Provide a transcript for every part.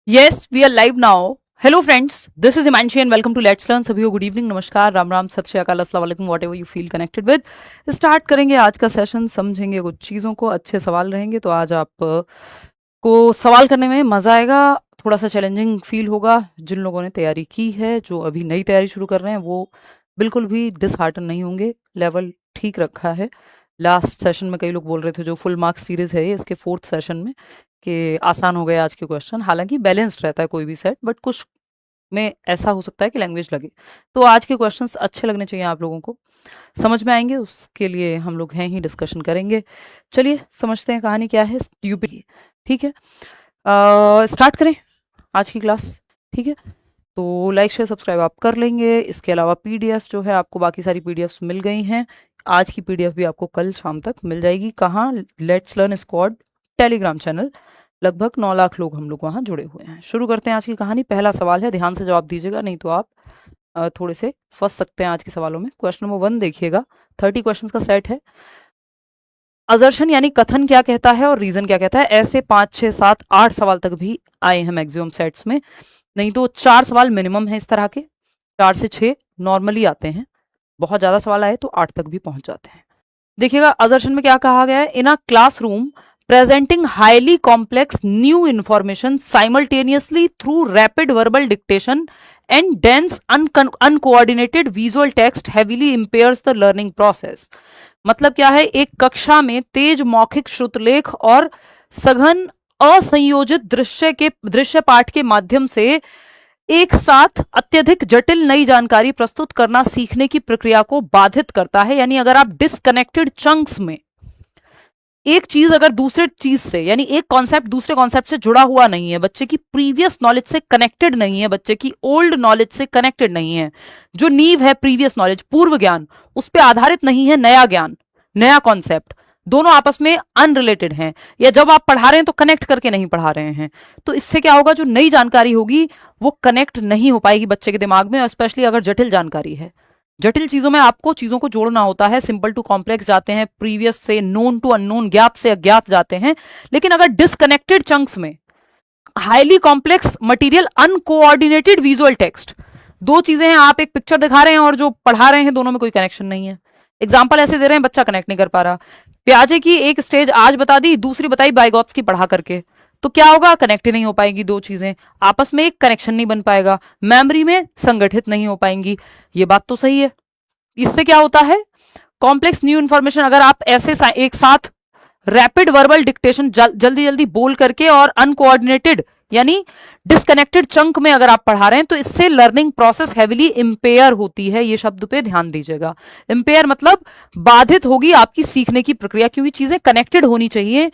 Yes, we are live now. Hello friends, this is Imanshi and welcome to Let's Learn. सभी को good evening, नमस्कार, राम राम, सत श्री अकाल, अस्सलाम वालेकुम, what ever you feel connected with. Start करेंगे आज का सेशन, समझेंगे कुछ चीज़ों को, अच्छे सवाल रहेंगे. तो आज आप को सवाल करने में मज़ा आएगा, थोड़ा सा चैलेंजिंग फील होगा. जिन लोगों ने तैयारी की है, जो अभी नई तैयारी शुरू कर रहे हैं, वो बिल्कुल भी डिसहार्टन नहीं होंगे. लेवल ठीक रखा है. लास्ट सेशन में कई लोग बोल रहे थे जो फुल मार्क्स सीरीज है इसके 4th सेशन में कि आसान हो गए आज के क्वेश्चन. हालांकि बैलेंस्ड रहता है कोई भी सेट, बट कुछ में ऐसा हो सकता है कि लैंग्वेज लगे. तो आज के क्वेश्चंस अच्छे लगने चाहिए, आप लोगों को समझ में आएंगे, उसके लिए हम लोग हैं ही, डिस्कशन करेंगे. चलिए समझते हैं कहानी क्या है यूपी की. ठीक है, स्टार्ट करें आज की क्लास. ठीक है, तो लाइक शेयर सब्सक्राइब आप कर लेंगे. इसके अलावा पीडीएफ जो है, आपको बाकी सारी पीडीएफ मिल गई हैं. आज की पीडीएफ भी आपको कल शाम तक मिल जाएगी. कहाँ? Let's learn squad Telegram channel. लगभग 9 लाख लोग हम लोग वहाँ जुड़े हुए हैं. शुरू करते हैं आज की कहानी. पहला सवाल है, ध्यान से जवाब दीजिएगा, नहीं तो आप थोड़े से फंस सकते हैं आज के सवालों में. क्वेश्चन नंबर 1 देखिएगा. 30 क्वेश्चन का सेट है. असर्शन यानी कथन क्या कहता है और रीजन क्या कहता है. ऐसे 5, 6, 7, 8 सवाल तक भी आए हैं मैक्सिमम सेट्स में. नहीं तो 4 सवाल मिनिमम है इस तरह के. 4 से 6 नॉर्मली आते हैं. बहुत ज्यादा सवाल आए तो 8 तक भी पहुंच जाते हैं. देखिएगा असर्शन में क्या कहा गया है. In a classroom presenting highly complex new information simultaneously through rapid verbal dictation and dense uncoordinated visual text heavily impairs the learning process. मतलब क्या है, एक कक्षा में तेज मौखिक श्रुतलेख और सघन असंयोजित दृश्य पाठ के माध्यम से एक साथ अत्यधिक जटिल नई जानकारी प्रस्तुत करना सीखने की प्रक्रिया को बाधित करता है. यानी अगर आप डिसकनेक्टेड चंक्स में एक चीज अगर दूसरे चीज से, यानी एक कॉन्सेप्ट दूसरे कॉन्सेप्ट से जुड़ा हुआ नहीं है, बच्चे की प्रीवियस नॉलेज से कनेक्टेड नहीं है, बच्चे की ओल्ड नॉलेज से कनेक्टेड नहीं है, जो नींव है प्रीवियस नॉलेज, पूर्व ज्ञान, उस पर आधारित नहीं है नया ज्ञान, नया कॉन्सेप्ट, दोनों आपस में अनरिलेटेड हैं, या जब आप पढ़ा रहे हैं तो कनेक्ट करके नहीं पढ़ा रहे हैं, तो इससे क्या होगा, जो नई जानकारी होगी वो कनेक्ट नहीं हो पाएगी बच्चे के दिमाग में. स्पेशली अगर जटिल जानकारी है. जटिल चीजों में आपको चीजों को जोड़ना होता है. सिंपल टू कॉम्प्लेक्स जाते हैं, प्रीवियस से नोन टू अननोन, ज्ञात से अज्ञात जाते हैं. लेकिन अगर डिसकनेक्टेड चंक्स में highly complex material, uncoordinated visual text, दो चीजें हैं, आप एक पिक्चर दिखा रहे हैं और जो पढ़ा रहे हैं दोनों में कोई कनेक्शन नहीं है. एग्जाम्पल ऐसे दे रहे हैं, बच्चा कनेक्ट नहीं कर पा रहा. प्याजे की एक स्टेज आज बता दी, दूसरी बताई बाइगॉट्स की पढ़ा करके, तो क्या होगा, कनेक्ट ही नहीं हो पाएंगी दो चीजें, आपस में एक कनेक्शन नहीं बन पाएगा, मेमोरी में संगठित नहीं हो पाएंगी. ये बात तो सही है. इससे क्या होता है, कॉम्प्लेक्स न्यू इंफॉर्मेशन अगर आप ऐसे एक साथ रैपिड वर्बल डिक्टेशन जल्दी जल्दी बोल करके और अनकोऑर्डिनेटेड यानी डिस्कनेक्टेड चंक में अगर आप पढ़ा रहे हैं, तो इससे लर्निंग प्रोसेस हेविली इंपेयर होती है. ये शब्द पे ध्यान दीजिएगा. इंपेयर मतलब बाधित होगी आपकी सीखने की प्रक्रिया, क्योंकि चीजें कनेक्टेड होनी चाहिए.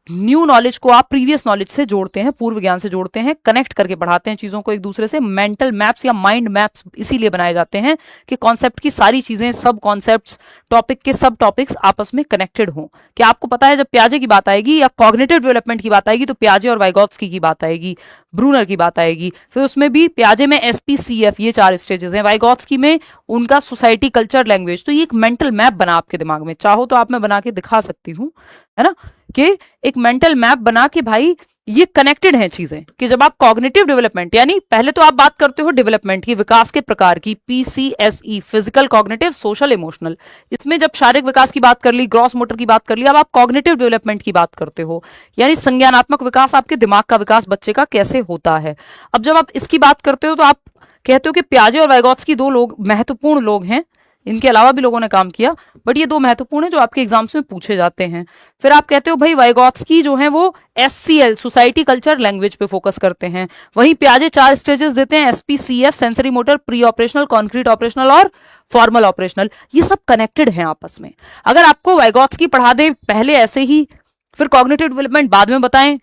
न्यू नॉलेज को आप प्रीवियस नॉलेज से जोड़ते हैं, पूर्व ज्ञान से जोड़ते हैं, कनेक्ट करके पढ़ाते हैं चीजों को एक दूसरे से. मेंटल मैप्स या माइंड मैप्स इसीलिए बनाए जाते हैं कि कॉन्सेप्ट की सारी चीजें, सब कॉन्सेप्ट्स, टॉपिक के सब टॉपिक्स आपस में कनेक्टेड हों. क्या आपको पता है, जब प्याजे की बात आएगी या कॉग्निटिव डेवलपमेंट की बात आएगी, तो प्याजे और वाइगॉत्स्की की बात आएगी, ब्रूनर की बात आएगी. फिर उसमें भी प्याजे में SPCF, ये 4 स्टेजेस हैं. वाइगॉत्स्की में उनका सोसाइटी, कल्चर, लैंग्वेज. तो ये एक मेंटल मैप बना आपके दिमाग में. चाहो तो आप मैं बना के दिखा सकती हूँ, है ना, कि एक मेंटल मैप बना के भाई ये कनेक्टेड हैं चीजें. कि जब आप कॉग्निटिव डेवलपमेंट, यानी पहले तो आप बात करते हो डेवलपमेंट की, विकास के प्रकार की, PCSE, physical, cognitive, social, emotional. इसमें जब शारीरिक विकास की बात कर ली, ग्रॉस मोटर की बात कर ली, अब आप कॉग्निटिव डेवलपमेंट की बात करते हो, यानी संज्ञानात्मक विकास, आपके दिमाग का विकास बच्चे का कैसे होता है. अब जब आप इसकी बात करते हो तो आप कहते हो कि प्याजे और वाइगॉत्स्की 2 लोग महत्वपूर्ण लोग हैं. इनके अलावा भी लोगों ने काम किया, बट ये 2 महत्वपूर्ण है जो आपके एग्जाम्स में पूछे जाते हैं. फिर आप कहते हो भाई वाइगॉत्स्की जो है वो SCL, सोसाइटी, कल्चर, लैंग्वेज पे फोकस करते हैं. वहीं प्याजे 4 स्टेजेस देते हैं, SPCF, sensory motor, pre operational, concrete operational और फॉर्मल ऑपरेशनल. ये सब कनेक्टेड हैं आपस में. अगर आपको वाइगॉत्स्की पढ़ा दे पहले ऐसे ही, फिर कॉग्निटिव डेवलपमेंट बाद में बताएं,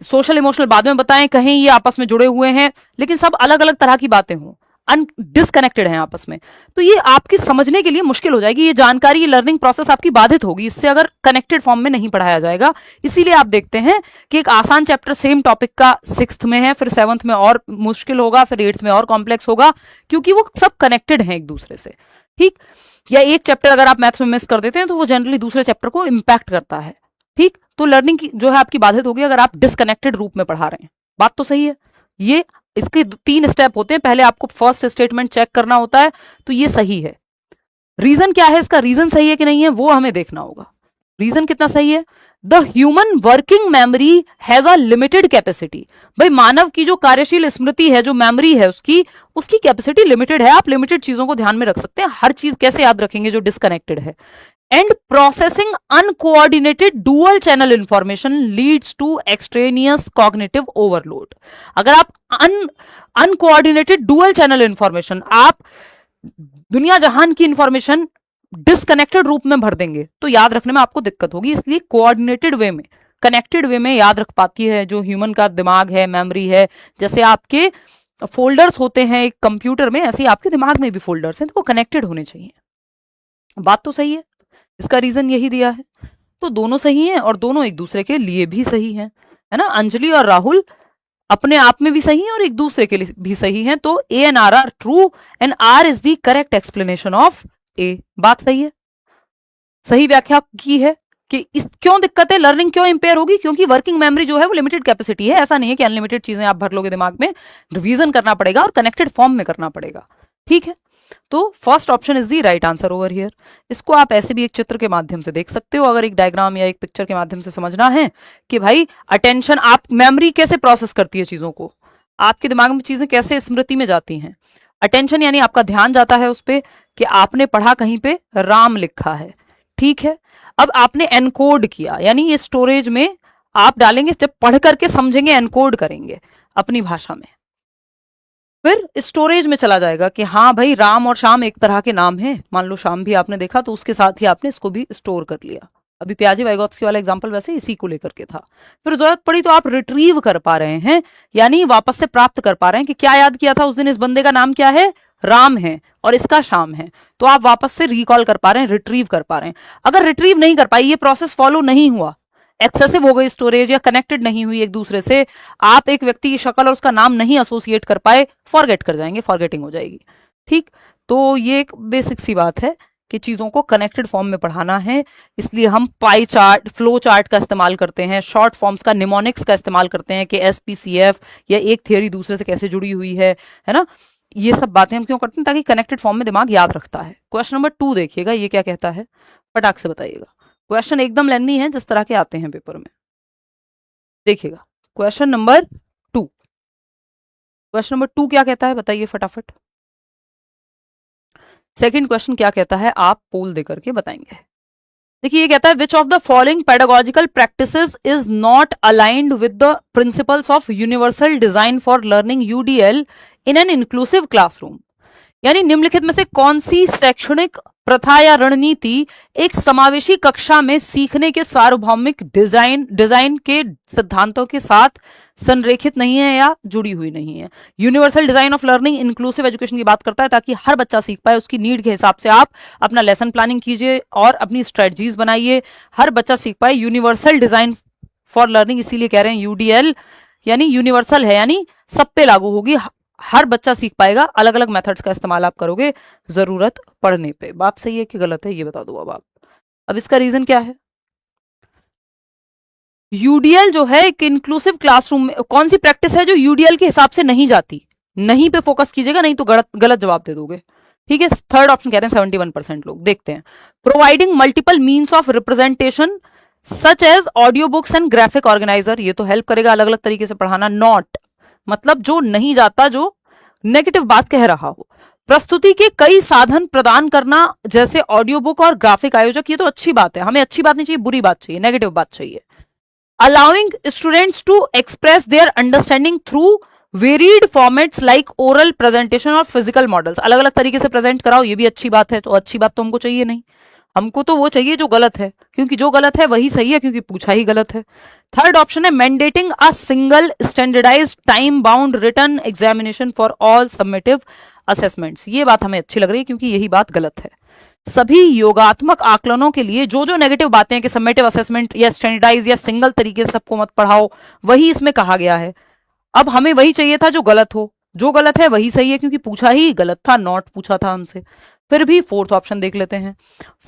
सोशल इमोशनल बाद में बताएं, कहीं ये आपस में जुड़े हुए हैं, लेकिन सब अलग अलग तरह की बातें हों, डिसकनेक्टेड हैं आपस में, तो ये आपकी समझने के लिए मुश्किल हो जाएगी. ये जानकारी, ये लर्निंग प्रोसेस आपकी बाधित होगी इससे, अगर कनेक्टेड फॉर्म में नहीं पढ़ाया जाएगा. इसीलिए आप देखते हैं कि एक आसान चैप्टर सेम टॉपिक का 6th में है, फिर 7th में और मुश्किल होगा, फिर 8th में और कॉम्प्लेक्स होगा, क्योंकि वो सब कनेक्टेड हैं एक दूसरे से. ठीक, या एक चैप्टर अगर आप मैथ्स में मिस कर देते हैं तो वो जनरली दूसरे चैप्टर को इंपैक्ट करता है. ठीक, तो लर्निंग की जो है आपकी बाधित होगी अगर आप डिसकनेक्टेड रूप में पढ़ा रहे हैं. बात तो सही है. ये इसके 3 स्टेप होते हैं। पहले आपको फर्स्ट स्टेटमेंट चेक करना होता है, तो ये सही है। रीजन क्या है इसका, रीजन सही है कि नहीं है वो हमें देखना होगा। रीजन कितना सही है, the human working memory has a limited capacity. भाई मानव की जो कार्यशील स्मृति है, जो मेमोरी है उसकी उसकी कैपेसिटी लिमिटेड है। आप लिमिटेड चीजों को ध्यान में रख सकते हैं, हर चीज कैसे याद रखेंगे जो डिस्कनेक्टेड है। And processing uncoordinated dual channel information leads to extraneous cognitive overload. अगर आप अनकोऑर्डिनेटेड डुअल चैनल इंफॉर्मेशन, आप दुनिया जहान की इंफॉर्मेशन डिसकनेक्टेड रूप में भर देंगे तो याद रखने में आपको दिक्कत होगी। इसलिए कोऑर्डिनेटेड वे में, कनेक्टेड वे में याद रख पाती है जो ह्यूमन का दिमाग है, मेमोरी है। जैसे आपके फोल्डर्स होते हैं एक कंप्यूटर में, ऐसे ही आपके दिमाग में भी फोल्डर्स हैं, तो वो कनेक्टेड होने चाहिए। बात तो सही है, इसका रीजन यही दिया है। तो दोनों सही हैं और दोनों एक दूसरे के लिए भी सही हैं, है ना। अंजलि और राहुल अपने आप में भी सही हैं और एक दूसरे के लिए भी सही हैं। तो A and R are true and R is the correct explanation of A. बात सही है, सही व्याख्या की है कि इस क्यों दिक्कत है, लर्निंग क्यों इंपेयर होगी, क्योंकि वर्किंग मेमोरी जो है वो लिमिटेड कैपेसिटी है। ऐसा नहीं है कि अनलिमिटेड चीजें आप भर लोगे दिमाग में, रिवीजन करना पड़ेगा और कनेक्टेड फॉर्म में करना पड़ेगा। ठीक है, तो first option is the right answer over here. इसको आप ऐसे भी एक चित्र के माध्यम से देख सकते हो, अगर एक डायग्राम या एक पिक्चर के माध्यम से समझना है कि भाई अटेंशन, आप मेमोरी कैसे प्रोसेस करती है चीजों को, आपके दिमाग में चीजें कैसे स्मृति में जाती हैं। अटेंशन यानी आपका ध्यान जाता है उस पर कि आपने पढ़ा कहीं पे राम लिखा है, ठीक है। अब आपने एनकोड किया, यानी ये स्टोरेज में आप डालेंगे, जब पढ़ करके समझेंगे एनकोड करेंगे अपनी भाषा में, फिर स्टोरेज में चला जाएगा कि हाँ भाई राम और श्याम एक तरह के नाम हैं। मान लो श्याम भी आपने देखा तो उसके साथ ही आपने इसको भी स्टोर कर लिया। अभी प्याजी वाइगोत्स्की वाला एग्जांपल वैसे इसी को लेकर के था। फिर जरूरत पड़ी तो आप रिट्रीव कर पा रहे हैं, यानी वापस से प्राप्त कर पा रहे हैं कि क्या याद किया था उस दिन, इस बंदे का नाम क्या है, राम है, और इसका श्याम है। तो आप वापस से रिकॉल कर पा रहे हैं, रिट्रीव कर पा रहे हैं। अगर रिट्रीव नहीं कर पाई, ये प्रोसेस फॉलो नहीं हुआ, एक्सेसिव हो गई स्टोरेज या कनेक्टेड नहीं हुई एक दूसरे से, आप एक व्यक्ति की शक्ल और उसका नाम नहीं एसोसिएट कर पाए, फॉरगेट कर जाएंगे, फॉरगेटिंग हो जाएगी। ठीक, तो ये एक बेसिक सी बात है कि चीजों को कनेक्टेड फॉर्म में पढ़ाना है। इसलिए हम पाई चार्ट, फ्लो चार्ट का इस्तेमाल करते हैं, शॉर्ट फॉर्म्स का, निमोनिक्स का इस्तेमाल करते हैं कि एसपीसीएफ या एक थियोरी दूसरे से कैसे जुड़ी हुई है ना। ये सब बातें हम क्यों करते हैं, ताकि कनेक्टेड फॉर्म में दिमाग याद रखता है। क्वेश्चन नंबर 2 देखिएगा, ये क्या कहता है, फटाक से बताइएगा। क्वेश्चन एकदम लेंथी है जिस तरह के आते हैं पेपर में। देखिएगा क्वेश्चन नंबर 2, क्वेश्चन नंबर 2 क्या कहता है बताइए फटाफट। सेकंड क्वेश्चन क्या कहता है आप पोल देकर के बताएंगे। देखिए ये कहता है which of the following pedagogical practices is not aligned with the principles of universal design for learning UDL in an inclusive classroom. यानी निम्नलिखित में से कौन सी शैक्षणिक प्रथा या रणनीति एक समावेशी कक्षा में सीखने के सार्वभौमिक डिजाइन के सिद्धांतों के साथ संरेखित नहीं है या जुड़ी हुई नहीं है। Universal design of learning inclusive education की बात करता है, ताकि हर बच्चा सीख पाए, उसकी नीड के हिसाब से आप अपना लेसन प्लानिंग कीजिए और अपनी स्ट्रेटजीज बनाइए, हर बच्चा सीख पाए। यूनिवर्सल डिजाइन फॉर लर्निंग इसीलिए कह रहे हैं यूडीएल, यानी यूनिवर्सल है, यानी सब पे लागू होगी, हर बच्चा सीख पाएगा। अलग अलग मेथड्स का इस्तेमाल आप करोगे जरूरत पड़ने पे। बात सही है कि गलत है ये बता दो अब आप। अब इसका रीजन क्या है, यूडीएल जो है एक इंक्लूसिव क्लासरूम में कौन सी प्रैक्टिस है जो यूडीएल के हिसाब से नहीं जाती, नहीं पे फोकस कीजिएगा, नहीं तो गलत जवाब दे दोगे। ठीक है, थर्ड ऑप्शन कह रहे हैं 71% लोग। देखते हैं, providing multiple means of representation such as audio books and graphic organizer, ये तो हेल्प करेगा अलग अलग तरीके से पढ़ाना। नॉट मतलब जो नहीं जाता, जो नेगेटिव बात कह रहा हो। प्रस्तुति के कई साधन प्रदान करना जैसे ऑडियो बुक और ग्राफिक आयोजक, ये तो अच्छी बात है, हमें अच्छी बात नहीं चाहिए, बुरी बात चाहिए, नेगेटिव बात चाहिए। Allowing students to express their understanding through varied formats like oral presentation और फिजिकल मॉडल्स, अलग अलग तरीके से प्रेजेंट कराओ, ये भी अच्छी बात है। तो अच्छी बात तो हमको चाहिए नहीं, हमको तो वो चाहिए जो गलत है, क्योंकि जो गलत है वही सही है, क्योंकि पूछा ही गलत है। थर्ड ऑप्शन है mandating a single standardized time bound written examination for all summative assessments, ये बात हमें अच्छी लग रही है, क्योंकि यही बात गलत है। सभी योगात्मक आकलनों के लिए जो जो नेगेटिव बातें हैं कि सबमिटिव असेसमेंट या स्टैंडर्डाइज या सिंगल तरीके से सबको मत पढ़ाओ, वही इसमें कहा गया है। अब हमें वही चाहिए था जो गलत हो, जो गलत है वही सही है, क्योंकि पूछा ही गलत था, नॉट पूछा था हमसे। फिर भी फोर्थ ऑप्शन देख लेते हैं।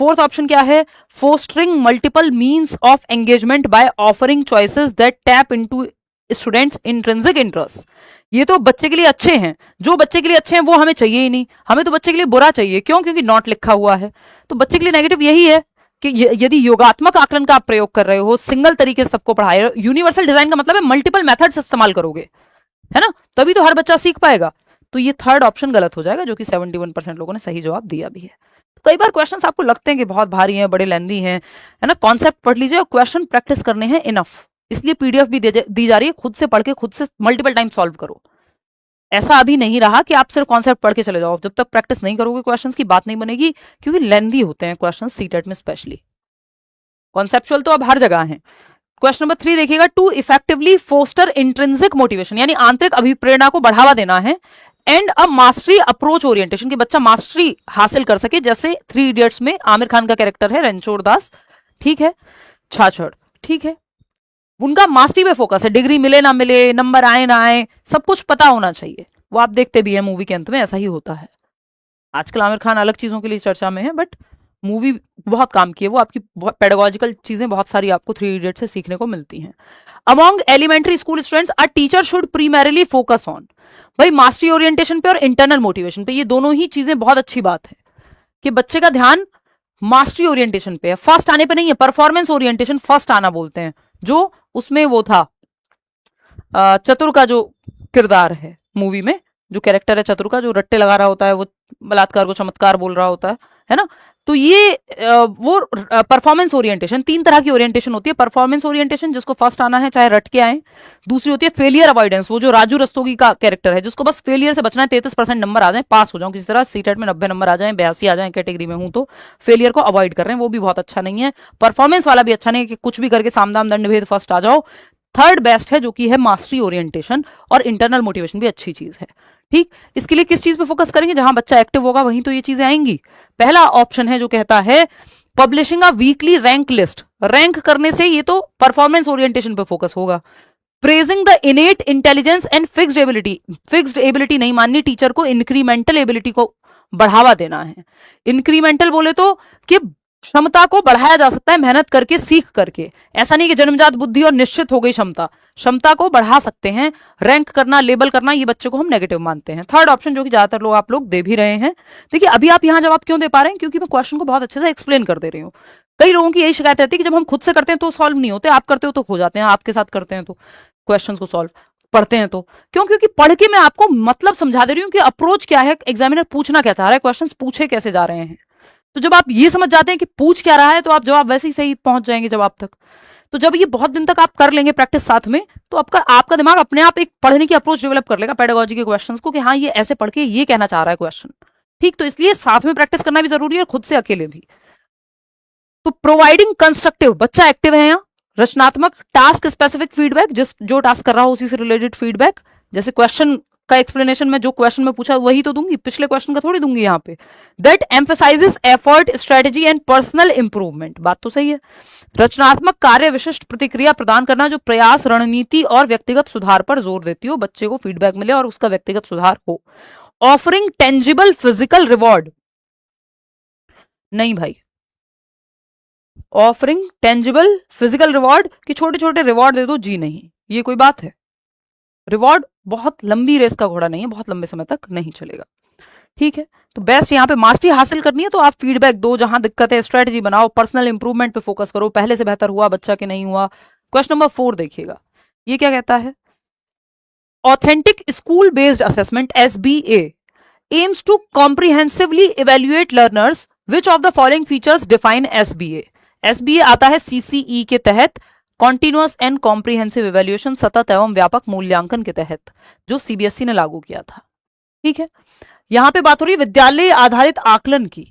फोर्थ ऑप्शन क्या है, fostering multiple means of engagement by offering choices that tap into students intrinsic interest, ये तो बच्चे के लिए अच्छे हैं, जो बच्चे के लिए अच्छे हैं वो हमें चाहिए ही नहीं, हमें तो बच्चे के लिए बुरा चाहिए। क्यों? क्योंकि नॉट लिखा हुआ है। तो बच्चे के लिए नेगेटिव यही है कि यदि योगात्मक आकलन का आप प्रयोग कर रहे हो, सिंगल तरीके से सबको पढ़ा रहे हो, यूनिवर्सल डिजाइन का मतलब है मल्टीपल मेथड्स इस्तेमाल करोगे, है ना, तभी तो हर बच्चा सीख पाएगा। तो ये थर्ड ऑप्शन गलत हो जाएगा, जो कि 71% लोगों ने सही जवाब दिया भी है। तो कई बार क्वेश्चंस आपको लगते हैं कि बहुत भारी हैं, बड़े लेंदी हैं, है ना, कॉन्सेप्ट पढ़ लीजिए और क्वेश्चन प्रैक्टिस करने हैं इनफ। इसलिए पीडीएफ भी दी जा रही है, खुद से पढ़ के खुद से मल्टीपल टाइम सॉल्व करो। ऐसा अभी नहीं रहा कि आप सिर्फ कॉन्सेप्ट पढ़ के चले जाओ, जब तक प्रैक्टिस नहीं करोगे क्वेश्चंस की बात नहीं बनेगी, क्योंकि लेंदी होते हैं क्वेश्चंस सीटेट में स्पेशली। कॉन्सेप्चुअल तो अब हर जगह है। क्वेश्चन नंबर 3 देखिएगा, to effectively foster intrinsic motivation, यानी आंतरिक अभिप्रेरणा को बढ़ावा देना है, and a mastery approach orientation, कि बच्चा मास्टरी हासिल कर सके, जैसे 3 इडियट्स में आमिर खान का कैरेक्टर है रणछोड़ दास, ठीक है, छाछड़, ठीक है, उनका मास्टरी पे फोकस है, डिग्री मिले ना मिले, नंबर आए ना आए, सब कुछ पता होना चाहिए। वो आप देखते भी है मूवी के अंत में ऐसा ही होता है। आजकल आमिर खान अलग चीजों के लिए चर्चा में है, बट मूवी बहुत काम की है, वो आपकी पेडागोजिकल चीजें बहुत सारी आपको 3 इडियट से सीखने को मिलती हैं। Among elementary school students a teacher should primarily focus on, भाई मास्टरी ओरिएंटेशन पे और इंटरनल मोटिवेशन पे, ये दोनों ही चीजें बहुत अच्छी बात है कि बच्चे का ध्यान मास्टरी ओरिएंटेशन पे है, फर्स्ट आने पे नहीं है। परफॉर्मेंस ओरिएंटेशन फर्स्ट आना बोलते हैं, जो उसमें वो था चतुर का जो किरदार है मूवी में, जो कैरेक्टर है चतुर का, जो रट्टे लगा रहा होता है, वो बलात्कार को चमत्कार बोल रहा होता है ना। तो ये वो परफॉर्मेंस ओरिएंटेशन, 3 तरह की ओरिएंटेशन होती है। परफॉर्मेंस ओरिएंटेशन जिसको फर्स्ट आना है चाहे रट के आए, दूसरी होती है फेलियर अवॉइडेंस, वो जो राजू रस्तोगी का कैरेक्टर है, जिसको बस फेलियर से बचना है, 33% नंबर आ जाए, पास हो जाऊं किसी तरह, सीटेट में 90 नंबर आ जाए, 82 आ जाए कैटेगरी में हूं तो, फेलियर को अवॉइड कर रहे हैं, वो भी बहुत अच्छा नहीं है। परफॉर्मेंस वाला भी अच्छा नहीं है कि कुछ भी करके सामदाम दंड भेद फर्स्ट आ जाओ। थर्ड बेस्ट है जो कि है मास्टरी ओरिएंटेशन, और इंटरनल मोटिवेशन भी अच्छी चीज है। ठीक, इसके लिए किस चीज पे फोकस करेंगे? जहां बच्चा एक्टिव होगा वहीं तो ये चीजें आएंगी। पहला ऑप्शन है जो कहता है publishing a weekly rank list, rank करने से ये तो परफॉर्मेंस ओरिएंटेशन पे फोकस होगा। Praising the इनेट intelligence and fixed ability, fixed ability नहीं माननी टीचर को, इंक्रीमेंटल एबिलिटी को बढ़ावा देना है। इंक्रीमेंटल बोले तो कि क्षमता को बढ़ाया जा सकता है मेहनत करके, सीख करके, ऐसा नहीं कि जन्मजात बुद्धि और निश्चित हो गई क्षमता, क्षमता को बढ़ा सकते हैं। रैंक करना, लेबल करना, ये बच्चे को हम नेगेटिव मानते हैं। थर्ड ऑप्शन जो कि ज्यादातर लोग आप लोग दे भी रहे हैं। देखिए अभी आप यहां जवाब क्यों दे पा रहे हैं? क्योंकि मैं क्वेश्चन को बहुत अच्छे से एक्सप्लेन कर दे रही हूँ। कई लोगों की यही शिकायत रहती है कि जब हम खुद से करते हैं तो सॉल्व नहीं होते, आप करते हो तो हो जाते हैं, आपके साथ करते हैं तो क्वेश्चन को सॉल्व पढ़ते हैं तो। क्यों? क्योंकि पढ़ के मैं आपको मतलब समझा दे रही हूँ कि अप्रोच क्या है, एग्जामिनर पूछना क्या चाह रहा है, क्वेश्चन पूछे कैसे जा रहे हैं। तो जब आप ये समझ जाते हैं कि पूछ क्या रहा है, तो आप जवाब वैसे ही सही पहुंच जाएंगे जवाब तक। तो जब ये बहुत दिन तक आप कर लेंगे प्रैक्टिस साथ में, तो आपका दिमाग अपने आप एक पढ़ने की अप्रोच डेवलप कर लेगा पेडागोजी के क्वेश्चंस को, कि हाँ ये ऐसे पढ़ के ये कहना चाह रहा है क्वेश्चन। ठीक, तो इसलिए साथ में प्रैक्टिस करना भी जरूरी है और खुद से अकेले भी। तो प्रोवाइडिंग कंस्ट्रक्टिव, बच्चा एक्टिव है यहाँ, रचनात्मक, टास्क स्पेसिफिक फीडबैक, जो टास्क कर रहा हो उसी से रिलेटेड फीडबैक, जैसे क्वेश्चन का एक्सप्लेनेशन में जो क्वेश्चन में पूछा वही तो दूंगी, पिछले क्वेश्चन का थोड़ी दूंगी यहाँ पे। That emphasises effort, strategy and personal improvement, बात तो सही है। रचनात्मक कार्य विशिष्ट प्रतिक्रिया प्रदान करना, जो प्रयास, रणनीति और व्यक्तिगत सुधार पर जोर देती हो, बच्चे को फीडबैक मिले और उसका व्यक्तिगत सुधार हो। ऑफरिंग टेंजिबल फिजिकल रिवॉर्ड, नहीं भाई, ऑफरिंग टेंजिबल फिजिकल रिवॉर्ड कि छोटे छोटे रिवॉर्ड दे दो, जी नहीं, ये कोई बात है? रिवॉर्ड बहुत लंबी रेस का घोड़ा नहीं है, बहुत लंबे समय तक नहीं चलेगा। ठीक है, तो बेस्ट यहाँ पे मास्टरी हासिल करनी है तो आप फीडबैक दो, जहां दिक्कत है स्ट्रेटजी बनाओ, पर्सनल इंप्रूवमेंट पे फोकस करो, पहले से बेहतर हुआ बच्चा के नहीं हुआ। क्वेश्चन नंबर 4 देखिएगा, ये क्या कहता है? Authentic school based assessment SBA aims to comprehensively evaluate learners, which of the following features define SBA? SBA आता है CCE के तहत, कॉन्टिन्यूअस एंड कॉम्प्रिहेंसिव इवेल्युएशन, सतत एवं व्यापक मूल्यांकन के तहत, जो CBSE ने लागू किया था। ठीक है, यहां पे बात हो रही है विद्यालय आधारित आकलन की।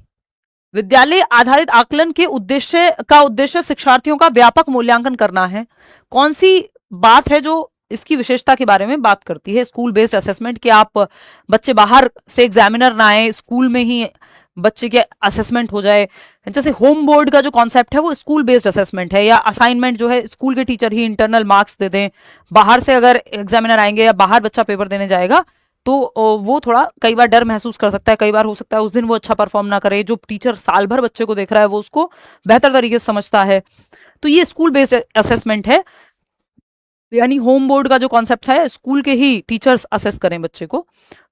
विद्यालय आधारित आकलन के उद्देश्य शिक्षार्थियों का व्यापक मूल्यांकन करना है। कौन सी बात है जो इसकी विशेषता के बारे में बात करती है? स्कूल बेस्ड असेसमेंट, कि आप बच्चे बाहर से एग्जामिनर ना आए, स्कूल में ही बच्चे के असेसमेंट हो जाए। जैसे होम बोर्ड का जो कॉन्सेप्ट है वो स्कूल बेस्ड असेसमेंट है, या असाइनमेंट जो है स्कूल के टीचर ही इंटरनल मार्क्स दे दें। बाहर से अगर एग्जामिनर आएंगे या बाहर बच्चा पेपर देने जाएगा तो वो थोड़ा कई बार डर महसूस कर सकता है, कई बार हो सकता है उस दिन वो अच्छा परफॉर्म ना करे। जो टीचर साल भर बच्चे को देख रहा है वो उसको बेहतर तरीके से समझता है। तो ये स्कूल बेस्ड असेसमेंट है। यानी होम बोर्ड का जो कॉन्सेप्ट है, स्कूल के ही टीचर्स असेस करें बच्चे को।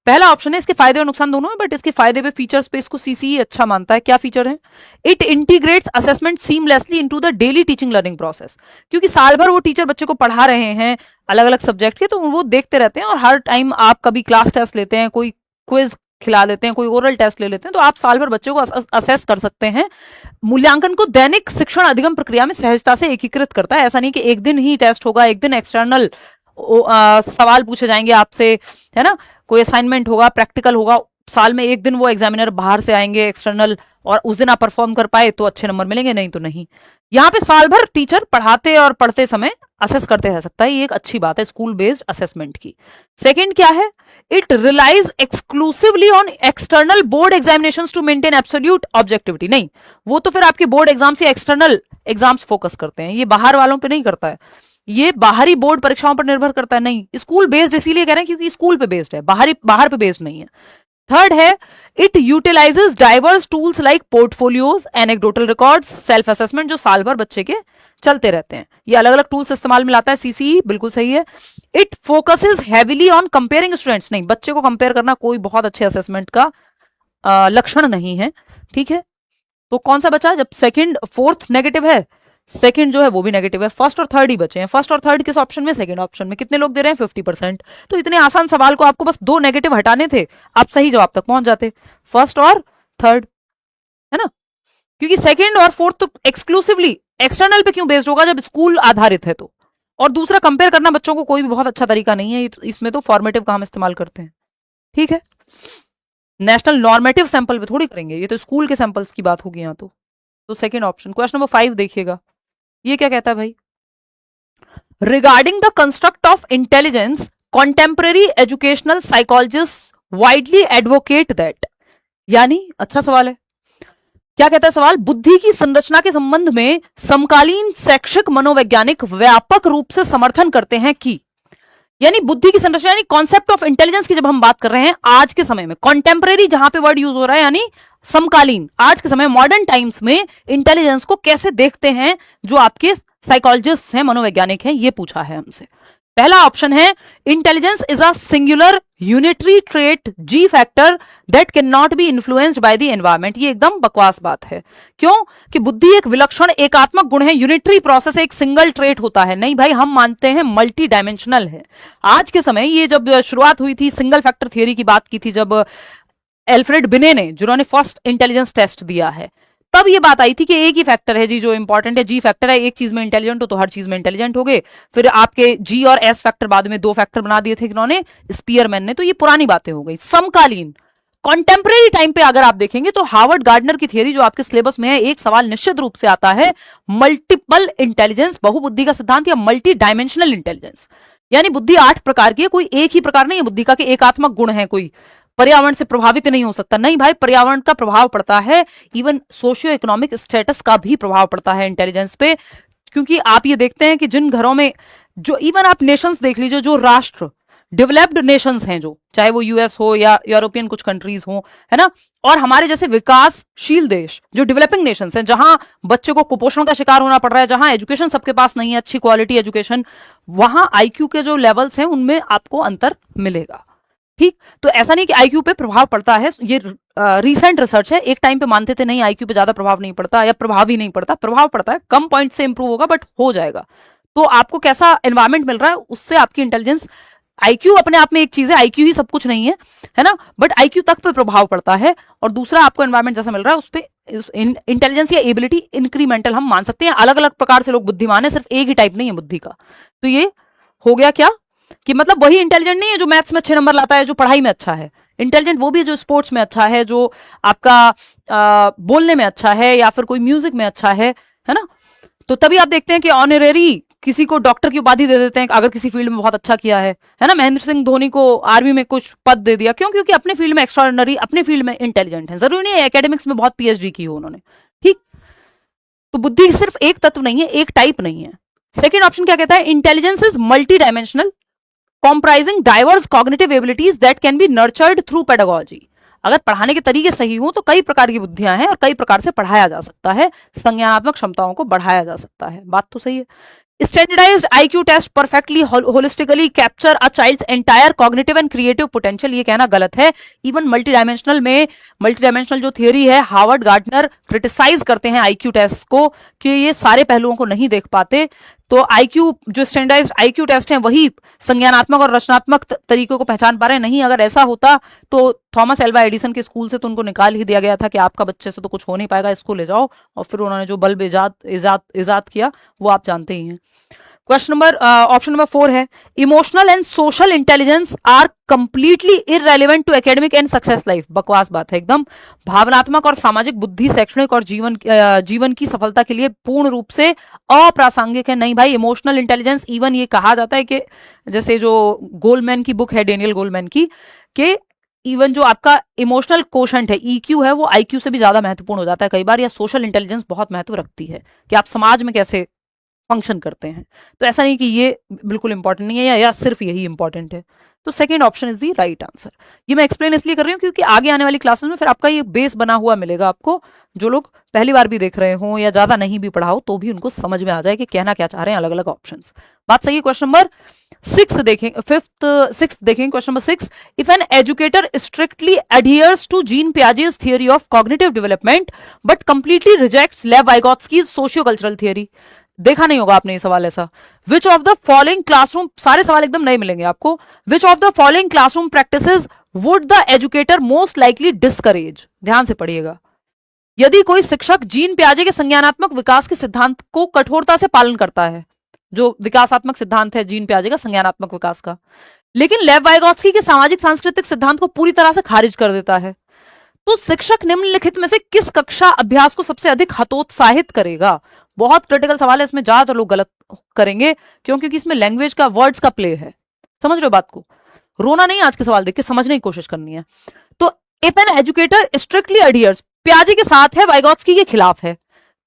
पहला ऑप्शन है, इसके फायदे और नुकसान दोनों है, बट इसके फायदे पे फीचर्स पे इसको सीसीई अच्छा मानता है। क्या फीचर है? It integrates assessment seamlessly into the daily teaching learning process. क्योंकि साल भर वो टीचर बच्चे को पढ़ा रहे हैं अलग अलग सब्जेक्ट के, तो वो देखते रहते हैं, और हर टाइम आप कभी क्लास टेस्ट लेते हैं, कोई क्विज खिला देते हैं, कोई ओरल टेस्ट ले लेते हैं, तो आप साल भर बच्चे को असेस कर सकते हैं। मूल्यांकन को दैनिक शिक्षण अधिगम प्रक्रिया में सहजता से एकीकृत करता है। ऐसा नहीं कि एक दिन ही टेस्ट होगा, एक दिन एक्सटर्नल सवाल पूछे जाएंगे आपसे, है ना, कोई असाइनमेंट होगा, प्रैक्टिकल होगा, साल में एक दिन वो एग्जामिनर बाहर से आएंगे एक्सटर्नल, और उस दिन आप परफॉर्म कर पाए तो अच्छे नंबर मिलेंगे, नहीं तो नहीं। यहाँ पे साल भर टीचर पढ़ाते और पढ़ते समय असेस करते रह सकता है, ये एक अच्छी बात है स्कूल बेस्ड असेसमेंट की। सेकंड क्या है? It relies exclusively on external board examinations to maintain absolute objectivity. नहीं, वो तो फिर आपके बोर्ड एग्जाम्स या एक्सटर्नल एग्जाम्स फोकस करते हैं, ये बाहर वालों पे नहीं करता है, ये बाहरी बोर्ड परीक्षाओं पर निर्भर करता है। नहीं, स्कूल बेस्ड इसीलिए कह रहे हैं क्योंकि स्कूल पे बेस्ड है, बाहर पे बेस्ड नहीं है। थर्ड है, it utilises diverse tools like portfolios, anecdotal records, self assessment, जो साल भर बच्चे के चलते रहते हैं, ये अलग अलग टूल्स इस्तेमाल में लाता है सीसीई, बिल्कुल सही है। It focuses heavily on comparing students. नहीं, बच्चे को कंपेयर करना कोई बहुत अच्छे असेसमेंट का लक्षण नहीं है, ठीक है। तो कौन सा बचा? जब सेकंड फोर्थ नेगेटिव है, सेकंड जो है वो भी नेगेटिव है, फर्स्ट और थर्ड ही बचे हैं। फर्स्ट और थर्ड किस ऑप्शन में? सेकंड ऑप्शन में। कितने लोग दे रहे हैं? 50%। तो इतने आसान सवाल को आपको बस 2 नेगेटिव हटाने थे, आप सही जवाब तक पहुंच जाते, फर्स्ट और थर्ड, है ना। क्योंकि सेकंड और फोर्थ तो एक्सक्लूसिवली एक्सटर्नल पे क्यों बेस्ड होगा जब स्कूल आधारित है तो। और दूसरा, कंपेयर करना बच्चों को कोई भी बहुत अच्छा तरीका नहीं है, इसमें तो फॉर्मेटिव का हम इस्तेमाल करते हैं, ठीक है। नेशनल नॉर्मेटिव सैंपल पे थोड़ी करेंगे, ये तो स्कूल के सैंपल्स की बात होगी यहाँ तो सेकंड ऑप्शन। क्वेश्चन नंबर 5 देखिएगा, ये क्या कहता है भाई? Regarding the construct of intelligence, contemporary educational psychologist widely advocate that. यानी अच्छा सवाल है, क्या कहता है सवाल? बुद्धि की संरचना के संबंध में समकालीन शैक्षिक मनोवैज्ञानिक व्यापक रूप से समर्थन करते हैं कि, यानी बुद्धि की संरचना यानी कॉन्सेप्ट ऑफ इंटेलिजेंस की जब हम बात कर रहे हैं आज के समय में, कॉन्टेम्पररी जहां पे वर्ड यूज हो रहा है यानी समकालीन, आज के समय मॉडर्न टाइम्स में इंटेलिजेंस को कैसे देखते हैं जो आपके साइकोलॉजिस्ट हैं, मनोवैज्ञानिक हैं, ये पूछा है हमसे। पहला ऑप्शन है, intelligence is a singular unitary trait ji factor that can not be influenced by the environment. ये एकदम बकवास बात है। क्यों? कि बुद्धि एक विलक्षण एकात्मक गुण है, यूनिटरी प्रोसेस, एक सिंगल ट्रेट होता है। नहीं भाई, हम मानते हैं मल्टी डायमेंशनल है। आज के समय, ये जब शुरुआत हुई थी सिंगल फैक्टर थियरी की बात की थी जब एल्फ्रेड बिने ने, जिन्होंने फर्स्ट इंटेलिजेंस टेस्ट दिया है, तब ये बात आई थी कि एक ही फैक्टर है जी जो इंपॉर्टेंट है, जी फैक्टर है, एक चीज में इंटेलिजेंट हो तो हर चीज में इंटेलिजेंट हो गए। फिर आपके जी और एस फैक्टर बाद में 2 फैक्टर बना दिए थे इन्होंने, स्पीयरमैन ने। तो ये पुरानी बातें हो गई। समकालीन कॉन्टेम्परेरी टाइम पे अगर आप देखेंगे तो हार्वर्ड गार्डनर की थियरी जो आपके सिलेबस में है, एक सवाल निश्चित रूप से आता है, मल्टीपल इंटेलिजेंस, बहुबुद्धि का सिद्धांत या मल्टी डायमेंशनल इंटेलिजेंस। यानी बुद्धि 8 प्रकार की है, कोई एक ही प्रकार नहीं है बुद्धि का कि एकात्मक गुण है, कोई पर्यावरण से प्रभावित नहीं हो सकता। नहीं भाई, पर्यावरण का प्रभाव पड़ता है, इवन सोशियो इकोनॉमिक स्टेटस का भी प्रभाव पड़ता है इंटेलिजेंस पे। क्योंकि आप ये देखते हैं कि जिन घरों में, जो इवन आप नेशंस देख लीजिए, जो राष्ट्र डेवलप्ड नेशंस हैं, जो चाहे वो यूएस हो या यूरोपियन कुछ कंट्रीज हो, है ना, और हमारे जैसे विकासशील देश जो डेवलपिंग नेशंस हैं, जहां बच्चे को कुपोषण का शिकार होना पड़ रहा है, जहां एजुकेशन सबके पास नहीं है, अच्छी क्वालिटी एजुकेशन, वहां आईक्यू के जो लेवल्स हैं उनमें आपको अंतर मिलेगा। ठीक, तो ऐसा नहीं कि आईक्यू पे प्रभाव पड़ता है, ये रीसेंट रिसर्च है। एक टाइम पे मानते थे नहीं आईक्यू पे ज्यादा प्रभाव नहीं पड़ता या प्रभाव ही नहीं पड़ता, प्रभाव पड़ता है, कम पॉइंट से इंप्रूव होगा बट हो जाएगा। तो आपको कैसा एनवायरमेंट मिल रहा है उससे आपकी इंटेलिजेंस, आईक्यू अपने आप में एक चीज है, आईक्यू ही सब कुछ नहीं है ना, बट आईक्यू तक पे प्रभाव पड़ता है। और दूसरा, आपको एनवायरमेंट जैसा मिल रहा है उस पर इंटेलिजेंस या एबिलिटी इंक्रीमेंटल हम मान सकते हैं। अलग अलग प्रकार से लोग बुद्धिमान है, सिर्फ एक ही टाइप नहीं है बुद्धि का। तो ये हो गया क्या कि मतलब वही इंटेलिजेंट नहीं है जो मैथ्स में अच्छे नंबर लाता है, जो पढ़ाई में अच्छा है। इंटेलिजेंट वो भी है जो स्पोर्ट्स में अच्छा है, जो आपका बोलने में अच्छा है या फिर कोई म्यूजिक में अच्छा है ना। तो तभी आप देखते हैं कि ऑनरेरी किसी को डॉक्टर की उपाधि दे देते हैं अगर किसी फील्ड में बहुत अच्छा किया है ना। महेंद्र सिंह धोनी को आर्मी में कुछ पद दे दिया, क्यों? क्योंकि अपने फील्ड में एक्स्ट्राऑर्डिनरी, अपने फील्ड में इंटेलिजेंट है। जरूरी नहीं है एकेडमिक्स में बहुत पीएचडी की हो उन्होंने। ठीक, तो बुद्धि सिर्फ एक तत्व नहीं है, एक टाइप नहीं है। सेकेंड ऑप्शन क्या कहता है? Intelligence is multi dimensional comprising diverse cognitive abilities that can be nurtured through pedagogy। अगर पढ़ाने के तरीके सही हो तो कई प्रकार की बुद्धियां हैं और कई प्रकार से पढ़ाया जा सकता है, संज्ञानात्मक क्षमताओं को बढ़ाया जा सकता है। बात तो सही है। Standardized IQ test perfectly holistically capture a child's entire cognitive and creative potential, ये कहना गलत है। इवन मल्टी डायमेंशनल जो थियोरी है, हार्वर्ड गार्डनर क्रिटिसाइज करते हैं आईक्यू टेस्ट को कि ये सारे पहलुओं को नहीं देख पाते। तो आईक्यू जो स्टैंडर्डाइज्ड आईक्यू टेस्ट है वही संज्ञानात्मक और रचनात्मक तरीकों को पहचान पा रहे हैं। नहीं, अगर ऐसा होता तो थॉमस एल्वा एडिसन के स्कूल से तो उनको निकाल ही दिया गया था कि आपका बच्चे से तो कुछ हो नहीं पाएगा, इसको ले जाओ। और फिर उन्होंने जो बल्ब इजाद किया वो आप जानते ही हैं। ऑप्शन नंबर 4 है emotional and social intelligence are completely irrelevant to academic and success life. बकवास बात है एकदम। भावनात्मक और सामाजिक बुद्धि शैक्षणिक और जीवन की सफलता के लिए पूर्ण रूप से अप्रासंगिक है। नहीं भाई, इमोशनल इंटेलिजेंस, इवन ये कहा जाता है कि जैसे जो गोलमैन की बुक है, डेनियल गोलमैन की, कि इवन जो आपका इमोशनल कोशेंट है, ईक्यू है, वो आईक्यू से भी ज्यादा महत्वपूर्ण हो जाता है कई बार, या सोशल इंटेलिजेंस बहुत महत्व रखती है कि आप समाज में कैसे फंक्शन करते हैं। तो ऐसा नहीं कि ये बिल्कुल इंपॉर्टेंट नहीं है या सिर्फ यही इंपॉर्टेंट है। तो second option is the right answer. ये मैं एक्सप्लेन इसलिए कर रही हूँ क्योंकि आगे आने वाली क्लासेस में फिर आपका ये बेस बना हुआ मिलेगा आपको। जो लोग पहली बार भी देख रहे हो या ज्यादा नहीं भी पढ़ा हो तो भी उनको समझ में आ जाए कि कहना क्या चाह रहे हैं अलग अलग ऑप्शन। बात सही है। क्वेश्चन नंबर 6 देखें, सिक्स देखें। Question number 6, if an educator strictly adheres to Jean Piaget's theory of cognitive development but completely rejects Lev Vygotsky's socio-cultural theory। देखा नहीं होगा आपने ये सवाल ऐसा। विच ऑफ द फॉलोइंग क्लासरूम, सारे सवाल एकदम नए मिलेंगे आपको। विच of the following classroom practices would the educator most likely discourage. ध्यान से पढ़िएगा। यदि कोई शिक्षक जीन प्याजे के संज्ञानात्मक विकास के सिद्धांत को कठोरता से पालन करता है, जो विकासात्मक सिद्धांत है जीन प्याजे का संज्ञानात्मक विकास का, लेकिन लेव वाइगोत्स्की के सामाजिक सांस्कृतिक सिद्धांत को पूरी तरह से खारिज कर देता है, तो शिक्षक निम्नलिखित में से किस कक्षा अभ्यास को सबसे अधिक हतोत्साहित करेगा। बहुत क्रिटिकल सवाल है, इसमें ज्यादातर लोग गलत करेंगे क्योंकि इसमें लैंग्वेज का, वर्ड्स का प्ले है। समझ रहे हो बात को? रोना नहीं, आज के सवाल देख के समझने की कोशिश करनी है। तो इफ एन एजुकेटर स्ट्रिक्टली अडियर्स, प्याजे के साथ है, वाइगोत्स्की के खिलाफ है,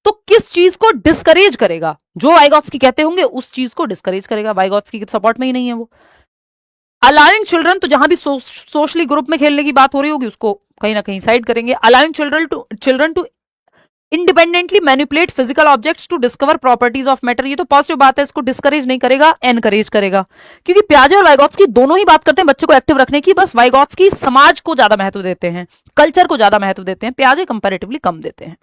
तो किस चीज को डिस्करेज करेगा? जो वाइगोत्स्की कहते होंगे उस चीज को डिस्करेज करेगा। वाइगोत्स्की के सपोर्ट में ही नहीं है वो। अलाउइंग चिल्ड्रन, तो जहां भी सोशली ग्रुप में खेलने की बात हो रही होगी उसको कहीं ना कहीं साइड करेंगे। Allowing children to independently manipulate physical objects to discover properties of matter, ये तो पॉजिटिव बात है, इसको डिस्करेज नहीं करेगा, एनकरेज करेगा। क्योंकि प्याजे और वाइगोत्स्की दोनों ही बात करते हैं बच्चे को एक्टिव रखने की, बस वाइगोत्स्की समाज को ज्यादा महत्व देते हैं, कल्चर को ज्यादा महत्व देते हैं, प्याजे कंपैरेटिवली कम देते हैं।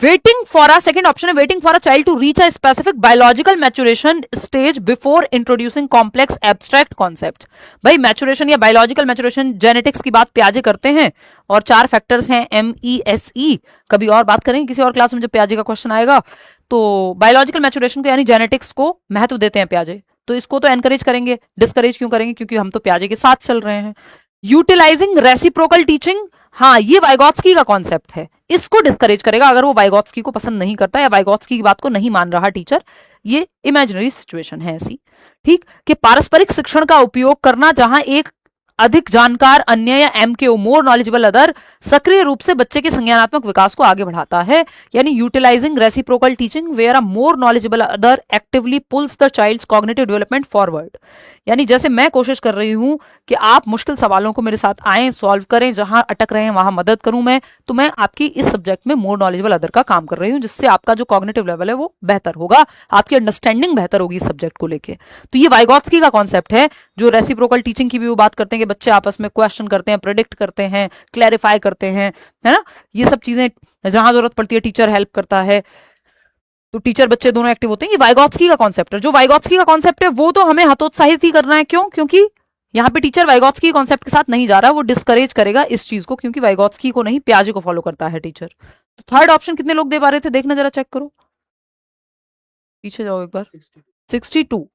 Waiting for a, second option है waiting for a child to reach a specific biological maturation stage before introducing complex abstract concept. भाई मैच्योरेशन या बायोलॉजिकल मैच्योरेशन, जेनेटिक्स की बात प्याजे करते हैं और 4 फैक्टर्स हैं MESE। कभी और बात करेंगे किसी और क्लास में जब प्याजे का क्वेश्चन आएगा। तो बायोलॉजिकल मैच्योरेशन को यानी जेनेटिक्स को महत्व देते हैं प्याजे, तो इसको तो एनकरेज करेंगे। डिस्करेज क्यों करेंगे? क्योंकि हम तो प्याजे के साथ चल रहे हैं। यूटिलाइजिंग रेसिप्रोकल टीचिंग, हाँ ये वाइगोत्स्की का कॉन्सेप्ट है, इसको डिस्करेज करेगा अगर वो वाइगोत्स्की को पसंद नहीं करता या वाइगोत्स्की की बात को नहीं मान रहा टीचर। ये इमेजिनरी सिचुएशन है ऐसी, ठीक, कि पारस्परिक शिक्षण का उपयोग करना जहां एक अधिक जानकार अन्य या MKO मोर नॉलेजेबल अदर सक्रिय रूप से बच्चे के संज्ञानात्मक विकास को आगे बढ़ाता है। यानी utilizing reciprocal teaching where a more knowledgeable other actively pulls the child's cognitive development forward. यानी जैसे मैं कोशिश कर रही हूं कि आप मुश्किल सवालों को मेरे साथ आए, सॉल्व करें, जहां अटक रहे हैं वहां मदद करूं मैं, तो मैं आपकी इस सब्जेक्ट में मोर नॉलेजेबल अदर का काम कर रही हूं, जिससे आपका जो कॉग्निटिव लेवल है वो बेहतर होगा, आपकी अंडरस्टैंडिंग बेहतर होगी इस सब्जेक्ट को लेके। तो ये वाइगोत्स्की का कॉन्सेप्ट है। जो रेसिप्रोकल टीचिंग की भी वो बात करते हैं कि बच्चे आपस में क्वेश्चन करते हैं, प्रेडिक्ट करते हैं, क्लैरिफाई करते हैं, है ना, ये सब चीजें जहां जरूरत पड़ती है टीचर हेल्प करता है, तो टीचर बच्चे दोनों एक्टिव होते हैं। ये वाइगोत्स्की का कॉन्सेप्ट है। जो वाइगोत्स्की का कॉन्सेप्ट है वो तो हमें हतोत्साहित ही करना है। क्यों? क्योंकि यहां पे टीचर वाइगोत्स्की कॉन्सेप्ट के साथ नहीं जा रहा, वो डिस्करेज करेगा इस चीज को, क्योंकि वाइगोत्स्की को नहीं प्याजे को फॉलो करता है टीचर। तो थर्ड ऑप्शन कितने लोग दे पा रहे थे? देखना जरा, चेक करो, पीछे जाओ एक बार। 62,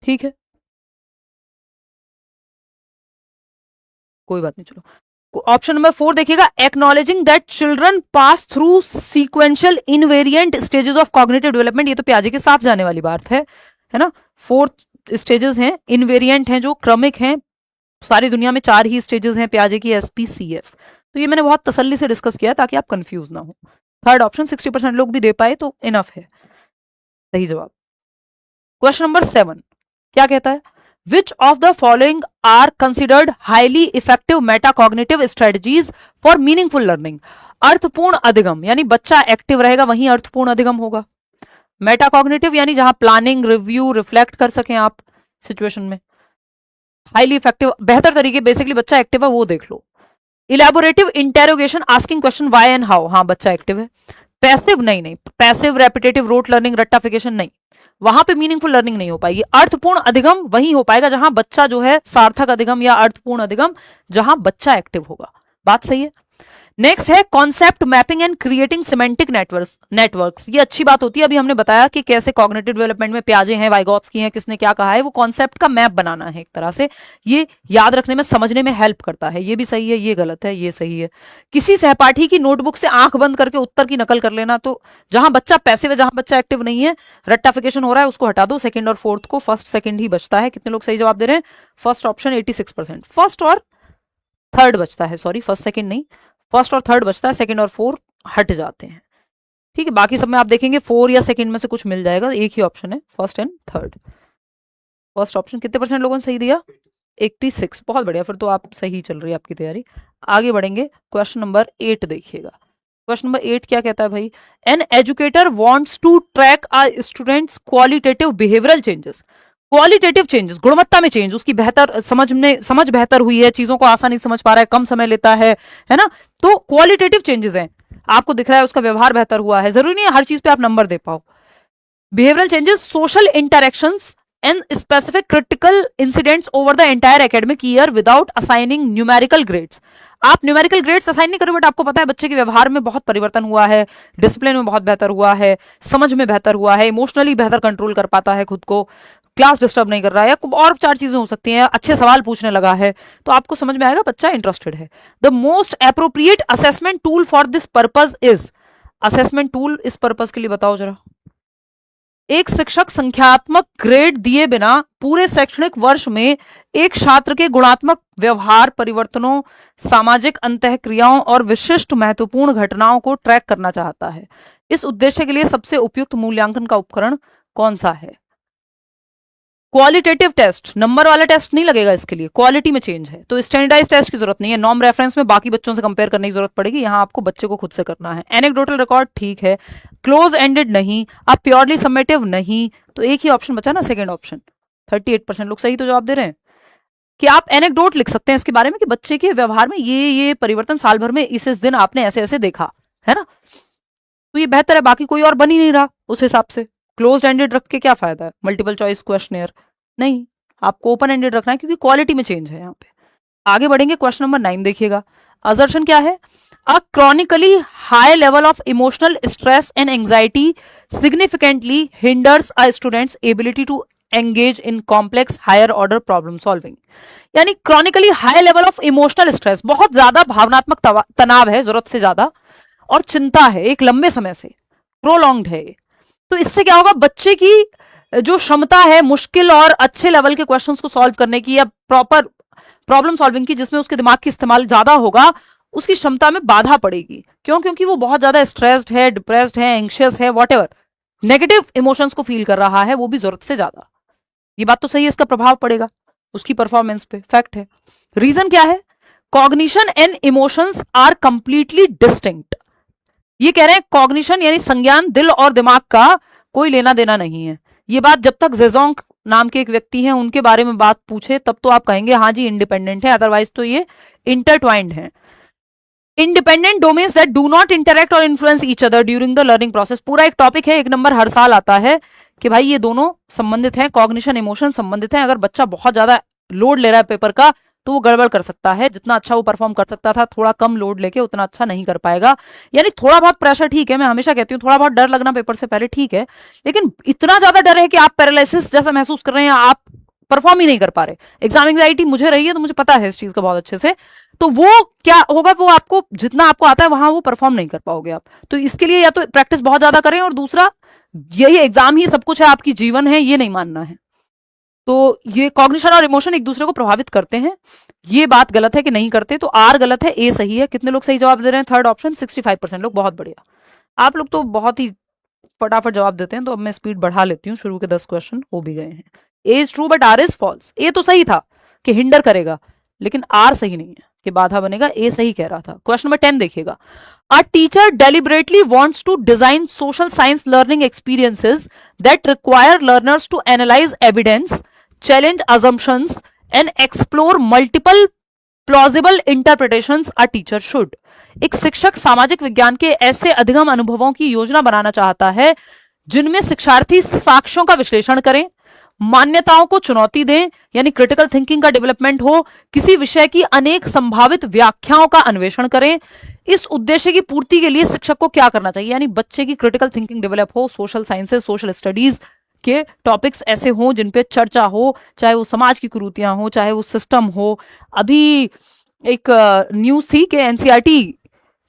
ठीक है, कोई बात नहीं, चलो। ऑप्शन नंबर 4 देखिएगा, acknowledging that children pass through sequential invariant stages of cognitive development, ये तो प्याजे के साथ जाने वाली बात है ना। 4 स्टेजेस हैं, इनवेरिएंट हैं, जो क्रमिक हैं। सारी दुनिया में 4 ही स्टेजेस हैं प्याजे की, SPCF। तो ये मैंने बहुत तसल्ली से डिस्कस किया ताकि आप कंफ्यूज ना हो। थर्ड ऑप्शन 60% लोग भी दे पाए तो इनफ है सही जवाब। क्वेश्चन नंबर 7 क्या कहता है? Which of the following are considered highly effective metacognitive strategies for meaningful learning? अर्थपूर्ण अधिगम, यानी बच्चा एक्टिव रहेगा वहीं अर्थपूर्ण अधिगम होगा। मेटाकॉग्निटिव यानी जहां प्लानिंग, रिव्यू, रिफ्लेक्ट कर सकें आप सिचुएशन में। हाईली इफेक्टिव, बेहतर तरीके, बेसिकली बच्चा एक्टिव है वो देख लो। Elaborative interrogation, asking question why and how, हाँ बच्चा एक्टिव है। पैसिव नहीं, पैसिव रेपिटेटिव रोट लर्निंग, रट्टाफिकेशन नहीं, वहां पे मीनिंगफुल लर्निंग नहीं हो पाएगी। अर्थपूर्ण अधिगम वही हो पाएगा जहां बच्चा जो है, सार्थक अधिगम या अर्थपूर्ण अधिगम, जहां बच्चा एक्टिव होगा। बात सही है। नेक्स्ट है concept mapping and creating semantic networks. ये अच्छी बात होती है, अभी हमने बताया कि कैसे कॉग्निटिव डेवलपमेंट में प्याजे हैं, वाइगॉत्स्की हैं, किसने क्या कहा है, वो कॉन्सेप्ट का मैप बनाना है एक तरह से। ये याद रखने में, समझने में हेल्प करता है। ये भी सही है, ये गलत है, ये सही है। किसी सहपाठी की नोटबुक से आंख बंद करके उत्तर की नकल कर लेना, तो जहां बच्चा पैसिव है, जहां बच्चा एक्टिव नहीं है, रट्टाफिकेशन हो रहा है, उसको हटा दो। सेकंड और फोर्थ को, फर्स्ट सेकंड ही बचता है। कितने लोग सही जवाब दे रहे हैं? फर्स्ट ऑप्शन 86%, फर्स्ट और थर्ड बचता है, सॉरी फर्स्ट सेकंड नहीं, फर्स्ट और थर्ड बचता है, सेकंड और फोर हट जाते हैं। ठीक है, बाकी सब में आप देखेंगे फोर या सेकंड में से कुछ मिल जाएगा, एक ही ऑप्शन है first and third. First option कितने परसेंट लोगों ने सही दिया? 86, बहुत बढ़िया, फिर तो आप सही चल रही है आपकी तैयारी। आगे बढ़ेंगे, क्वेश्चन नंबर 8 देखिएगा। क्वेश्चन नंबर 8 क्या कहता है भाई? An educator wants to track a student's qualitative behavioral changes. Qualitative changes, गुणवत्ता में चेंज, उसकी बेहतर समझ बेहतर हुई है, चीजों को आसानी समझ पा रहा है, कम समय लेता है ना, तो क्वालिटेटिव चेंजेस हैं। आपको दिख रहा है उसका व्यवहार बेहतर हुआ है, जरूरी नहीं है हर चीज पे आप नंबर दे पाओ। Behavioural changes, social interactions and specific critical incidents over the entire academic year without assigning numerical grades. आप न्यूमेरिकल ग्रेड्स असाइन नहीं करो, बट आपको पता है बच्चे के व्यवहार में बहुत परिवर्तन हुआ है, डिसिप्लिन में बहुत बेहतर हुआ है, समझ में बेहतर हुआ है, इमोशनली बेहतर कंट्रोल कर पाता है खुद को, क्लास डिस्टर्ब नहीं कर रहा है, या और 4 चीजें हो सकती हैं, अच्छे सवाल पूछने लगा है, तो आपको समझ में आएगा बच्चा इंटरेस्टेड है। The most appropriate assessment tool for this purpose is, assessment tool इस पर्पज के लिए बताओ जरा। एक शिक्षक संख्यात्मक ग्रेड दिए बिना पूरे शैक्षणिक वर्ष में एक छात्र के गुणात्मक व्यवहार परिवर्तनों, सामाजिक अंतःक्रियाओं और विशिष्ट महत्वपूर्ण घटनाओं को ट्रैक करना चाहता है। इस उद्देश्य के लिए सबसे उपयुक्त मूल्यांकन का उपकरण कौन सा है? क्वालिटेटिव टेस्ट, नंबर वाला टेस्ट नहीं लगेगा इसके लिए, क्वालिटी में चेंज है, तो स्टैंडर्डाइज टेस्ट की जरूरत नहीं है। नॉर्म रेफरेंस में बाकी बच्चों से कंपेयर करने की जरूरत पड़ेगी, यहां आपको बच्चे को खुद से करना है। एनेक्डोटल रिकॉर्ड ठीक है, क्लोज एंडेड नहीं, अब प्योरली समेटिव नहीं, तो एक ही ऑप्शन बचा ना, सेकेंड ऑप्शन। 38% लोग सही तो जवाब दे रहे हैं कि आप एनेक्डोट लिख सकते हैं इसके बारे में कि बच्चे के व्यवहार में ये परिवर्तन साल भर में इस दिन आपने ऐसे ऐसे देखा है ना, तो ये बेहतर है, बाकी कोई और बन ही नहीं रहा उस हिसाब से। क्लोज एंडेड रख के क्या फायदा है? मल्टीपल चॉइस क्वेश्चन नहीं, आपको ओपन एंडेड रखना है क्योंकि क्वालिटी में चेंज है यहाँ पे। आगे बढ़ेंगे, क्वेश्चन नंबर 9 देखिएगा। असर्शन क्या है? A chronically high level of emotional stress and anxiety significantly hinders a student's ability to engage in complex higher order problem solving. यानी chronically high level of emotional stress, बहुत ज्यादा भावनात्मक तनाव है, जरूरत से ज्यादा, और चिंता है एक लंबे समय से, प्रोलॉन्ग्ड है। तो इससे क्या होगा? बच्चे की जो क्षमता है मुश्किल और अच्छे लेवल के क्वेश्चंस को सॉल्व करने की, या प्रॉपर प्रॉब्लम सॉल्विंग की, जिसमें उसके दिमाग की इस्तेमाल ज्यादा होगा, उसकी क्षमता में बाधा पड़ेगी। क्यों? क्योंकि वो बहुत ज्यादा स्ट्रेस्ड है, डिप्रेस्ड है, एंग्शियस है, वॉटएवर नेगेटिव इमोशंस को फील कर रहा है, वो भी जरूरत से ज्यादा। ये बात तो सही है, इसका प्रभाव पड़ेगा उसकी परफॉर्मेंस पे, फैक्ट है। रीजन क्या है? Cognition and emotions are completely distinct. ये कह रहे हैं कॉग्निशन यानी संज्ञान, दिल और दिमाग का कोई लेना देना नहीं है। ये बात जब तक जेजोंग नाम के एक व्यक्ति हैं उनके बारे में बात पूछे तब तो आप कहेंगे हाँ जी इंडिपेंडेंट है, अदरवाइज तो ये इंटरट्वाइंड है। Independent domains that do not interact और influence each other during the learning process, पूरा एक टॉपिक है, 1 नंबर हर साल आता है कि भाई ये दोनों संबंधित हैं, कॉग्निशन इमोशन संबंधित हैं। अगर बच्चा बहुत ज्यादा लोड ले रहा है पेपर का तो वो गड़बड़ कर सकता है, जितना अच्छा वो परफॉर्म कर सकता था थोड़ा कम लोड लेके उतना अच्छा नहीं कर पाएगा। यानी थोड़ा बहुत प्रेशर ठीक है, मैं हमेशा कहती हूँ थोड़ा बहुत डर लगना पेपर से पहले ठीक है, लेकिन इतना ज्यादा डर है कि आप पैरालिसिस जैसा महसूस कर रहे हैं, आप परफॉर्म ही नहीं कर पा रहे। एग्जाम एंग्जाइटी मुझे रही है तो मुझे पता है इस चीज का बहुत अच्छे से, तो वो क्या होगा, वो आपको जितना आपको आता है वहां वो परफॉर्म नहीं कर पाओगे आप। तो इसके लिए या तो प्रैक्टिस बहुत ज्यादा करें, और दूसरा यही एग्जाम ही सब कुछ है, आपकी जीवन है, ये नहीं मानना है। तो ये कॉग्निशन और इमोशन एक दूसरे को प्रभावित करते हैं, ये बात गलत है कि नहीं करते, तो आर गलत है, ए सही है। कितने लोग सही जवाब दे रहे हैं? थर्ड ऑप्शन 65% लोग, बहुत बढ़िया। आप लोग तो बहुत ही फटाफट जवाब देते हैं, तो अब मैं स्पीड बढ़ा लेती हूँ, शुरू के 10 क्वेश्चन हो भी गए हैं। A is true but R is false. A तो सही था कि हिंडर करेगा, लेकिन आर सही नहीं है, कि बाधा बनेगा, ए सही कह रहा था। क्वेश्चन नंबर 10 देखिएगा, a teacher deliberately wants to design social science learning experiences that require learners to analyze evidence, challenge assumptions and explore multiple plausible interpretations a teacher should. एक शिक्षक सामाजिक विज्ञान के ऐसे अधिगम अनुभवों की योजना बनाना चाहता है जिनमें शिक्षार्थी साक्ष्यों का विश्लेषण करें, मान्यताओं को चुनौती दें, यानी क्रिटिकल थिंकिंग का डेवलपमेंट हो, किसी विषय की अनेक संभावित व्याख्याओं का अन्वेषण करें। इस उद्देश्य की पूर्ति के लिए शिक्षक को क्या करना चाहिए, यानी बच्चे की क्रिटिकल थिंकिंग डेवलप हो, सोशल साइंसेस, सोशल स्टडीज के टॉपिक्स ऐसे हों जिन पे चर्चा हो, चाहे वो समाज की कुरीतियां हो, चाहे वो सिस्टम हो। अभी एक न्यूज थी कि एनसीईआरटी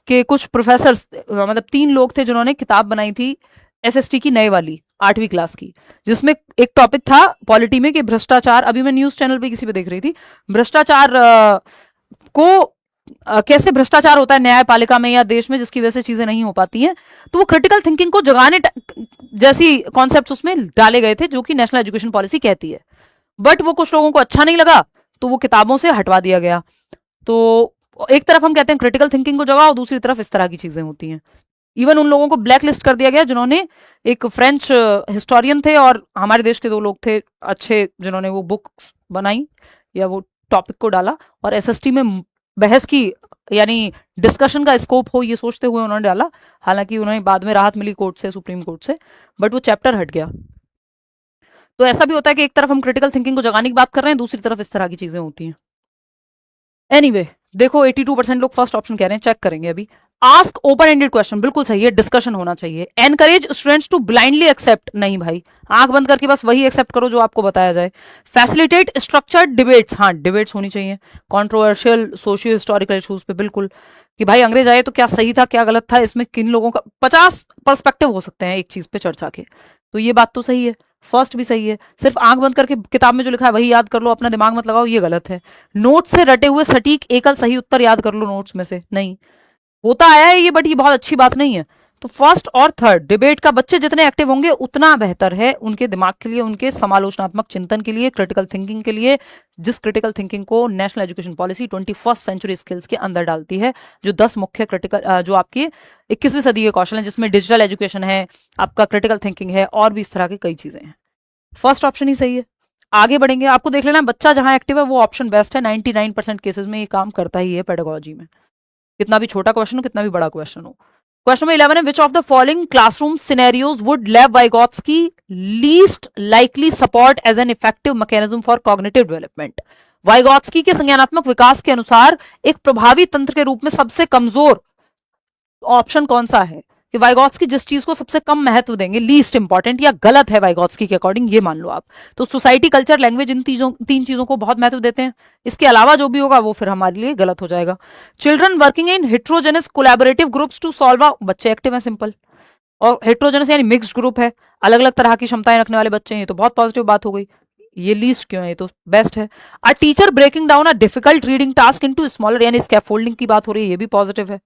के कुछ प्रोफेसर, मतलब 3 लोग थे जिन्होंने किताब बनाई थी एसएसटी की नए वाली 8वीं क्लास की, जिसमें एक टॉपिक था पॉलिटी में कि भ्रष्टाचार, अभी मैं न्यूज चैनल पे किसी पे देख रही थी, भ्रष्टाचार को कैसे भ्रष्टाचार होता है न्यायपालिका में या देश में जिसकी वजह से चीजें नहीं हो पाती हैं। तो वो क्रिटिकल थिंकिंग को जगाने जैसी कॉन्सेप्ट्स उसमें डाले गए थे जो कि नेशनल एजुकेशन पॉलिसी कहती है, बट वो कुछ लोगों को अच्छा नहीं लगा तो वो किताबों से हटवा दिया गया। तो एक तरफ हम कहते हैं क्रिटिकल थिंकिंग को जगाओ, दूसरी तरफ इस तरह की चीजें होती हैं। इवन उन लोगों को ब्लैक लिस्ट कर दिया गया जिन्होंने, एक फ्रेंच हिस्टोरियन थे और हमारे देश के 2 लोग थे अच्छे जिन्होंने वो बुक्स बनाई या वो टॉपिक को डाला और एसएसटी में बहस की, यानी डिस्कशन का स्कोप हो ये सोचते हुए उन्होंने डाला। हालांकि उन्हें बाद में राहत मिली कोर्ट से, सुप्रीम कोर्ट से, बट वो चैप्टर हट गया। तो ऐसा भी होता है कि एक तरफ हम क्रिटिकल थिंकिंग को जगाने की बात कर रहे हैं, दूसरी तरफ इस तरह की चीजें होती हैं। एनीवे देखो 82% लोग फर्स्ट ऑप्शन कह रहे हैं, चेक करेंगे अभी। आस्क ओपन एंडेड क्वेश्चन, बिल्कुल सही है, डिस्कशन होना चाहिए। Encourage students to blindly accept, नहीं भाई, आंख बंद करके बस वही एक्सेप्ट करो जो आपको बताया जाए। फैसिलिटेट स्ट्रक्चर्ड डिबेट्स, हाँ डिबेट्स होनी चाहिए कंट्रोवर्शियल सोशियो हिस्टोरिकल इशूज पे, बिल्कुल, कि भाई अंग्रेज आए तो क्या सही था क्या गलत था, इसमें किन लोगों का 50 पर्सपेक्टिव हो सकते हैं एक चीज पे चर्चा के, तो ये बात तो सही है। फर्स्ट भी सही है, सिर्फ आंख बंद करके किताब में जो लिखा है वही याद कर लो, अपना दिमाग मत लगाओ, ये गलत है। नोट्स से रटे हुए सटीक एकल सही उत्तर याद कर लो नोट्स में से, नहीं होता आया है ये, बट ये बहुत अच्छी बात नहीं है। तो फर्स्ट और थर्ड डिबेट का बच्चे जितने एक्टिव होंगे उतना बेहतर है उनके दिमाग के लिए, उनके समालोचनात्मक चिंतन के लिए, क्रिटिकल थिंकिंग के लिए, जिस क्रिटिकल थिंकिंग को national education policy 21st century skills के अंदर डालती है, जो 10 मुख्य क्रिटिकल जो आपके 21वीं सदी के कौशल हैं, जिसमें डिजिटल एजुकेशन है, आपका क्रिटिकल थिंकिंग है और भी इस तरह की कई चीजें हैं। फर्स्ट ऑप्शन ही सही है। आगे बढ़ेंगे, आपको देख लेना बच्चा जहां एक्टिव है वो ऑप्शन बेस्ट है, 99% केसेस में ये काम करता ही है पेडागोजी में, कितना भी छोटा क्वेश्चन हो कितना भी बड़ा क्वेश्चन हो। क्वेश्चन नंबर 11 है, which of the following classroom scenarios would Lev Vygotsky least likely support as an effective mechanism for cognitive development. Vygotsky के संज्ञानात्मक विकास के अनुसार एक प्रभावी तंत्र के रूप में सबसे कमजोर ऑप्शन कौन सा है, कि वाइगॉत्स्की जिस चीज को सबसे कम महत्व देंगे, लीस्ट इंपॉर्टेंट या गलत है वाइगॉत्स्की के अकॉर्डिंग, ये मान लो आप। तो सोसाइटी, कल्चर, लैंग्वेज, इन 3 चीजों को बहुत महत्व देते हैं, इसके अलावा जो भी होगा वो फिर हमारे लिए गलत हो जाएगा। Children working in heterogeneous collaborative groups to solve, बच्चे एक्टिव है, सिंपल, और हेट्रोजेनस यानी मिक्स्ड ग्रुप है, अलग अलग तरह की क्षमताएं रखने वाले बच्चे हैं, ये तो बहुत पॉजिटिव बात हो गई, ये लीस्ट क्यों है, ये तो बेस्ट है। A teacher breaking down a difficult reading task into smaller, यानी स्कैफोल्डिंग की बात हो रही है, ये भी पॉजिटिव है।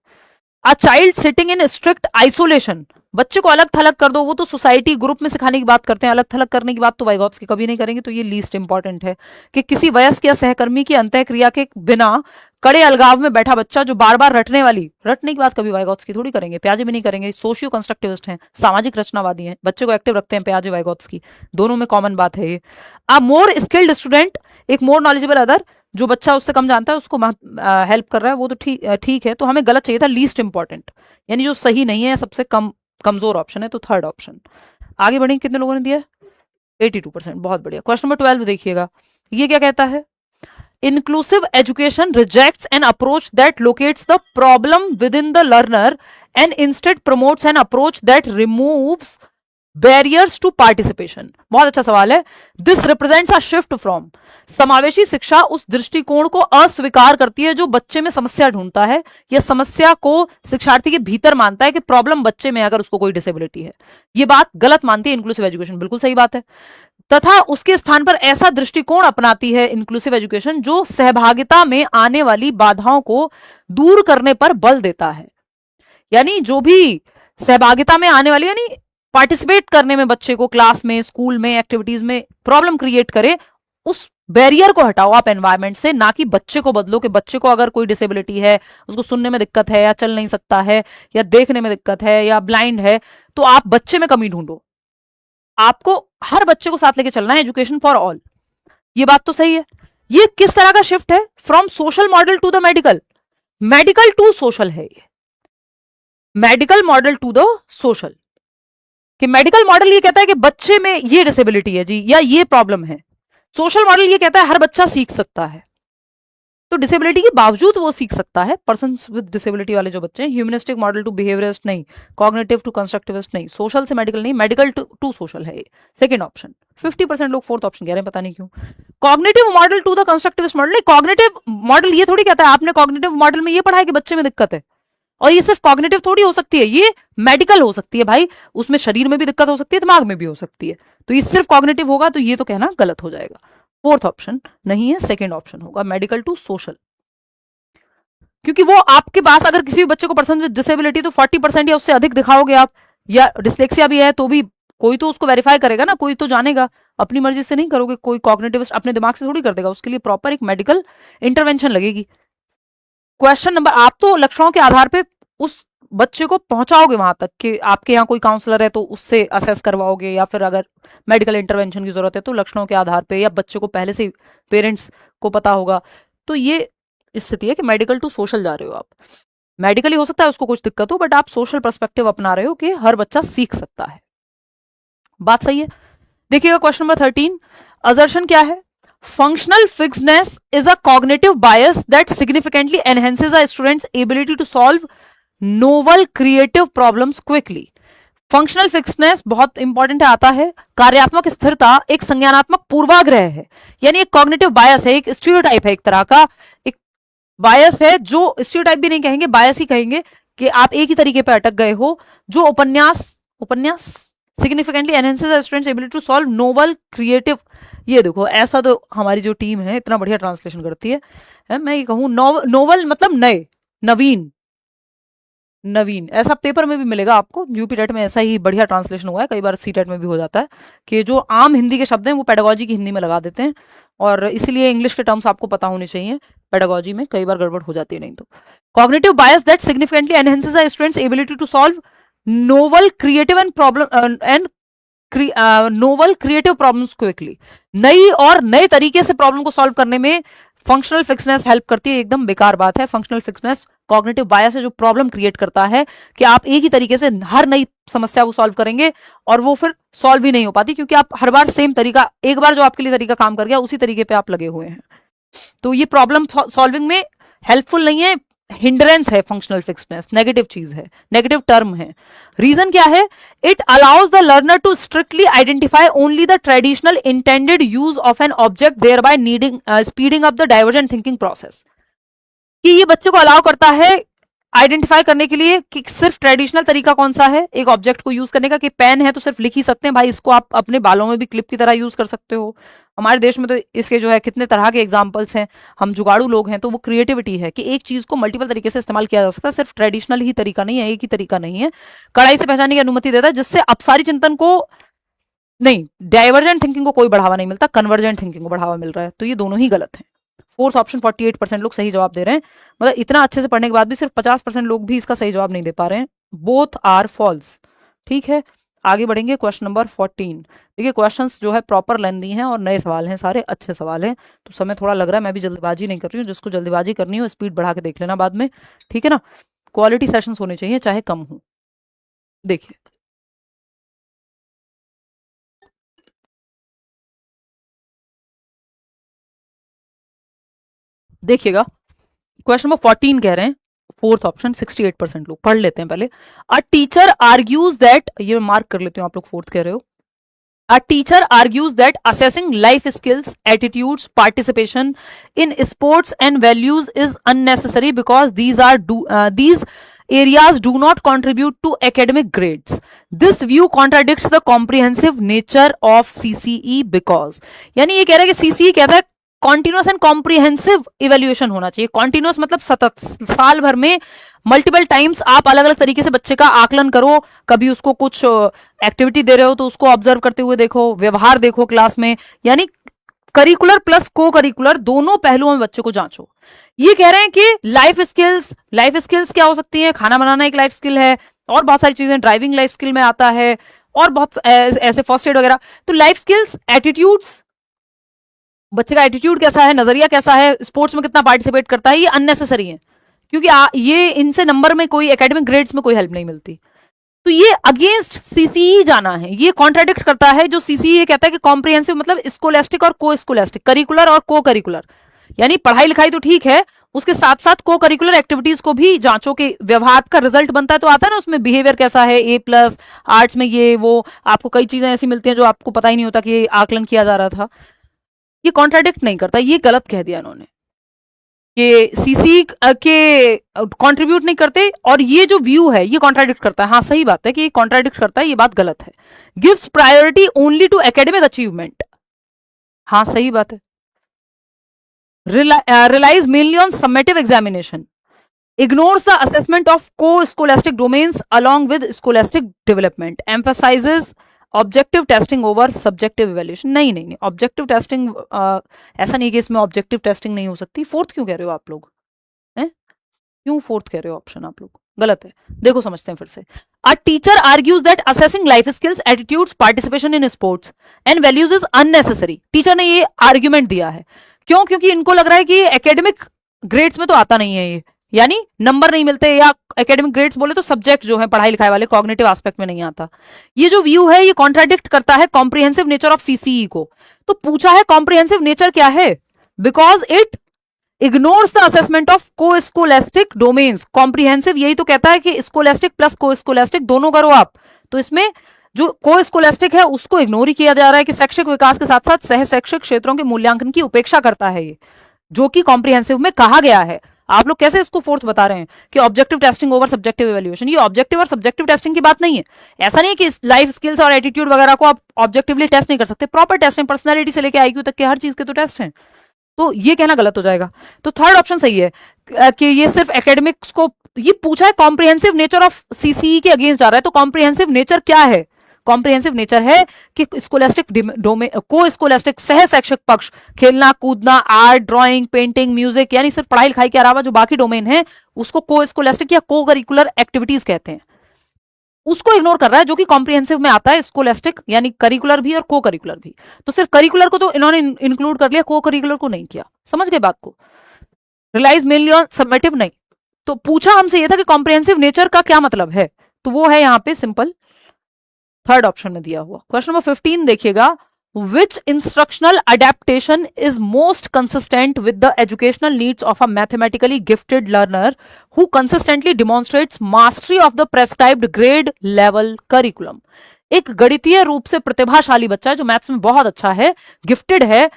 A child sitting in strict isolation, बच्चे को अलग थलग कर दो, वो तो सोसाइटी ग्रुप में सिखाने की बात करते हैं, अलग थलग करने की बात तो वाइगॉत्स्की कभी नहीं करेंगे, तो ये लीस्ट इंपॉर्टेंट है। कि किसी वयस्क या सहकर्मी की अंतःक्रिया के बिना कड़े अलगाव में बैठा बच्चा जो बार बार रटने की बात कभी वाइगॉत्स्की थोड़ी करेंगे, प्याजे भी नहीं करेंगे, सोशियो कंस्ट्रक्टिविस्ट हैं, सामाजिक रचनावादी हैं, बच्चे को एक्टिव रखते हैं प्याजे वाइगॉत्स्की, दोनों में कॉमन बात है ये। अ मोर स्किल्ड स्टूडेंट, एक मोर नॉलेजेबल अदर, जो बच्चा उससे कम जानता है उसको हेल्प कर रहा है, वो तो ठीक है, तो हमें गलत चाहिए था, लीस्ट इंपॉर्टेंट, यानी जो सही नहीं है, सबसे कमजोर ऑप्शन है, तो थर्ड ऑप्शन। आगे बढ़ेंगे, कितने लोगों ने दिया, 82%, बहुत बढ़िया। क्वेश्चन नंबर 12 देखिएगा, ये क्या कहता है, inclusive education rejects an approach that locates the problem within the learner and instead promotes an approach that removes barriers to participation. बहुत अच्छा सवाल है। This represents a shift from, समावेशी शिक्षा उस दृष्टिकोण को अस्वीकार करती है जो बच्चे में समस्या ढूंढता है या समस्या को शिक्षार्थी के भीतर मानता है कि प्रॉब्लम बच्चे में अगर उसको कोई डिसेबिलिटी है, ये बात गलत मानती है इंक्लूसिव एजुकेशन, बिल्कुल सही बात है। तथा उसके स्थान पर ऐसा दृष्टिकोण अपनाती है इंक्लूसिव एजुकेशन जो सहभागिता में आने वाली बाधाओं को दूर करने पर बल देता है, यानी जो भी सहभागिता में आने वाली, यानी पार्टिसिपेट करने में बच्चे को क्लास में, स्कूल में, एक्टिविटीज में प्रॉब्लम क्रिएट करे, उस बैरियर को हटाओ आप एनवायरमेंट से, ना कि बच्चे को बदलो कि बच्चे को अगर कोई डिसेबिलिटी है, उसको सुनने में दिक्कत है या चल नहीं सकता है या देखने में दिक्कत है या ब्लाइंड है, तो आप बच्चे में कमी ढूंढो। आपको हर बच्चे को साथ लेके चलना है, एजुकेशन फॉर ऑल। ये बात तो सही है। ये किस तरह का शिफ्ट है? From social model to the medical, medical to social है ये, medical model to the social. कि मेडिकल मॉडल ये कहता है कि बच्चे में ये डिसेबिलिटी है जी, या ये प्रॉब्लम है। सोशल मॉडल ये कहता है हर बच्चा सीख सकता है, तो डिसेबिलिटी के बावजूद वो सीख सकता है। पर्सन विद डिसेबिलिटी वाले जो बच्चे हैं, ह्यूमनिस्टिक मॉडल टू बिहेवियरिस्ट नहीं, कॉग्निटिव टू कंस्ट्रक्टिविस्ट नहीं, सोशल से मेडिकल नहीं, मेडिकल टू सोशल है ये सेकंड ऑप्शन। 50% लोग फोर्थ ऑप्शन कह रहे हैं, पता नहीं क्यों। Cognitive model to the constructivist model नहीं, कॉग्निटिव मॉडल ये थोड़ी कहता है आपने कॉग्निटिव मॉडल में ये पढ़ा है कि बच्चे में दिक्कत है, और ये सिर्फ कॉग्निटिव थोड़ी हो सकती है, ये मेडिकल हो सकती है भाई। उसमें शरीर में भी दिक्कत हो सकती है, दिमाग में भी हो सकती है, तो ये सिर्फ कॉग्निटिव होगा तो ये तो कहना गलत हो जाएगा। फोर्थ ऑप्शन नहीं है, सेकंड ऑप्शन होगा, मेडिकल टू सोशल। क्योंकि वो आपके पास अगर किसी भी बच्चे को पर्सन विद डिसेबिलिटी तो 40% या उससे अधिक दिखाओगे आप, या डिसलेक्सिया भी है तो भी कोई तो उसको वेरीफाई करेगा ना, कोई तो जानेगा। अपनी मर्जी से नहीं करोगे, कोई कॉग्निटिविस्ट अपने दिमाग से थोड़ी कर देगा, उसके लिए प्रॉपर एक मेडिकल इंटरवेंशन लगेगी। क्वेश्चन नंबर, आप तो लक्षणों के आधार पे उस बच्चे को पहुंचाओगे वहां तक कि आपके यहाँ कोई काउंसलर है तो उससे असेस करवाओगे, या फिर अगर मेडिकल इंटरवेंशन की जरूरत है तो लक्षणों के आधार पे, या बच्चे को पहले से पेरेंट्स को पता होगा। तो ये स्थिति है कि मेडिकल टू सोशल जा रहे हो आप। मेडिकली हो सकता है उसको कुछ दिक्कत हो, बट आप सोशल पर्सपेक्टिव अपना रहे हो कि हर बच्चा सीख सकता है। बात सही है। देखिएगा क्वेश्चन नंबर 13, असर्शन क्या है? Functional fixedness is a cognitive bias that significantly enhances a student's ability to solve novel creative problems quickly. Functional fixedness बहुत इंपॉर्टेंट आता है। कार्यात्मक स्थिरता एक संज्ञानात्मक पूर्वाग्रह है, यानी एक कॉग्निटिव बायस है, एक स्टीरियोटाइप है, एक तरह का एक बायस है, जो स्टीरियोटाइप भी नहीं कहेंगे, बायस ही कहेंगे, कि आप एक ही तरीके पे अटक गए हो, जो उपन्यास उपन्यास significantly enhances student's ability to solve novel creative. ये देखो, ऐसा तो हमारी जो टीम है इतना बढ़िया ट्रांसलेशन करती है मैं ये कहूँ नोवल मतलब नए, नवीन, नवीन ऐसा पेपर में भी मिलेगा आपको। यूपी टेट में ऐसा ही बढ़िया ट्रांसलेशन हुआ है, कई बार सी टेट में भी हो जाता है कि जो आम हिंदी के शब्द हैं वो पेडागोजी की हिंदी में लगा देते हैं, और इसीलिए इंग्लिश के टर्म्स आपको पता होने चाहिए। पेडागोजी में कई बार गड़बड़ हो जाती है नहीं तो। Cognitive bias that significantly enhances a student's ability to solve novel creative and problem and novel creative problems quickly. नई और नए तरीके से प्रॉब्लम को सॉल्व करने में फंक्शनल फिक्सनेस हेल्प करती है। एकदम बेकार बात है। फंक्शनल फिक्सनेस कॉग्निटिव बायस है जो प्रॉब्लम क्रिएट करता है कि आप एक ही तरीके से हर नई समस्या को सॉल्व करेंगे और वो फिर सॉल्व ही नहीं हो पाती, क्योंकि आप हर बार सेम तरीका, एक बार जो आपके लिए तरीका काम कर गया उसी तरीके पे आप लगे हुए हैं। तो ये प्रॉब्लम सॉल्विंग में हेल्पफुल नहीं है, हिंड्रेंस है। फंक्शनल फिक्सनेस नेगेटिव चीज है, नेगेटिव टर्म है। रीजन क्या है? It allows the learner to strictly identify only the traditional intended use of an object, thereby needing speeding up the divergent thinking process. कि ये बच्चे को अलाउ करता है आइडेंटिफाई करने के लिए कि सिर्फ ट्रेडिशनल तरीका कौन सा है एक ऑब्जेक्ट को यूज करने का, कि पेन है तो सिर्फ लिख ही सकते हैं भाई, इसको आप अपने बालों में भी क्लिप की तरह यूज कर सकते हो। हमारे देश में तो इसके जो है कितने तरह के एग्जांपल्स हैं, हम जुगाड़ू लोग हैं, तो वो क्रिएटिविटी है कि एक चीज को मल्टीपल तरीके से इस्तेमाल किया जा सकता है, सिर्फ ट्रेडिशनल ही तरीका नहीं है, एक ही तरीका नहीं है। कड़ाई से पहचानने की अनुमति देता है, जिससे अपसारी चिंतन को नहीं, डाइवर्जेंट थिंकिंग को कोई बढ़ावा नहीं मिलता, कन्वर्जेंट थिंकिंग को बढ़ावा मिल रहा है। तो ये दोनों ही गलत है। फोर्थ ऑप्शन 48% लोग सही जवाब दे रहे हैं, मतलब इतना अच्छे से पढ़ने के बाद भी सिर्फ 50% लोग भी इसका सही जवाब नहीं दे पा रहे हैं। Both are false. ठीक है, आगे बढ़ेंगे। Question number 14। देखिए क्वेश्चंस जो है प्रॉपर लेंदी हैं और नए सवाल हैं, सारे अच्छे सवाल हैं, तो समय थोड़ा लग रहा है, मैं भी जल्दबाजी नहीं कर रही हूँ। जिसको जल्दबाजी करनी हो स्पीड बढ़ा के देख लेना बाद में, ठीक है ना। क्वालिटी सेशंस होने चाहिए चाहे कम हो। देखिए देखिएगा, क्वेश्चन नंबर 14 कह रहे हैं, फोर्थ ऑप्शन, 68% लोग। पढ़ लेते हैं पहले। अ टीचर आर्ग्यूज दैट, ये मार्क कर लेते हो आप लोग, फोर्थ कह रहे हो। A teacher argues that assessing life skills, attitudes, participation in sports and values is unnecessary because these areas do not contribute to academic grades. This view contradicts the comprehensive nature of CCE because, यानी ये कह रहा है कि CCE कहता है continuous and comprehensive evaluation होना चाहिए। कॉन्टिन्यूस मतलब सतत, साल भर में मल्टीपल टाइम्स आप अलग अलग तरीके से बच्चे का आकलन करो। कभी उसको कुछ एक्टिविटी दे रहे हो तो उसको ऑब्जर्व करते हुए देखो, व्यवहार देखो क्लास में, यानी करिकुलर प्लस को करिकुलर दोनों पहलुओं में बच्चे को जांचो। ये कह रहे हैं कि लाइफ स्किल्स क्या हो सकती हैं, खाना बनाना एक लाइफ स्किल है, और बहुत सारी चीजें, ड्राइविंग लाइफ स्किल में आता है, और बहुत ऐसे फर्स्ट एड वगैरह। तो लाइफ स्किल्स, एटीट्यूड्स, बच्चे का एटीट्यूड कैसा है, नजरिया कैसा है, स्पोर्ट्स में कितना पार्टिसिपेट करता है, ये अननेसेसरी है, क्योंकि ये इनसे नंबर में कोई एकेडमिक ग्रेड्स में कोई हेल्प नहीं मिलती। तो ये अगेंस्ट सीसीई जाना है, ये कॉन्ट्राडिक्ट करता है जो सीसीई कहता है कि कॉम्प्रिहेंसिव मतलब स्कोलेस्टिक और को स्कोलेस्टिक, करिकुलर और को करिकुलर, यानी पढ़ाई लिखाई तो ठीक है, उसके साथ साथ को करिकुलर एक्टिविटीज को भी जांचो के व्यवहार का रिजल्ट बनता है तो आता है ना उसमें, बिहेवियर कैसा है, A+, आर्ट्स में ये वो, आपको कई चीजें ऐसी मिलती हैं जो आपको पता ही नहीं होता कि आकलन किया जा रहा था। ये कॉन्ट्राडिक्ट नहीं करता, ये गलत कह दिया इन्होंने कि सीसी के कंट्रीब्यूट नहीं करते, और ये जो व्यू है ये कॉन्ट्राडिक्ट करता है। हाँ सही बात है कि ये कॉन्ट्राडिक्ट करता है, ये बात गलत है। Gives priority only to academic achievement, हाँ सही बात है। Relies mainly on summative examination, ignores the assessment of co-scholastic domains along with scholastic development, emphasizes objective testing over subjective evaluation. नहीं नहीं नहीं, ऑब्जेक्टिव टेस्टिंग ऐसा नहीं कि इसमें ऑब्जेक्टिव टेस्टिंग नहीं हो सकती। फोर्थ क्यों कह रहे हो आप लोग, हैं क्यों फोर्थ कह रहे हो, ऑप्शन आप लोग गलत है। देखो समझते हैं फिर से। A teacher argues that assessing life skills, attitudes, participation in sports and values is unnecessary. Teacher ने ये आर्ग्यूमेंट दिया है, क्यों? क्योंकि इनको लग रहा है कि एकेडमिक ग्रेड्स में तो आता नहीं है ये, यानी नंबर नहीं मिलते, या एकेडमिक ग्रेड्स बोले तो सब्जेक्ट जो है पढ़ाई लिखाई वाले कॉग्निटिव एस्पेक्ट में नहीं आता। ये जो व्यू है ये कॉन्ट्राडिक्ट करता है कॉम्प्रिहेंसिव नेचर ऑफ सीसीई को। तो पूछा है कॉम्प्रिहेंसिव नेचर क्या है, because it ignores the assessment of को स्कोलेस्टिक डोमेन्स। कॉम्प्रिहेंसिव यही तो कहता है कि स्कोलेस्टिक प्लस को स्कोलेस्टिक दोनों करो आप, तो इसमें जो को स्कोलेस्टिक है उसको इग्नोर ही किया जा रहा है कि शैक्षिक विकास के साथ साथ सह शैक्षिक क्षेत्रों के मूल्यांकन की उपेक्षा करता है ये, जो कि कॉम्प्रिहेंसिव में कहा गया है। आप लोग कैसे इसको फोर्थ बता रहे हैं कि objective testing over subjective evaluation? ये ऑब्जेक्टिव और सब्जेक्टिव टेस्टिंग की बात नहीं है। ऐसा नहीं है कि लाइफ स्किल्स और एटीट्यूड वगैरह को आप ऑब्जेक्टिवली टेस्ट नहीं कर सकते, प्रॉपर टेस्ट है, पर्सनैलिटी से लेकर आईक्यू तक के हर चीज के तो टेस्ट हैं। तो ये कहना गलत हो जाएगा। तो थर्ड ऑप्शन सही है कि ये सिर्फ एकेडमिक्स को, ये पूछा है कॉम्प्रिहेंसिव नेचर ऑफ सीसीई के अगेंस्ट जा रहा है। तो कॉम्प्रिहेंसिव नेचर क्या है? कॉम्प्रिहेंसिव नेचर है कि स्कोलेस्टिक डोमेन, को स्कोलेस्टिक सह शैक्षिक पक्ष, खेलना कूदना, आर्ट, ड्राइंग, पेंटिंग, म्यूजिक, यानी सिर्फ पढ़ाई लिखाई के अलावा जो बाकी डोमेन है उसको को स्कोलेस्टिक या को करिकुलर एक्टिविटीज कहते हैं, उसको इग्नोर कर रहा है, जो कि कॉम्प्रिहेंसिव में आता है स्कोलेस्टिक, यानी करिकुलर भी और को करिकुलर भी। तो सिर्फ करिकुलर को तो इन्होंने इंक्लूड कर लिया, को करिकुलर को नहीं किया। समझ गए बात को? रिलाइज मेनली ऑन समेटिव नहीं। तो पूछा हमसे यह था कि कॉम्प्रिहेंसिव नेचर का क्या मतलब है, तो वो है यहाँ पे सिंपल थर्ड ऑप्शन में दिया हुआ। क्वेश्चन नंबर 15 देखिएगा, which instructional adaptation is most consistent with the educational needs of a mathematically gifted learner who consistently demonstrates mastery of the prescribed grade level curriculum? एक गणितीय रूप से प्रतिभाशाली बच्चा जो मैथ्स में बहुत अच्छा है, गिफ्टेड है,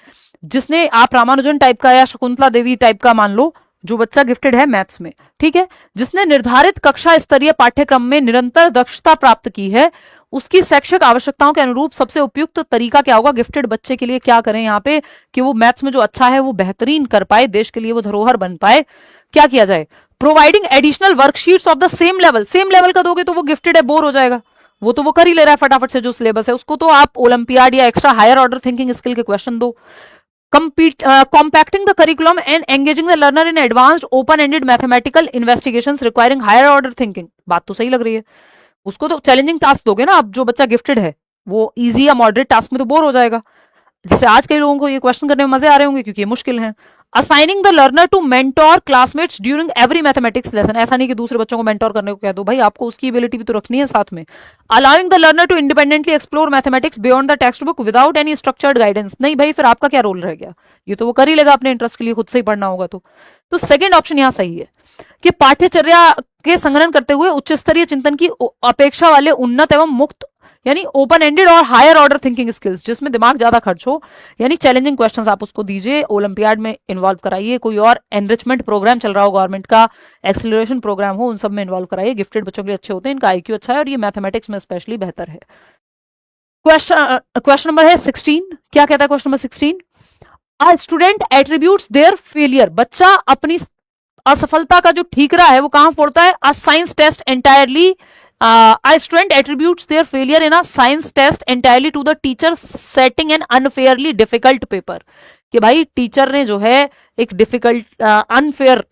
जिसने, आप रामानुजन टाइप का या शकुंतला देवी टाइप का मान लो, जो बच्चा गिफ्टेड है मैथ्स में, ठीक है, जिसने निर्धारित कक्षा स्तरीय पाठ्यक्रम में निरंतर दक्षता प्राप्त की है, उसकी शैक्षिक आवश्यकताओं के अनुरूप सबसे उपयुक्त तरीका क्या होगा? गिफ्टेड बच्चे के लिए क्या करें यहाँ पे कि वो मैथ्स में जो अच्छा है वो बेहतरीन कर पाए, देश के लिए वो धरोहर बन पाए। क्या किया जाए? Providing additional worksheets of the same level. Same level का दोगे तो वो गिफ्टेड है, बोर हो जाएगा, वो तो वो कर ही ले रहा है फटाफट से जो सिलेबस है, उसको तो आप ओलंपियाड या extra higher order thinking skill के क्वेश्चन दो। compacting the curriculum and engaging the learner in advanced open-ended mathematical investigations requiring higher order thinking। बात तो सही लग रही है, उसको तो चैलेंजिंग टास्क दोगे ना आप, जो बच्चा गिफ्टेड है वो इजी या मॉडरेट टास्क में तो बोर हो जाएगा। जैसे आज कई लोगों को ये क्वेश्चन करने में मजे आ रहे होंगे क्योंकि ये मुश्किल है। Assigning the learner to mentor classmates during every mathematics lesson. ऐसा नहीं कि दूसरे बच्चों को मेंटोर करने को कह दो, भाई आपको उसकी एबिलिटी भी तो रखनी है साथ में। Allowing the learner to independently explore mathematics beyond the text book without any structured guidance. नहीं भाई, फिर आपका क्या रोल रह गया? ये तो वो कर ही लेगा अपने इंटरेस्ट के लिए, खुद से ही पढ़ना होगा तो सेकेंड ऑप्शन यहाँ सही है कि पाठ्यचर्या के संग्रहण करते हुए उच्च स्तरीय चिंतन की अपेक्षा वाले उन्नत एवं मुक्त, यानी ओपन एंडेड और हायर ऑर्डर थिंकिंग स्किल्स, जिसमें दिमाग ज्यादा खर्च हो, यानी चैलेंजिंग क्वेश्चंस आप उसको दीजिए, ओलंपियाड में इन्वॉल्व कराइए, कोई और एनरिचमेंट प्रोग्राम चल रहा हो गवर्नमेंट का, एक्सेलरेशन प्रोग्राम हो, उन सब में इन्वॉल्व कराइए। गिफ्टेड बच्चों के लिए अच्छे होते हैं, इनका आईक्यू अच्छा है और ये मैथमेटिक्स में स्पेशली बेहतर है। क्वेश्चन नंबर है 16। क्या कहता है question number 16? A student attributes their failure. बच्चा अपनी असफलता का जो ठीकरा है वो कहां फोड़ता है? A science test entirely A student attributes their failure in a science test entirely to the teacher setting an unfairly difficult paper. कि भाई टीचर ने जो है एक डिफिकल्ट अनफेयर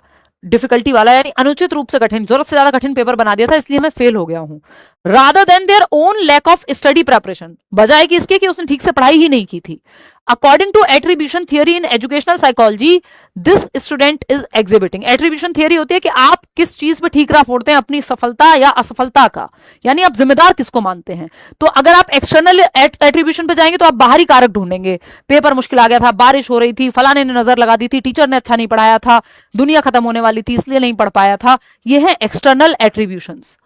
डिफिकल्टी वाला यानी अनुचित रूप से कठिन, जरूरत से ज्यादा कठिन पेपर बना दिया था, इसलिए मैं फेल हो गया हूं, rather than their own lack of study preparation, बजाय कि इसके कि उसने ठीक से पढ़ाई ही नहीं की थी. According to attribution theory in educational psychology, this student is exhibiting. Attribution theory होती है कि आप किस चीज पे ठीकरा फोड़ते हैं, अपनी सफलता या असफलता का, यानी आप जिम्मेदार किसको मानते हैं. तो अगर आप एक्सटर्नल एट्रीब्यूशन पे जाएंगे तो आप बाहरी कारक ढूंढेंगे. पेपर मुश्किल आ गया था, बारिश हो रही थी, फलाने ने नजर लगा दी थी, टीचर ने अच्छा नहीं पढ़ाया था, दुनिया खत्म होने वाली थी इसलिए नहीं पढ़ पाया था. ये है एक्सटर्नल एट्रीब्यूशंस.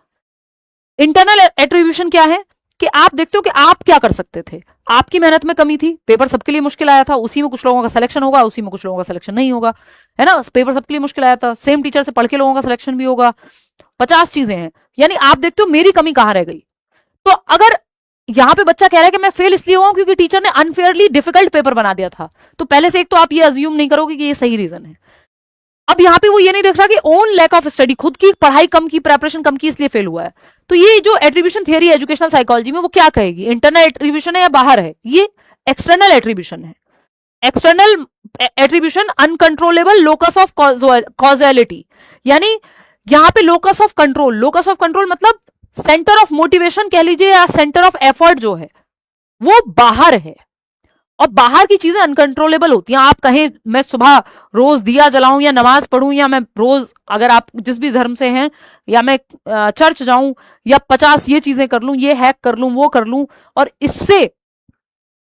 इंटरनल एट्रीब्यूशन क्या है कि आप देखते हो कि आप क्या कर सकते थे. आपकी मेहनत में कमी थी, पेपर सबके लिए मुश्किल आया था, उसी में कुछ लोगों का सिलेक्शन होगा, उसी में कुछ लोगों का सिलेक्शन नहीं होगा, है ना. पेपर सबके लिए मुश्किल आया था, सेम टीचर से पढ़ के लोगों का सिलेक्शन भी होगा. 50 चीजें हैं, यानी आप देखते हो मेरी कमी कहां रह गई. तो अगर यहां पे बच्चा कह रहा है कि मैं फेल इसलिए हुआ क्योंकि टीचर ने अनफेयरली डिफिकल्ट पेपर बना दिया था, तो पहले से एक तो आप ये अज्यूम नहीं करोगे कि ये सही रीजन है. अब यहां पे वो ये नहीं देख रहा कि ओन लैक ऑफ स्टडी, खुद की पढ़ाई कम की, प्रिपरेशन कम की, इसलिए फेल हुआ है. तो ये जो एट्रीब्यूशन थियरी है एजुकेशनल साइकोलॉजी में, वो क्या कहेगी, इंटरनल एट्रीब्यूशन है या बाहर है. ये एक्सटर्नल एट्रीब्यूशन है. External attribution uncontrollable locus of causality, यानी यहां पे locus of control, locus of control मतलब सेंटर ऑफ मोटिवेशन कह लीजिए या सेंटर ऑफ एफर्ट जो है वो बाहर है. और बाहर की चीजें अनकंट्रोलेबल होती हैं. आप कहें मैं सुबह रोज दिया जलाऊं या नमाज पढ़ूं, या मैं रोज, अगर आप जिस भी धर्म से हैं, या मैं चर्च जाऊं, या 50 ये चीजें कर लूं, ये हैक कर लूं, वो कर लूं, और इससे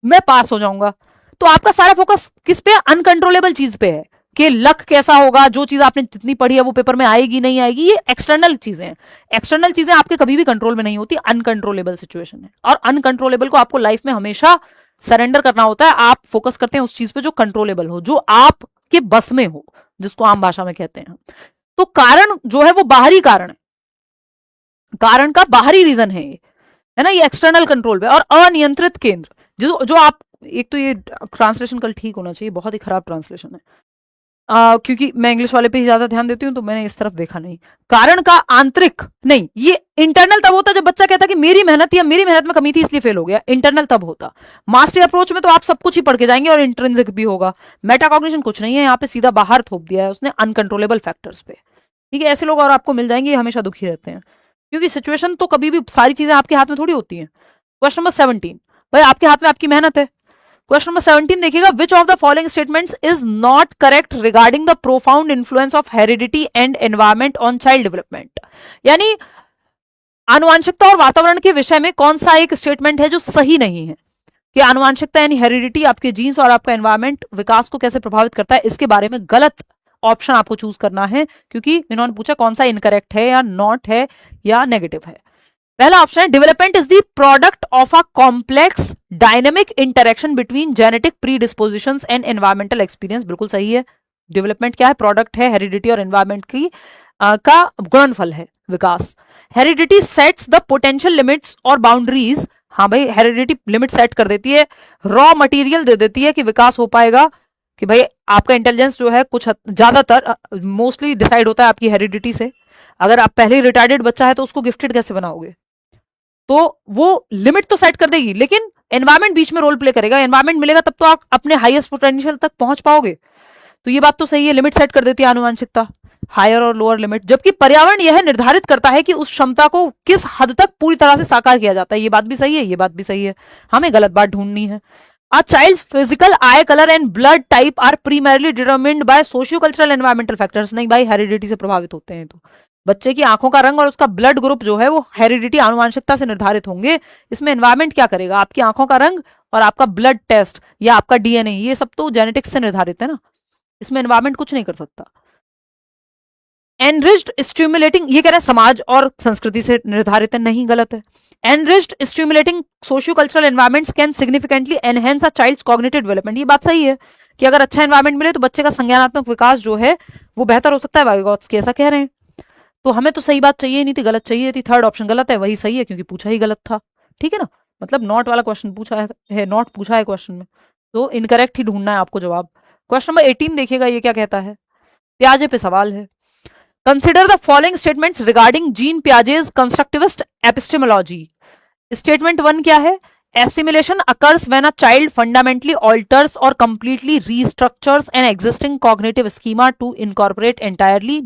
मैं पास हो जाऊंगा, तो आपका सारा फोकस किस पे, अनकंट्रोलेबल चीज पे है कि लक कैसा होगा, जो चीज आपने जितनी पढ़ी है वो पेपर में आएगी नहीं आएगी. ये एक्सटर्नल चीजें हैं. एक्सटर्नल चीजें आपके कभी भी कंट्रोल में नहीं होती, अनकंट्रोलेबल सिचुएशन है. और अनकंट्रोलेबल को आपको लाइफ में हमेशा सरेंडर करना होता है. आप फोकस करते हैं उस चीज पे जो कंट्रोलेबल हो, जो आपके बस में हो, जिसको आम भाषा में कहते हैं. तो कारण जो है वो बाहरी कारण है, कारण का बाहरी रीजन है ये, है ना. ये एक्सटर्नल कंट्रोल पे. और अनियंत्रित केंद्र, जो आप, एक तो ये ट्रांसलेशन कल ठीक होना चाहिए, बहुत ही खराब ट्रांसलेशन है. क्योंकि मैं इंग्लिश वाले पे ही ज्यादा ध्यान देती हूँ, तो मैंने इस तरफ देखा नहीं. कारण का आंतरिक नहीं, ये इंटरनल तब होता जब बच्चा कहता कि मेरी मेहनत या मेरी मेहनत में कमी थी इसलिए फेल हो गया. इंटरनल तब होता. मास्टरी अप्रोच में तो आप सब कुछ ही पढ़ के जाएंगे और इंट्रिंसिक भी होगा. मेटाकॉग्निशन कुछ नहीं है, यहाँ पे सीधा बाहर थोप दिया है उसने अनकंट्रोलेबल फैक्टर्स पे. ठीक है, ऐसे लोग और आपको मिल जाएंगे, हमेशा दुखी रहते हैं, क्योंकि सिचुएशन तो कभी भी, सारी चीजें आपके हाथ में थोड़ी होती हैं. क्वेश्चन नंबर 17, भाई आपके हाथ में आपकी मेहनत है. क्वेश्चन नंबर 17 देखिएगा, विच of the following statements is not correct regarding the profound influence of heredity and environment on child development. यानी आनुवांशिकता और वातावरण के विषय में कौन सा एक स्टेटमेंट है जो सही नहीं है, कि आनुवांशिकता यानी हेरिडिटी, आपके जीन्स और आपका एनवायरमेंट विकास को कैसे प्रभावित करता है. इसके बारे में गलत ऑप्शन आपको चूज करना है, क्योंकि इन्होंने पूछा कौन सा इनकरेक्ट है या नॉट है या नेगेटिव है. पहला ऑप्शन है, development is the product of a complex dynamic interaction between genetic predispositions and environmental experience. बिल्कुल सही है. डेवलपमेंट क्या है, प्रोडक्ट है हेरिडिटी और एनवायरमेंट की का गुणनफल है विकास. Heredity sets the potential limits और बाउंड्रीज. हाँ भाई, हेरिडिटी लिमिट सेट कर देती है, रॉ मटेरियल दे देती है कि विकास हो पाएगा, कि भाई आपका इंटेलिजेंस जो है कुछ ज्यादातर मोस्टली डिसाइड होता है आपकी हेरिडिटी से. अगर आप पहले ही रिटार्डेड बच्चा है तो उसको गिफ्टेड कैसे बनाओगे. तो वो लिमिट तो सेट कर देगी, लेकिन एनवायरमेंट बीच में रोल प्ले करेगा. एनवायरमेंट मिलेगा तब तो आप अपने हाईएस्ट पोटेंशियल तक पहुंच पाओगे. तो ये बात तो सही है, लिमिट सेट कर देती है आनुवंशिकता, हायर और लोअर लिमिट. जबकि पर्यावरण यह निर्धारित करता है कि उस क्षमता को किस हद तक पूरी तरह से साकार किया जाता है. ये बात भी सही है, ये बात भी सही है. हमें गलत बात ढूंढनी है. A child's physical eye color and blood type are primarily determined by socio-cultural environmental factors. नहीं भाई, हेरिडिटी से प्रभावित होते हैं. तो बच्चे की आंखों का रंग और उसका ब्लड ग्रुप जो है वो हेरिडिटी आनुवंशिकता से निर्धारित होंगे. इसमें एनवायरमेंट क्या करेगा, आपकी आंखों का रंग और आपका ब्लड टेस्ट या आपका डीएनए, ये सब तो जेनेटिक्स से निर्धारित है ना. इसमें एनवायरमेंट कुछ नहीं कर सकता. एनरिच्ड स्टिमुलेटिंग, ये कह रहे हैं समाज और संस्कृति से निर्धारित है. नहीं, गलत है. Enriched stimulating socio cultural environments can significantly enhance a child's cognitive development. ये बात सही है कि अगर अच्छा एनवायरमेंट मिले तो बच्चे का संज्ञानात्मक विकास जो है वो बेहतर हो सकता है. वाइगॉट्स्की ऐसा कह रहे हैं. तो हमें तो सही बात चाहिए नहीं थी, गलत चाहिए थी. थर्ड ऑप्शन गलत है, वही सही है क्योंकि पूछा ही गलत था. ठीक है ना, मतलब नॉट वाला क्वेश्चन पूछा है, नॉट पूछा है क्वेश्चन में, तो इनकरेक्ट ही ढूंढना है आपको जवाब. क्वेश्चन नंबर 18 देखिएगा, ये क्या कहता है. प्याजे पे सवाल है. Consider the following statements regarding Jean Piaget's constructivist epistemology. Statement 1 क्या है? Assimilation occurs when a child fundamentally alters or completely restructures an existing cognitive schema to incorporate entirely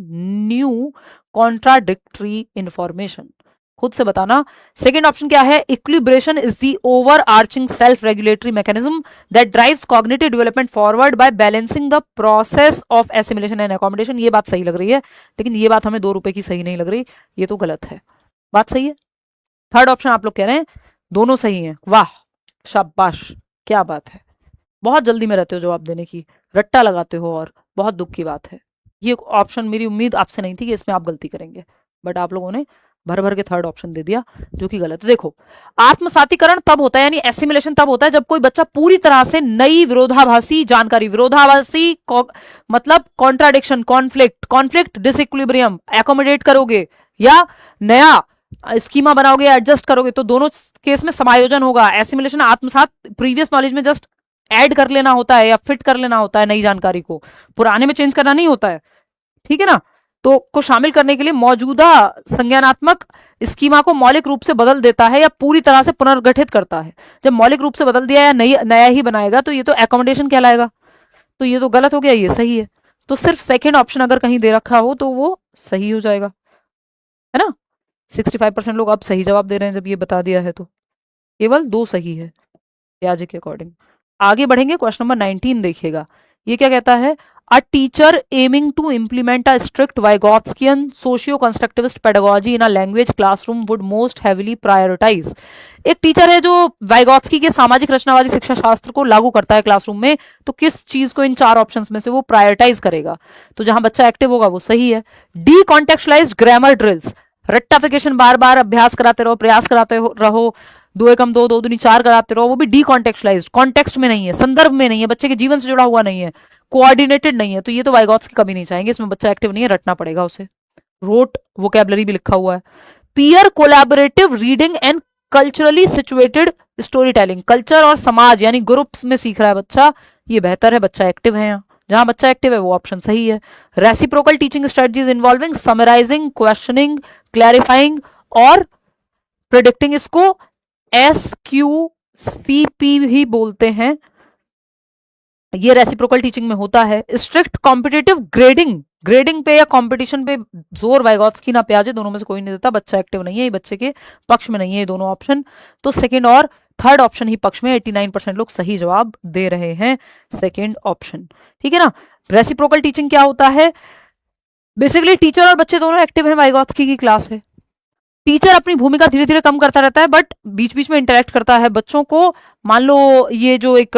new contradictory information. खुद से बताना। सेकेंड ऑप्शन क्या है? Equilibration is the over arching self regulatory mechanism that drives cognitive development forward bye balancing the process of assimilation and accommodation. ये बात सही लग रही है, लेकिन ये बात हमें 2 रुपए की सही नहीं लग रही, ये तो गलत है। बात सही है। थर्ड ऑप्शन आप लोग कह रहे हैं दोनों सही हैं, वाह शाबाश, क्या बात है, बहुत जल्दी में रहते हो जवाब देने की, रट्टा लगाते हो, और बहुत दुख की बात है। ये ऑप्शन मेरी उम्मीद आपसे नहीं थी कि इसमें आप गलती करेंगे, बट आप लोगों ने भर भर के थर्ड ऑप्शन दे दिया, जो कि गलत है। देखो, आत्मसातीकरण तब होता है, यानी एसिमिलेशन तब होता है जब कोई बच्चा पूरी तरह से नई विरोधाभासी जानकारी, विरोधाभासी मतलब कॉन्ट्राडिक्शन, कॉन्फ्लिक्ट, डिसइक्विलिब्रियम एकोमोडेट करोगे या नया स्कीमा बनाओगे, एडजस्ट करोगे, तो दोनों केस में समायोजन होगा। एसिमिलेशन आत्मसात प्रीवियस नॉलेज में जस्ट ऐड कर लेना होता है या फिट कर लेना होता है नई जानकारी को, पुराने में चेंज करना नहीं होता है, ठीक है ना। तो को शामिल करने के लिए मौजूदा संज्ञानात्मक स्कीमा को मौलिक रूप से बदल देता है या पूरी तरह से पुनर्गठित करता है। जब मौलिक रूप से बदल दिया या नया ही बनाएगा तो ये तो एकोमोडेशन कहलाएगा, तो ये तो गलत हो गया, ये सही है। तो सिर्फ सेकेंड ऑप्शन अगर कहीं दे रखा हो तो वो सही हो जाएगा, है ना। 65% लोग अब सही जवाब दे रहे हैं जब ये बता दिया है, तो केवल 2 सही है पियाजे के अकॉर्डिंग। आगे बढ़ेंगे, क्वेश्चन नंबर 19 देखिएगा। ये क्या कहता है? A teacher aiming to implement a strict Vygotskian socio constructivist pedagogy in a language classroom would most heavily prioritise. एक टीचर है जो वाइगॉट्स्की के सामाजिक रचनावादी शिक्षा शास्त्र को लागू करता है क्लासरूम में, तो किस चीज को इन 4 ऑप्शंस में से वो प्रायोरिटाइज करेगा? तो जहां बच्चा एक्टिव होगा वो सही है। डी कॉन्टेक्चुअलाइज्ड ग्रामर ड्रिल्स, रट्टाफिकेशन, बार बार अभ्यास कराते रहो, प्रयास कराते रहो, 2 एकम 2, 2 दूनी 4 कराते रहो, वो भी डी कॉन्टेक्चुअलाइज्ड, कॉन्टेक्स्ट में नहीं है, संदर्भ में नहीं है, बच्चे के जीवन से जुड़ा हुआ नहीं है, कोऑर्डिनेटेड नहीं है, तो ये तो वाइगॉट्स की कभी नहीं चाहेंगे, इसमें बच्चा एक्टिव नहीं है, रटना पड़ेगा उसे। रोट वोकैबुलरी भी लिखा हुआ है। Peer collaborative reading and culturally situated story telling, culture और समाज यानी ग्रुप्स में सीख रहा है बच्चा, ये बेहतर है, बच्चा एक्टिव है यहाँ, जहां बच्चा एक्टिव है वो ऑप्शन सही है। Reciprocal teaching strategies involving summarizing, questioning, clarifying और प्रिडिक्टिंग, इसको SQCP भी बोलते हैं, ये रेसिप्रोकल टीचिंग में होता है। स्ट्रिक्ट कॉम्पिटिटिव ग्रेडिंग पे या कंपटीशन पे जोर वाइगॉट्स्की ना पियाजे, दोनों में से कोई नहीं देता, बच्चा एक्टिव नहीं है, ये बच्चे के पक्ष में नहीं है ये दोनों ऑप्शन, तो सेकंड और थर्ड ऑप्शन ही पक्ष में। 89% लोग सही जवाब दे रहे हैं, सेकंड ऑप्शन, ठीक है ना। रेसिप्रोकल टीचिंग क्या होता है? बेसिकली टीचर और बच्चे दोनों एक्टिव हैं, वाइगॉट्स्की की क्लास है, टीचर अपनी भूमिका धीरे धीरे कम करता रहता है, बट बीच बीच में इंटरेक्ट करता है बच्चों को। मान लो ये जो एक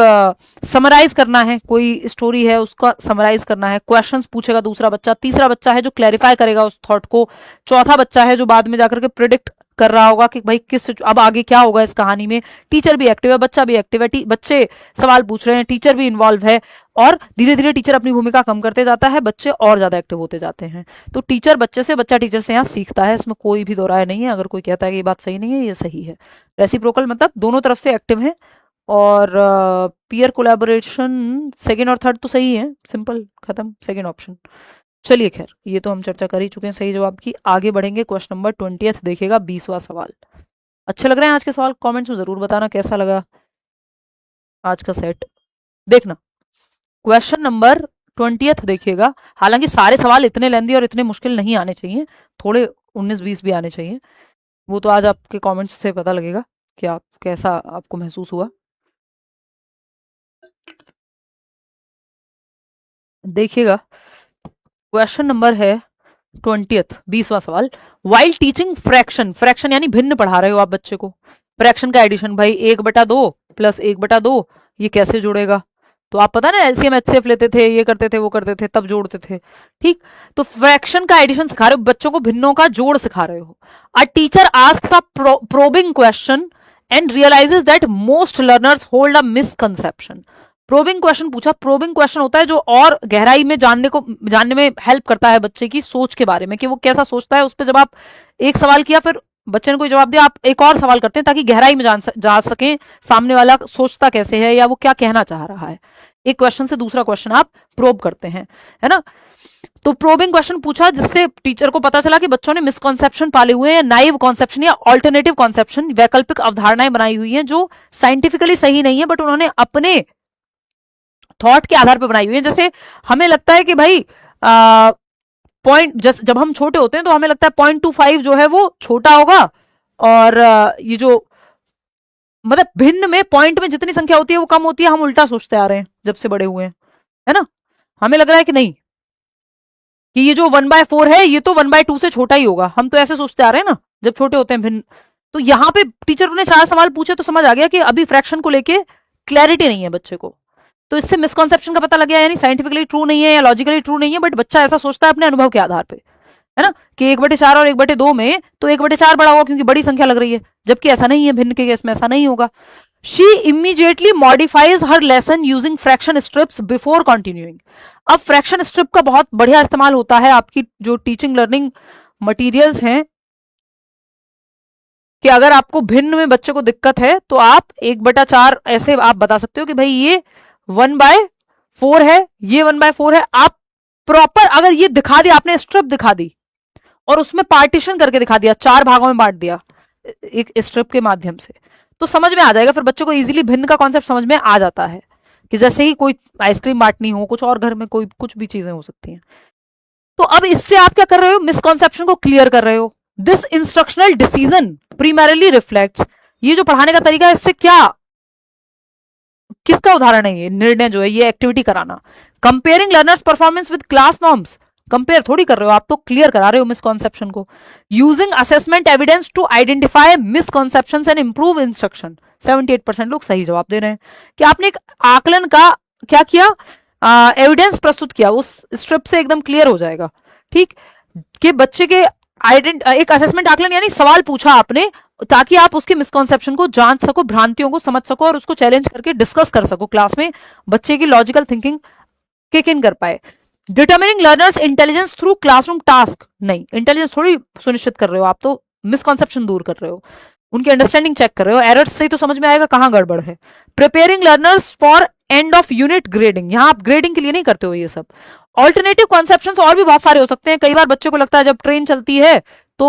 समराइज करना है, कोई स्टोरी है उसका समराइज करना है, क्वेश्चंस पूछेगा दूसरा बच्चा, तीसरा बच्चा है जो क्लैरिफाई करेगा उस थॉट को, चौथा बच्चा है जो बाद में जाकर के प्रिडिक्ट कर रहा होगा कि भाई किस अब आगे क्या होगा इस कहानी में। टीचर भी एक्टिव है, बच्चा भी एक्टिव है, बच्चे सवाल पूछ रहे हैं, टीचर भी इन्वॉल्व है, और धीरे धीरे टीचर अपनी भूमिका कम करते जाता है, बच्चे और ज्यादा एक्टिव होते जाते हैं। तो टीचर बच्चे से, बच्चा टीचर से यहाँ सीखता है, इसमें कोई भी दो राय नहीं है। अगर कोई कहता है कि ये बात सही नहीं है, ये सही है। रेसिप्रोकल मतलब दोनों तरफ से एक्टिव है, और पीयर कोलैबोरेशन सेकंड और थर्ड तो सही है, सिंपल खत्म, सेकंड ऑप्शन। चलिए खैर, ये तो हम चर्चा कर ही चुके हैं सही जवाब की। आगे बढ़ेंगे, क्वेश्चन नंबर 20 देखिएगा, 20वां सवाल। अच्छे लग रहे हैं आज के सवाल? कमेंट्स में जरूर बताना कैसा लगा आज का सेट। देखना क्वेश्चन नंबर 20 देखिएगा, हालांकि सारे सवाल इतने लेंदी और इतने मुश्किल नहीं आने चाहिए, थोड़े 19-20 भी आने चाहिए, वो तो आज आपके कमेंट्स से पता लगेगा कि आप कैसा आपको महसूस हुआ। देखिएगा क्वेश्चन नंबर है 20, 20वां सवाल। वाइल टीचिंग फ्रैक्शन यानी भिन्न पढ़ा रहे हो आप बच्चे को, फ्रैक्शन का एडिशन, भाई 1/2 प्लस 1/2 ये कैसे जुड़ेगा? तो आप पता ना एलसीएम एचसीएफ लेते थे, ये करते थे, वो करते थे, तब जोड़ते थे, ठीक। तो फ्रैक्शन का एडिशन सिखा रहे हो बच्चों को, भिन्नों का जोड़ सिखा रहे हो। A teacher asks a probing question and realizes that most learners hold a misconception. Probing question पूछा, प्रोबिंग क्वेश्चन होता है जो और गहराई में जानने में हेल्प करता है बच्चे की सोच के बारे में, कि वो कैसा सोचता है। उस पर जब आप एक सवाल किया, फिर बच्चे ने कोई जवाब दिया, आप एक और सवाल करते हैं ताकि गहराई में जा सकें सामने वाला सोचता कैसे है या वो क्या कहना चाह रहा है। एक क्वेश्चन से दूसरा क्वेश्चन आप प्रोब करते हैं, है ना। तो प्रोबिंग क्वेश्चन पूछा जिससे टीचर को पता चला कि बच्चों ने मिसकॉन्सेप्शन पाले हुए हैं, नाइव कॉन्सेप्शन या ऑल्टरनेटिव कॉन्सेप्शन, वैकल्पिक अवधारणाएं बनाई हुई हैं जो साइंटिफिकली सही नहीं है बट उन्होंने अपने थॉट के आधार पर बनाई हुई है। जैसे हमें लगता है कि भाई पॉइंट, जब हम छोटे होते हैं तो हमें लगता है 0.25 जो है वो छोटा होगा, और ये जो मतलब भिन्न में पॉइंट में जितनी संख्या होती है वो कम होती है, हम उल्टा सोचते आ रहे हैं जब से बड़े हुए हैं, है ना। हमें लग रहा है कि नहीं, कि ये जो 1/4 है ये तो 1/2 से छोटा ही होगा, हम तो ऐसे सोचते आ रहे हैं ना जब छोटे होते हैं भिन्न। तो यहाँ पे टीचर ने 4 सवाल पूछे तो समझ आ गया कि अभी फ्रैक्शन को लेके क्लैरिटी नहीं है बच्चे को, तो इससे मिसकॉन्सेप्शन का पता लग गया, यानी साइंटिफिकली ट्रू नहीं है या लॉजिकली ट्रू नहीं है, बट बच्चा ऐसा सोचता है अपने अनुभव के आधार पे, है ना, कि 1/4 और 1/2 में तो 1/4 बड़ा होगा क्योंकि बड़ी संख्या लग रही है, जबकि ऐसा नहीं है, भिन्न के केस में ऐसा नहीं होगा। She immediately modifies her lesson using fraction strips before continuing. अब फ्रैक्शन स्ट्रिप का बहुत बढ़िया इस्तेमाल होता है आपकी जो टीचिंग लर्निंग मटीरियल्स हैं, कि अगर आपको भिन्न में बच्चे को दिक्कत है तो आप 1/4 ऐसे आप बता सकते हो कि भाई ये 1/4 है, ये 1/4 है। आप प्रॉपर अगर ये दिखा दिया, आपने स्ट्रिप दिखा दी और उसमें पार्टीशन करके दिखा दिया, 4 भागों में बांट दिया एक स्ट्रिप के माध्यम से, तो समझ में आ जाएगा, फिर बच्चों को इजीली भिन्न का कॉन्सेप्ट समझ में आ जाता है, कि जैसे ही कोई आइसक्रीम बांटनी हो, कुछ और घर में कोई कुछ भी चीजें हो सकती हैं। तो अब इससे आप क्या कर रहे हो, मिसकॉन्सेप्शन को क्लियर कर रहे हो। This instructional decision primarily reflects, ये जो पढ़ाने का तरीका है इससे क्या, किसका उदाहरण है ये निर्णय जो है, ये एक्टिविटी कराना। Comparing learners performance with class norms, compare थोड़ी कर रहे हो आप, तो क्लियर करा रहे हो मिसकॉन्सेप्शन को। Using assessment evidence to identify misconceptions and improve instruction, 78% लोग सही जवाब दे रहे हैं कि आपने एक आकलन का क्या किया, एविडेंस प्रस्तुत किया, उस स्ट्रिप से एकदम क्लियर हो जाएगा, ठीक, कि बच्चे के एक असेसमेंट आकलन यानी सवाल पूछा आपने ताकि आप उसके मिसकॉन्सेप्शन को जांच सको, भ्रांतियों को समझ सको और उसको चैलेंज करके डिस्कस कर सको क्लास में, बच्चे की लॉजिकल थिंकिंग किक इन कर पाए। Determining learners intelligence through classroom task, नहीं, इंटेलिजेंस थोड़ी सुनिश्चित कर रहे हो आप, तो मिसकॉन्सेप्शन दूर कर रहे हो, उनकी अंडरस्टैंडिंग चेक कर रहे हो, एरर्स से ही तो समझ में आएगा कहां गड़बड़ है। Preparing learners for end of unit grading, यहां आप ग्रेडिंग के लिए नहीं करते हो ये सब। ऑल्टरनेटिव कॉन्सेप्शंस और भी बहुत सारे हो सकते हैं। कई बार बच्चों को लगता है जब ट्रेन चलती है तो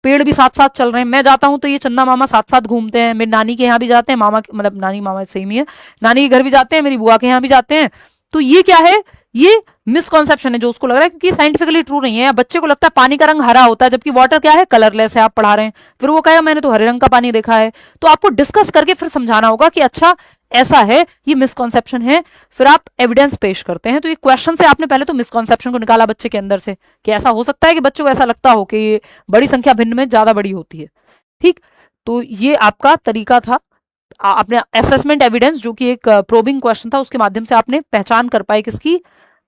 पेड़ भी साथ साथ चल रहे हैं, मैं जाता हूं तो ये चंदा मामा साथ साथ घूमते हैं, मेरी नानी के यहाँ भी जाते हैं, मामा मतलब नानी मामा सेम ही है, नानी के घर भी जाते हैं, मेरी बुआ के यहाँ भी जाते हैं, तो ये क्या है, ये मिसकॉन्सेप्शन है जो उसको लग रहा है क्योंकि साइंटिफिकली ट्रू नहीं है। या बच्चे को लगता है पानी का रंग हरा होता है जबकि वाटर क्या है, कलरलेस है, आप पढ़ा रहे हैं, फिर वो कहेगा मैंने तो हरे रंग का पानी देखा है, तो आपको डिस्कस करके फिर समझाना होगा कि अच्छा ऐसा है, ये मिसकॉन्सेप्शन है, फिर आप एविडेंस पेश करते हैं। तो ये क्वेश्चन से आपने पहले तो मिसकॉन्सेप्शन को निकाला बच्चे के अंदर से कि ऐसा हो सकता है कि बच्चों को ऐसा लगता हो कि बड़ी संख्या भिन्न में ज्यादा बड़ी होती है, ठीक, तो ये आपका तरीका था, आपने असेसमेंट एविडेंस जो कि एक प्रोबिंग क्वेश्चन था उसके माध्यम से आपने पहचान कर पाई किसकी,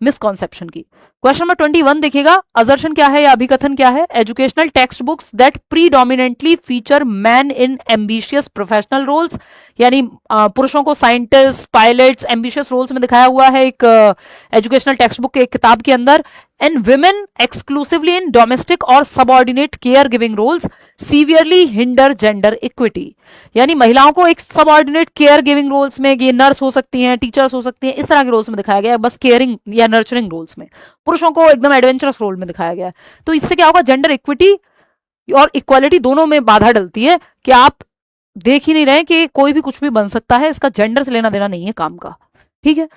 मिसकॉन्सेप्शन की। क्वेश्चन नंबर 21 देखिएगा, असर्शन क्या है या अभिकथन क्या है। Educational text books that predominantly feature men in ambitious professional roles, यानी पुरुषों को साइंटिस्ट, पायलट्स, एम्बिशियस रोल्स में दिखाया हुआ है एक एजुकेशनल टेक्स्ट बुक के एक किताब के अंदर, and women exclusively in domestic और subordinate care giving roles severely hinder gender equity, यानी महिलाओं को एक सबऑर्डिनेट केयर गिविंग रोल्स में, ये नर्स हो सकती हैं, टीचर्स हो सकती हैं, इस तरह के रोल्स में दिखाया गया है, बस केयरिंग या नर्चरिंग रोल्स में। पुरुषों को एकदम एडवेंचरस रोल में दिखाया गया है। तो इससे क्या होगा, जेंडर इक्विटी और इक्वालिटी दोनों में बाधा डलती है कि आप देख ही नहीं रहे कि कोई भी कुछ भी बन सकता है, इसका जेंडर से लेना देना नहीं है काम का, ठीक है।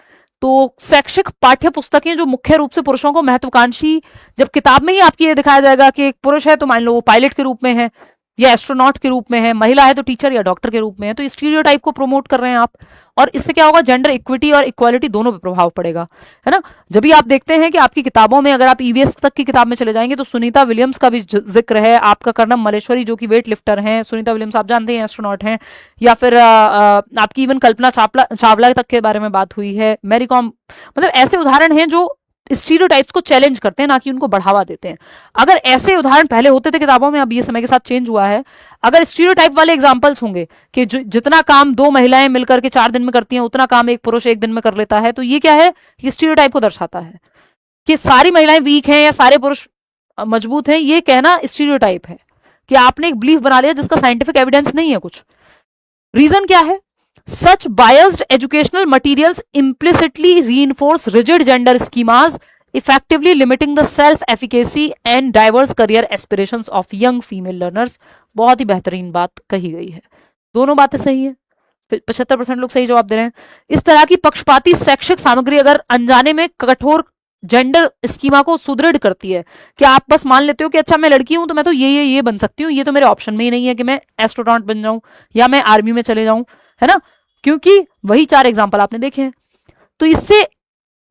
तो शैक्षिक पाठ्य पुस्तकें जो मुख्य रूप से पुरुषों को महत्वाकांक्षी, जब किताब में ही आपकी ये दिखाया जाएगा कि एक पुरुष है तो मान लो वो पायलट के रूप में है या एस्ट्रोनॉट के रूप में है, महिला है तो टीचर या डॉक्टर के रूप में है, तो स्टीरियोटाइप को प्रमोट कर रहे हैं आप, और इससे क्या होगा, जेंडर इक्विटी और इक्वालिटी दोनों पे प्रभाव पड़ेगा, है ना। जब भी आप देखते हैं कि आपकी किताबों में, अगर आप ईवीएस तक की किताब में चले जाएंगे तो सुनीता विलियम्स का भी जिक्र है, आपका कर्णम मलेश्वरी जो कि वेट लिफ्टर हैं, सुनीता विलियम्स आप जानते हैं एस्ट्रोनॉट हैं, या फिर आपकी इवन कल्पना चावला तक के बारे में बात हुई है, मैरी कॉम, मतलब ऐसे उदाहरण हैं जो स्टीरियोटाइप्स को चैलेंज करते हैं, ना कि उनको बढ़ावा देते हैं। अगर ऐसे उदाहरण पहले होते थे किताबों में, अब ये समय के साथ चेंज हुआ है, अगर स्टीरियोटाइप वाले एग्जांपल्स होंगे कि जितना काम 2 महिलाएं मिलकर के 4 दिन में करती हैं उतना काम एक पुरुष 1 दिन में कर लेता है, तो ये क्या है, ये स्टीरियोटाइप को दर्शाता है कि सारी महिलाएं वीक हैं या सारे पुरुष मजबूत हैं। ये कहना स्टीरियोटाइप है कि आपने एक बिलीफ बना लिया जिसका साइंटिफिक एविडेंस नहीं है कुछ। रीजन क्या है, such biased educational materials implicitly reinforce rigid gender schemas effectively limiting the self efficacy and diverse career aspirations of young female learners. बहुत ही बेहतरीन बात कही गई है, दोनों बातें सही है, 75% लोग सही जवाब दे रहे हैं। इस तरह की पक्षपाती शैक्षिक सामग्री अगर अनजाने में कठोर जेंडर स्कीमा को सुदृढ़ करती है कि आप बस मान लेते हो कि अच्छा मैं लड़की हूं तो मैं तो ये बन सकती हूँ, ये तो मेरे ऑप्शन में ही नहीं है कि मैं एस्ट्रोनॉट बन जाऊं या मैं आर्मी में चले जाऊं, है ना, क्योंकि वही 4 एग्जाम्पल आपने देखे हैं। तो इससे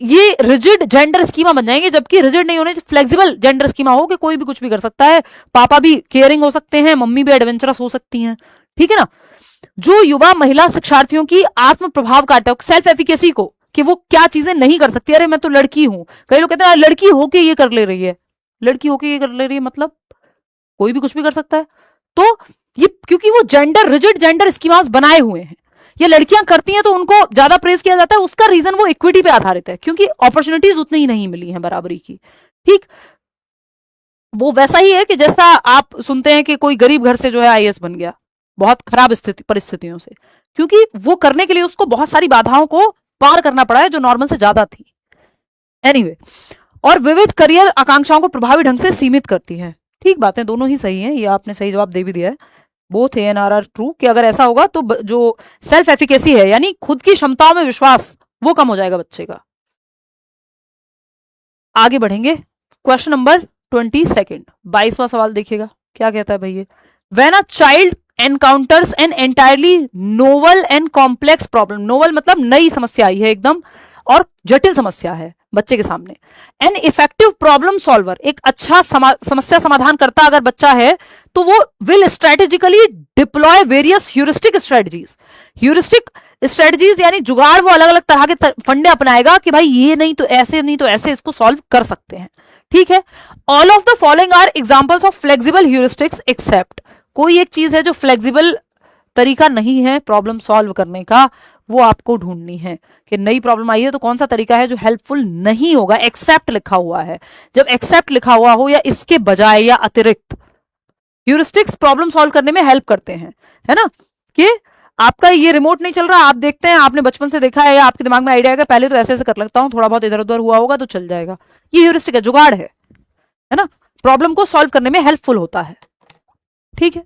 ये रिजिड जेंडर स्कीमा बन जाएंगे, जबकि रिजिड नहीं होने, फ्लेक्सिबल जेंडर स्कीमा हो कि कोई भी कुछ भी कर सकता है, पापा भी केयरिंग हो सकते हैं, मम्मी भी एडवेंचरस हो सकती हैं, ठीक है ना। जो युवा महिला शिक्षार्थियों की आत्म प्रभाव काटे, सेल्फ एफिकेसी को, कि वो क्या चीजें नहीं कर सकती, अरे मैं तो लड़की हूं, कई लोग कहते हैं लड़की होके ये कर ले रही है, लड़की होके ये कर ले रही है मतलब कोई भी कुछ भी कर सकता है। तो ये क्योंकि वो जेंडर रिजिड जेंडर स्कीमास बनाए हुए हैं, ये लड़कियां करती हैं तो उनको ज्यादा प्रेज किया जाता है, उसका रीजन वो इक्विटी पे आधारित है, क्योंकि अपॉर्चुनिटीज उतनी ही नहीं मिली है बराबरी की, ठीक। वो वैसा ही है कि जैसा आप सुनते हैं कि कोई गरीब घर से जो है आईएएस बन गया, बहुत खराब परिस्थितियों से, क्योंकि वो करने के लिए उसको बहुत सारी बाधाओं को पार करना पड़ा है जो नॉर्मल से ज्यादा थी। एनीवे, और विविध करियर आकांक्षाओं को प्रभावी ढंग से सीमित करती है। ठीक बात है, दोनों ही सही हैं, ये आपने सही जवाब दे भी दिया है, बोथ एएनआर आर ट्रू, कि अगर ऐसा होगा तो जो सेल्फ एफिकेसी है यानी खुद की क्षमताओं में विश्वास, वो कम हो जाएगा बच्चे का। आगे बढ़ेंगे, क्वेश्चन नंबर 22, 22वां सवाल देखिएगा क्या कहता है भैया। When a child encounters an entirely novel and complex problem, novel मतलब नई समस्या आई है एकदम और जटिल समस्या है बच्चे के सामने, एन इफेक्टिव प्रॉब्लम सॉल्वर, एक अच्छा समस्या समाधान करता अगर बच्चा है तो वो will strategically deploy various heuristic strategies यानी जुगाड़, वो अलग अलग तरह के फंडे अपनाएगा कि भाई ये नहीं तो ऐसे, नहीं तो ऐसे इसको सॉल्व कर सकते हैं, ठीक है। All of the following are examples of flexible heuristics except, कोई एक चीज है जो फ्लेक्सिबल तरीका नहीं है प्रॉब्लम सॉल्व करने का, वो आपको ढूंढनी है कि नई प्रॉब्लम आई है तो कौन सा तरीका है जो हेल्पफुल नहीं होगा। एक्सेप्ट लिखा हुआ है, जब एक्सेप्ट लिखा हुआ हो या इसके बजाय या अतिरिक्त, ह्यूरिस्टिक्स प्रॉब्लम सॉल्व करने में हेल्प करते हैं, है ना, कि आपका ये रिमोट नहीं चल रहा, आप देखते हैं, आपने बचपन से देखा है या आपके दिमाग में आइडिया है पहले तो ऐसे ऐसे कर लगता हूं, थोड़ा बहुत इधर उधर हुआ होगा तो चल जाएगा, ये ह्यूरिस्टिक है, जुगाड़ है ना, प्रॉब्लम को सॉल्व करने में हेल्पफुल होता है, ठीक है।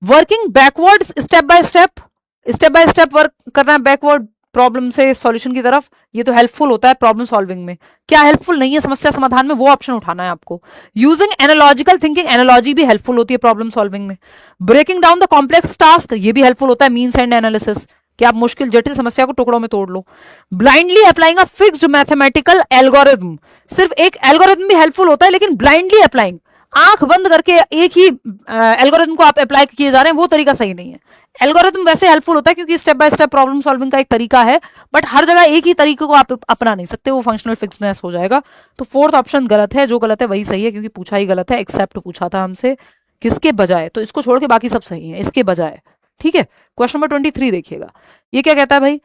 Working backward, step by step work करना बैकवर्ड प्रॉब्लम से सॉल्यूशन की तरफ, ये तो हेल्पफुल होता है प्रॉब्लम सॉल्विंग में। क्या हेल्पफुल नहीं है समस्या समाधान में, वो ऑप्शन उठाना है आपको। यूजिंग एनालॉजिकल थिंकिंग, एनालॉजी भी हेल्पफुल होती है प्रॉब्लम सॉल्विंग में। Breaking down the complex task, ये भी हेल्पफुल होता है मीन्स एंड एनालिसिस, कि आप मुश्किल जटिल समस्या को टुकड़ों में तोड़ लो। Blindly applying a fixed mathematical algorithm, सिर्फ एक एल्गोरिथम भी हेल्पफुल होता है, लेकिन ब्लाइंडली अप्लाइंग, आंख बंद करके एक ही एल्गोरिथम को आप अप्लाई किए जा रहे हैं, वो तरीका सही नहीं है। एल्गोरिथम वैसे हेल्पफुल होता है क्योंकि step by step problem solving का एक तरीका है, बट हर जगह एक ही तरीके को आप अपना नहीं सकते, वो फंक्शनल फिक्सनेस हो जाएगा। तो फोर्थ ऑप्शन गलत है, जो गलत है वही सही है क्योंकि पूछा ही गलत है, एक्सेप्ट पूछा था हमसे किसके बजाय, तो इसको छोड़ के बाकी सब सही है, इसके बजाय, ठीक है। क्वेश्चन नंबर 23 देखिएगा, ये क्या कहता है भाई।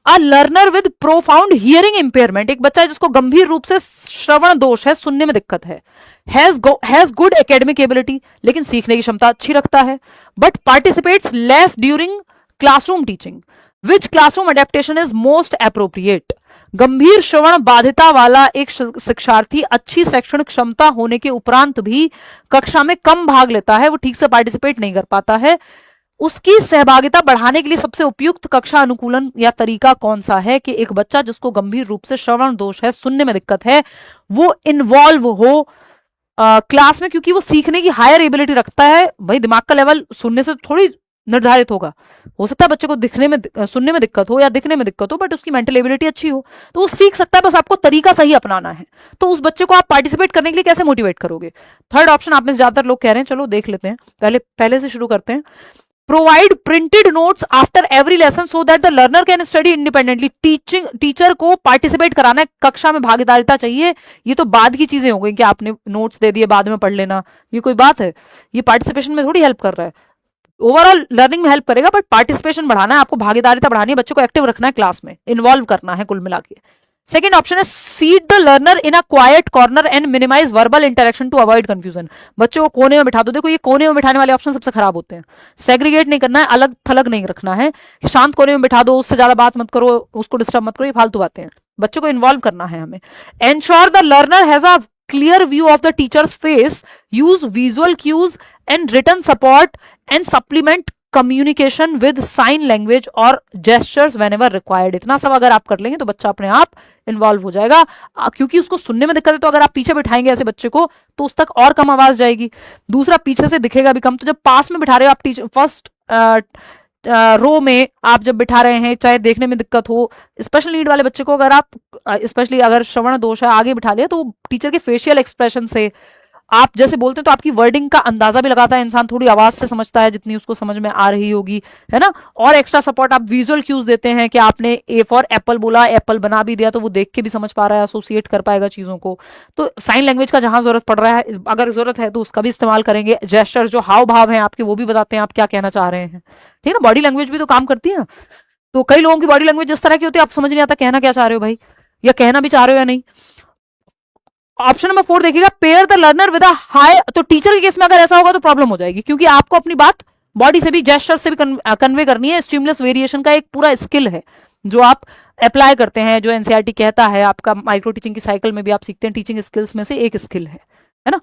A learner with profound hearing impairment, एक बच्चा है जिसको गंभीर रूप से श्रवण दोष है, सुनने में दिक्कत है, हैज गुड एकेडमिक एबिलिटी, लेकिन सीखने की क्षमता अच्छी रखता है, but participates less during classroom teaching, which classroom adaptation is most appropriate. गंभीर श्रवण बाधिता वाला एक शिक्षार्थी अच्छी शैक्षणिक क्षमता होने के उपरांत भी कक्षा में कम भाग लेता है, वो ठीक से पार्टिसिपेट नहीं कर पाता है, उसकी सहभागिता बढ़ाने के लिए सबसे उपयुक्त कक्षा अनुकूलन या तरीका कौन सा है कि एक बच्चा जिसको गंभीर रूप से श्रवण दोष है, सुनने में दिक्कत है, वो इन्वॉल्व हो क्लास में, क्योंकि वो सीखने की हायर एबिलिटी रखता है। भाई दिमाग का लेवल सुनने से थोड़ी निर्धारित होगा, हो सकता है बच्चे को दिखने में सुनने में दिक्कत हो या दिखने में दिक्कत हो, बट उसकी मेंटल एबिलिटी अच्छी हो तो वो सीख सकता है, बस आपको तरीका सही अपनाना है। तो उस बच्चे को आप पार्टिसिपेट करने के लिए कैसे मोटिवेट करोगे। थर्ड ऑप्शन आप में ज्यादातर लोग कह रहे हैं, चलो देख लेते हैं, पहले से शुरू करते हैं। Provide printed notes after every lesson so that the learner can study independently, teacher को पार्टिसिपेट कराना है, कक्षा में भागीदारिता चाहिए। ये तो बाद की चीजें हो गई कि आपने नोट्स दे दिए बाद में पढ़ लेना, ये कोई बात है, ये पार्टिसिपेशन में थोड़ी हेल्प कर रहा है, ओवरऑल लर्निंग में हेल्प करेगा, बट पार्टिसिपेशन बढ़ाना है आपको, भागीदारिता बढ़ानी है, बच्चों को एक्टिव रखना है, क्लास में इन्वॉल्व करना है कुल मिला के। सेकेंड ऑप्शन है seat the learner in a quiet corner and minimize verbal interaction to avoid confusion. बच्चों को कोने में बिठा दो। देखो ये कोने में बिठाने वाले ऑप्शन सबसे खराब होते हैं। सेग्रीगेट नहीं करना है, अलग थलग नहीं रखना है, शांत कोने में बिठा दो, उससे ज्यादा बात मत करो, उसको डिस्टर्ब मत करो, ये फालतू बातें हैं। बच्चों को इन्वॉल्व करना है हमें। Ensure the learner has a clear view of the teacher's face, use visual cues and written support and supplement communication with sign language और जेस्चर्स वेन एवर रिक्वायर्ड। इतना सब अगर आप कर लेंगे तो बच्चा अपने आप इन्वॉल्व हो जाएगा। क्योंकि उसको सुनने में दिक्कत है, तो अगर आप पीछे बिठाएंगे ऐसे बच्चे को तो उस तक और कम आवाज जाएगी। दूसरा, पीछे से दिखेगा भी कम। तो जब पास में बिठा रहे हो आप टीचर, फर्स्ट रो में आप जब बिठा रहे हैं, चाहे देखने में दिक्कत हो, स्पेशल नीड वाले बच्चे को अगर आप, स्पेशली अगर श्रवण दोष है, आगे बिठा लिया तो टीचर के फेशियल एक्सप्रेशन से आप जैसे बोलते हैं तो आपकी वर्डिंग का अंदाजा भी लगाता है इंसान, थोड़ी आवाज से समझता है जितनी उसको समझ में आ रही होगी, है ना। और एक्स्ट्रा सपोर्ट आप विजुअल क्यूज देते हैं कि आपने ए फॉर एप्पल बोला, एप्पल बना भी दिया, तो वो देख के भी समझ पा रहा है, एसोसिएट कर पाएगा चीजों को। तो साइन लैंग्वेज का जहां जरूरत पड़ रहा है, अगर जरूरत है तो उसका भी इस्तेमाल करेंगे। जेस्चर जो हाव भाव हैं आपके, वो भी बताते हैं आप क्या कहना चाह रहे हैं, ठीक है ना। बॉडी लैंग्वेज भी तो काम करती है। तो कई लोगों की बॉडी लैंग्वेज इस तरह की होती है, आप समझ नहीं आता कहना क्या चाह रहे हो भाई, या कहना भी चाह रहे हो या नहीं। ऑप्शन नंबर 4 देखिएगा, pair the learner with a high. तो टीचर के केस में अगर ऐसा होगा तो प्रॉब्लम हो जाएगी, क्योंकि आपको अपनी बात बॉडी से भी, जेस्चर से भी कन्वे करनी है। स्टिमुलस वेरिएशन का एक पूरा स्किल है जो आप अप्लाई करते हैं, जो एनसीईआरटी कहता है, आपका माइक्रो टीचिंग की साइकिल में भी आप सीखते हैं, टीचिंग स्किल्स में से एक स्किल है ना।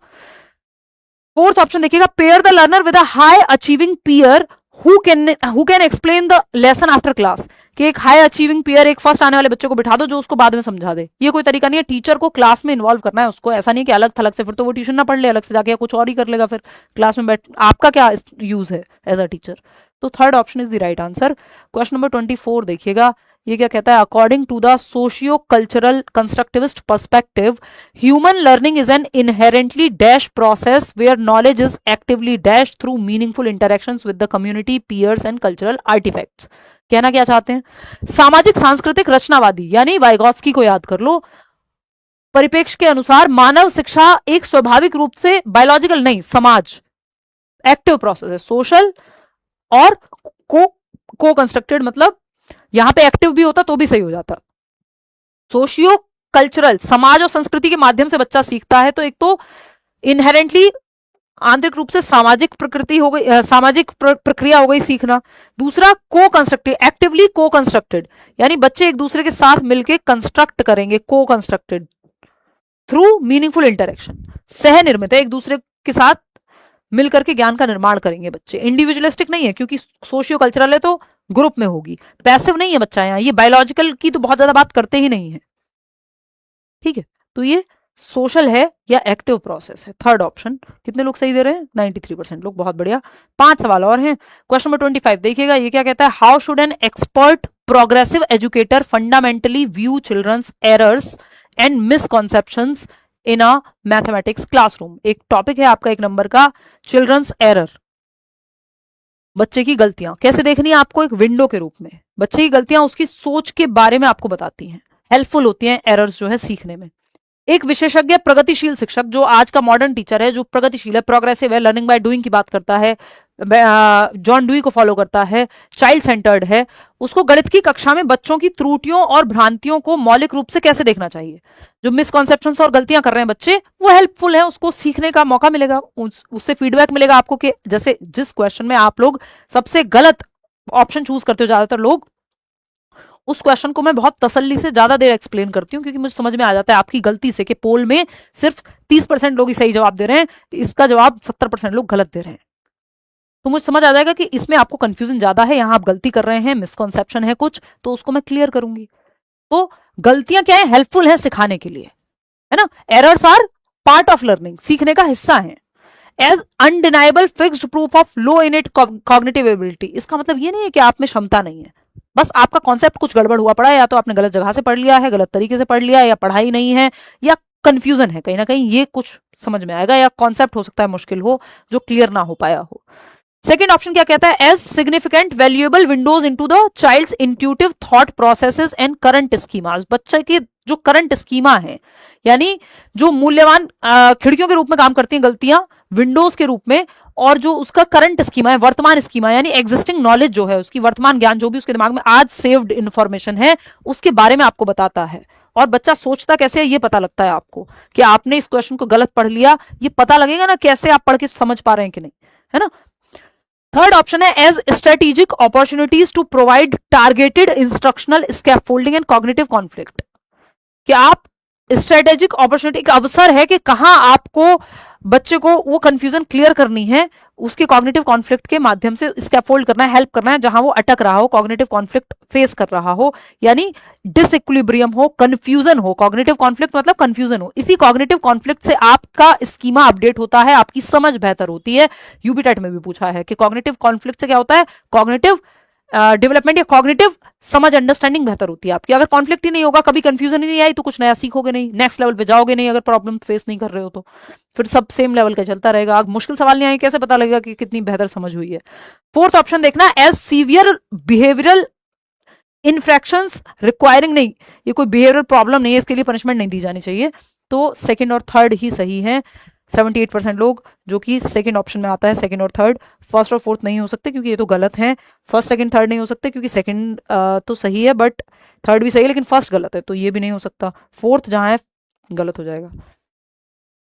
फोर्थ ऑप्शन देखिएगा, pair the learner with a high achieving peer who can explain the lesson after class. कि एक हाई अचीविंग पीयर, एक फर्स्ट आने वाले बच्चे को बिठा दो जो उसको बाद में समझा दे। ये कोई तरीका नहीं है, टीचर को क्लास में इन्वॉल्व करना है उसको। ऐसा नहीं कि अलग थलग से, फिर तो वो ट्यूशन ना पढ़ ले अलग से जाके, या कुछ और ही कर लेगा फिर क्लास में बैठ। आपका क्या यूज है एज अ टीचर। तो third option is the right answer. Question number 24 देखिएगा, ये क्या कहता है, according to the socio cultural constructivist perspective, human learning is an inherently dash process where knowledge is actively dash through meaningful interactions with the community, peers and cultural artifacts. कहना क्या चाहते हैं, सामाजिक सांस्कृतिक रचनावादी यानी वाइगॉत्स्की को याद कर लो, परिप्रेक्ष्य के अनुसार मानव शिक्षा एक स्वाभाविक रूप से, बायोलॉजिकल नहीं, समाज एक्टिव प्रोसेस है, सोशल और को कंस्ट्रक्टेड, मतलब यहां पे एक्टिव भी होता तो भी सही हो जाता। सोशियो कल्चरल, समाज और संस्कृति के माध्यम से बच्चा सीखता है। तो एक तो इनहेरेंटली आंतरिक रूप से सामाजिक प्रकृति हो गई, सामाजिक प्रक्रिया हो गई सीखना। दूसरा, को कंस्ट्रक्टेड, एक्टिवली को कंस्ट्रक्टेड, यानी बच्चे एक दूसरे के साथ मिलकर कंस्ट्रक्ट करेंगे, को कंस्ट्रक्टेड थ्रू मीनिंगफुल इंटरेक्शन, सह निर्मित है, एक दूसरे के साथ मिलकर के ज्ञान का निर्माण करेंगे बच्चे। इंडिविजुअलिस्टिक नहीं है, क्योंकि सोशियो कल्चरल है तो ग्रुप में होगी। पैसिव नहीं है बच्चा यहाँ, ये बायोलॉजिकल की तो बहुत ज्यादा बात करते ही नहीं है, ठीक है। तो ये सोशल है या एक्टिव प्रोसेस है, थर्ड ऑप्शन। कितने लोग सही दे रहे हैं, 93% लोग, बहुत बढ़िया। 5 सवाल और हैं। क्वेश्चन नंबर 25 देखिएगा, ये क्या कहता है, how should an expert progressive educator fundamentally view children's errors and misconceptions in a mathematics classroom. एक टॉपिक है आपका 1 नंबर का, चिल्ड्रंस एरर, बच्चे की गलतियां कैसे देखनी है आपको, एक विंडो के रूप में। बच्चे की गलतियां उसकी सोच के बारे में आपको बताती हैं, हेल्पफुल होती हैं एरर्स जो है सीखने में। एक विशेषज्ञ प्रगतिशील शिक्षक, जो आज का मॉडर्न टीचर है, जो प्रगतिशील है, प्रोग्रेसिव है, लर्निंग बाय डूइंग की बात करता है, जॉन डुई को फॉलो करता है, चाइल्ड सेंटर्ड है, उसको गणित की कक्षा में बच्चों की त्रुटियों और भ्रांतियों को मौलिक रूप से कैसे देखना चाहिए। जो मिसकॉन्सेप्शंस और गलतियां कर रहे हैं बच्चे, वो हेल्पफुल है, उसको सीखने का मौका मिलेगा, उससे फीडबैक मिलेगा आपको कि जैसे जिस क्वेश्चन में आप लोग सबसे गलत ऑप्शन चूज करते हो ज्यादातर लोग, उस क्वेश्चन को मैं बहुत तसल्ली से ज्यादा देर एक्सप्लेन करती हूँ, क्योंकि मुझे समझ में आ जाता है आपकी गलती से कि पोल में सिर्फ 30% लोग ही सही जवाब दे रहे हैं, इसका जवाब 70% लोग गलत दे रहे हैं। तो मुझे समझ आ जाएगा कि इसमें आपको कंफ्यूजन ज्यादा है, यहां आप गलती कर रहे हैं, मिसकॉन्सेप्शन है कुछ, तो उसको मैं क्लियर करूंगी। तो गलतियां क्या है, हेल्पफुल है सिखाने के लिए, है ना। Errors are part of learning, सीखने का हिस्सा है। As undeniable fixed proof of low innate cognitive ability, इसका मतलब ये नहीं है कि आप में क्षमता नहीं है, बस आपका कॉन्सेप्ट कुछ गड़बड़ हुआ पड़ा है, या तो आपने गलत जगह से पढ़ लिया है, गलत तरीके से पढ़ लिया है, या पढ़ाई नहीं है, या कंफ्यूजन है कहीं ना कहीं, ये कुछ समझ में आएगा, या कॉन्सेप्ट हो सकता है मुश्किल हो जो क्लियर ना हो पाया हो। सेकेंड ऑप्शन क्या कहता है, as significant valuable windows into the child's intuitive thought processes and current schemas, बच्चे के जो करंट स्कीमा है, यानी जो मूल्यवान खिड़कियों के रूप में काम करती हैं गलतियां, विंडोज के रूप में, और जो उसका करंट स्कीमा है, वर्तमान स्कीमा, यानी एग्जिस्टिंग नॉलेज जो है, उसकी वर्तमान ज्ञान जो भी उसके दिमाग में आज सेव्ड इंफॉर्मेशन है, उसके बारे में आपको बताता है। और बच्चा सोचता कैसे है ये पता लगता है आपको, कि आपने इस क्वेश्चन को गलत पढ़ लिया, ये पता लगेगा ना कैसे आप पढ़ के समझ पा रहे हैं कि नहीं, है ना। थर्ड ऑप्शन है as strategic opportunities to provide targeted instructional scaffolding and cognitive conflict, कि आप स्ट्रेटेजिक अपॉर्चुनिटी, एक अवसर है कि कहां आपको बच्चे को वो कंफ्यूजन क्लियर करनी है, उसके कॉग्निटिव कॉन्फ्लिक्ट के माध्यम से स्कैफोल्ड करना है, हेल्प करना है, जहां वो अटक रहा हो, कॉग्निटिव कॉन्फ्लिक्ट फेस कर रहा हो, यानी डिसइक्विलिब्रियम हो, कंफ्यूजन हो। कॉग्निटिव कॉन्फ्लिक्ट मतलब कंफ्यूजन हो। इसी कॉग्निटिव कॉन्फ्लिक्ट से आपका स्कीमा अपडेट होता है, आपकी समझ बेहतर होती है। यूबीटेट में भी पूछा है कि कॉग्निटिव कॉन्फ्लिक्ट से क्या होता है, कॉग्निटिव डेवलपमेंट या कॉग्निटिव समझ, अंडरस्टैंडिंग बेहतर होती है आपकी। अगर कॉन्फ्लिक्ट ही नहीं होगा, कभी कंफ्यूजन ही नहीं आई, तो कुछ नया सीखोगे नहीं, नेक्स्ट लेवल पे जाओगे नहीं। अगर प्रॉब्लम फेस नहीं कर रहे हो तो फिर सब सेम लेवल का चलता रहेगा। अगर मुश्किल सवाल नहीं आए, कैसे पता लगेगा कि कितनी बेहतर समझ हुई है। फोर्थ ऑप्शन देखना, एज सीवियर बिहेवियरल इन्फ्रैक्शंस रिक्वायरिंग, नहीं, ये कोई बिहेवियरल प्रॉब्लम नहीं है, इसके लिए पनिशमेंट नहीं दी जानी चाहिए। तो सेकंड और थर्ड ही सही है। 78% लोग, जो कि सेकंड ऑप्शन में आता है, सेकंड और थर्ड। फर्स्ट और फोर्थ नहीं हो सकते क्योंकि ये तो गलत है। फर्स्ट सेकंड थर्ड नहीं हो सकते क्योंकि सेकंड तो सही है बट थर्ड भी सही है, लेकिन फर्स्ट गलत है तो ये भी नहीं हो सकता। फोर्थ जहां है गलत हो जाएगा।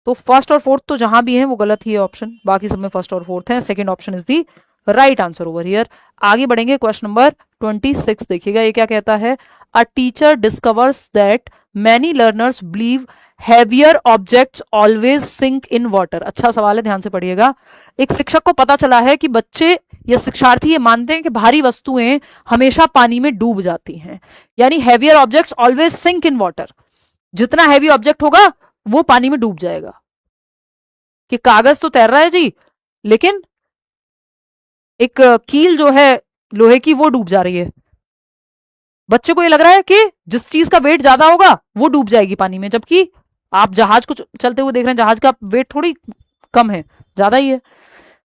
तो फर्स्ट और फोर्थ तो जहां भी है वो गलत ही है ऑप्शन, बाकी सब में फर्स्ट और फोर्थ है। Second option is the right answer over here. आगे बढ़ेंगे, क्वेश्चन नंबर 26 देखिएगा, ये क्या कहता है। A teacher discovers that many learners believe heavier objects always sink in water. अच्छा सवाल है, ध्यान से पढ़िएगा। एक शिक्षक को पता चला है कि बच्चे या शिक्षार्थी ये मानते हैं कि भारी वस्तुएं हमेशा पानी में डूब जाती हैं, यानी heavier objects always sink in water, जितना हैवी ऑब्जेक्ट होगा वो पानी में डूब जाएगा। कि कागज तो तैर रहा है जी, लेकिन एक कील जो है लोहे की वो डूब जा रही है। बच्चे को ये लग रहा है कि जिस चीज का वेट ज्यादा होगा वो डूब जाएगी पानी में, जबकि आप जहाज को चलते हुए देख रहे हैं, जहाज का वेट थोड़ी कम है, ज्यादा ही है।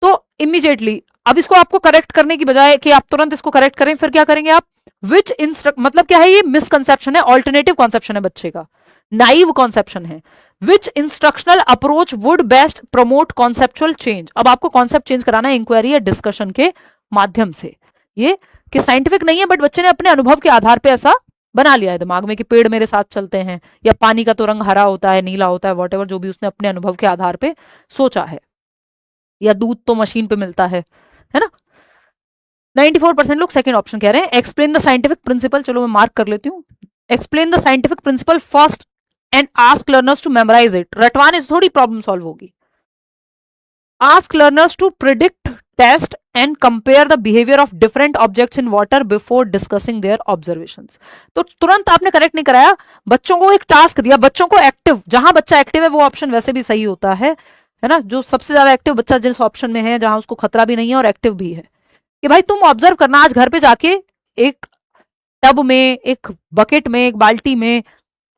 तो इमीडिएटली अब इसको आपको करेक्ट करने की बजाय कि आप तुरंत इसको करेक्ट करें, फिर क्या करेंगे आप, विच इंस्ट्रक्ट, मतलब क्या है, ये मिसकंसेप्शन है, ऑल्टरनेटिव कॉन्सेप्शन है बच्चे का, नाइव कॉन्सेप्शन है। Which instructional approach would best promote conceptual change. अब आपको कॉन्सेप्ट चेंज कराना है इंक्वायरी या डिस्कशन के माध्यम से। ये कि साइंटिफिक नहीं है बट बच्चे ने अपने अनुभव के आधार पे ऐसा बना लिया है दिमाग में कि पेड़ मेरे साथ चलते हैं, या पानी का तो रंग हरा होता है, नीला होता है, वॉटेवर, जो भी उसने अपने अनुभव के आधार पे सोचा है। या दूध तो मशीन पे मिलता है ना। 94% लोग सेकंड ऑप्शन कह रहे हैं। एक्सप्लेन द साइंटिफिक प्रिंसिपल, चलो मैं मार्क कर लेती हूँ। Explain the scientific principle first and ask learners to memorise it. रटवाने से थोड़ी प्रॉब्लम सॉल्व होगी। Ask learners to predict, test and compare the behaviour of different objects in water before discussing their observations. तो तुरंत आपने correct नहीं कराया, बच्चों को एक टास्क दिया, बच्चों को एक्टिव, जहां बच्चा एक्टिव है वो ऑप्शन वैसे भी सही होता है ना। जो सबसे ज्यादा एक्टिव बच्चा जिस ऑप्शन में है, जहां उसको खतरा भी नहीं है और एक्टिव भी है, कि भाई तुम ऑब्जर्व करना, आज घर पे जाके एक टब में, एक बकेट में, एक बाल्टी में,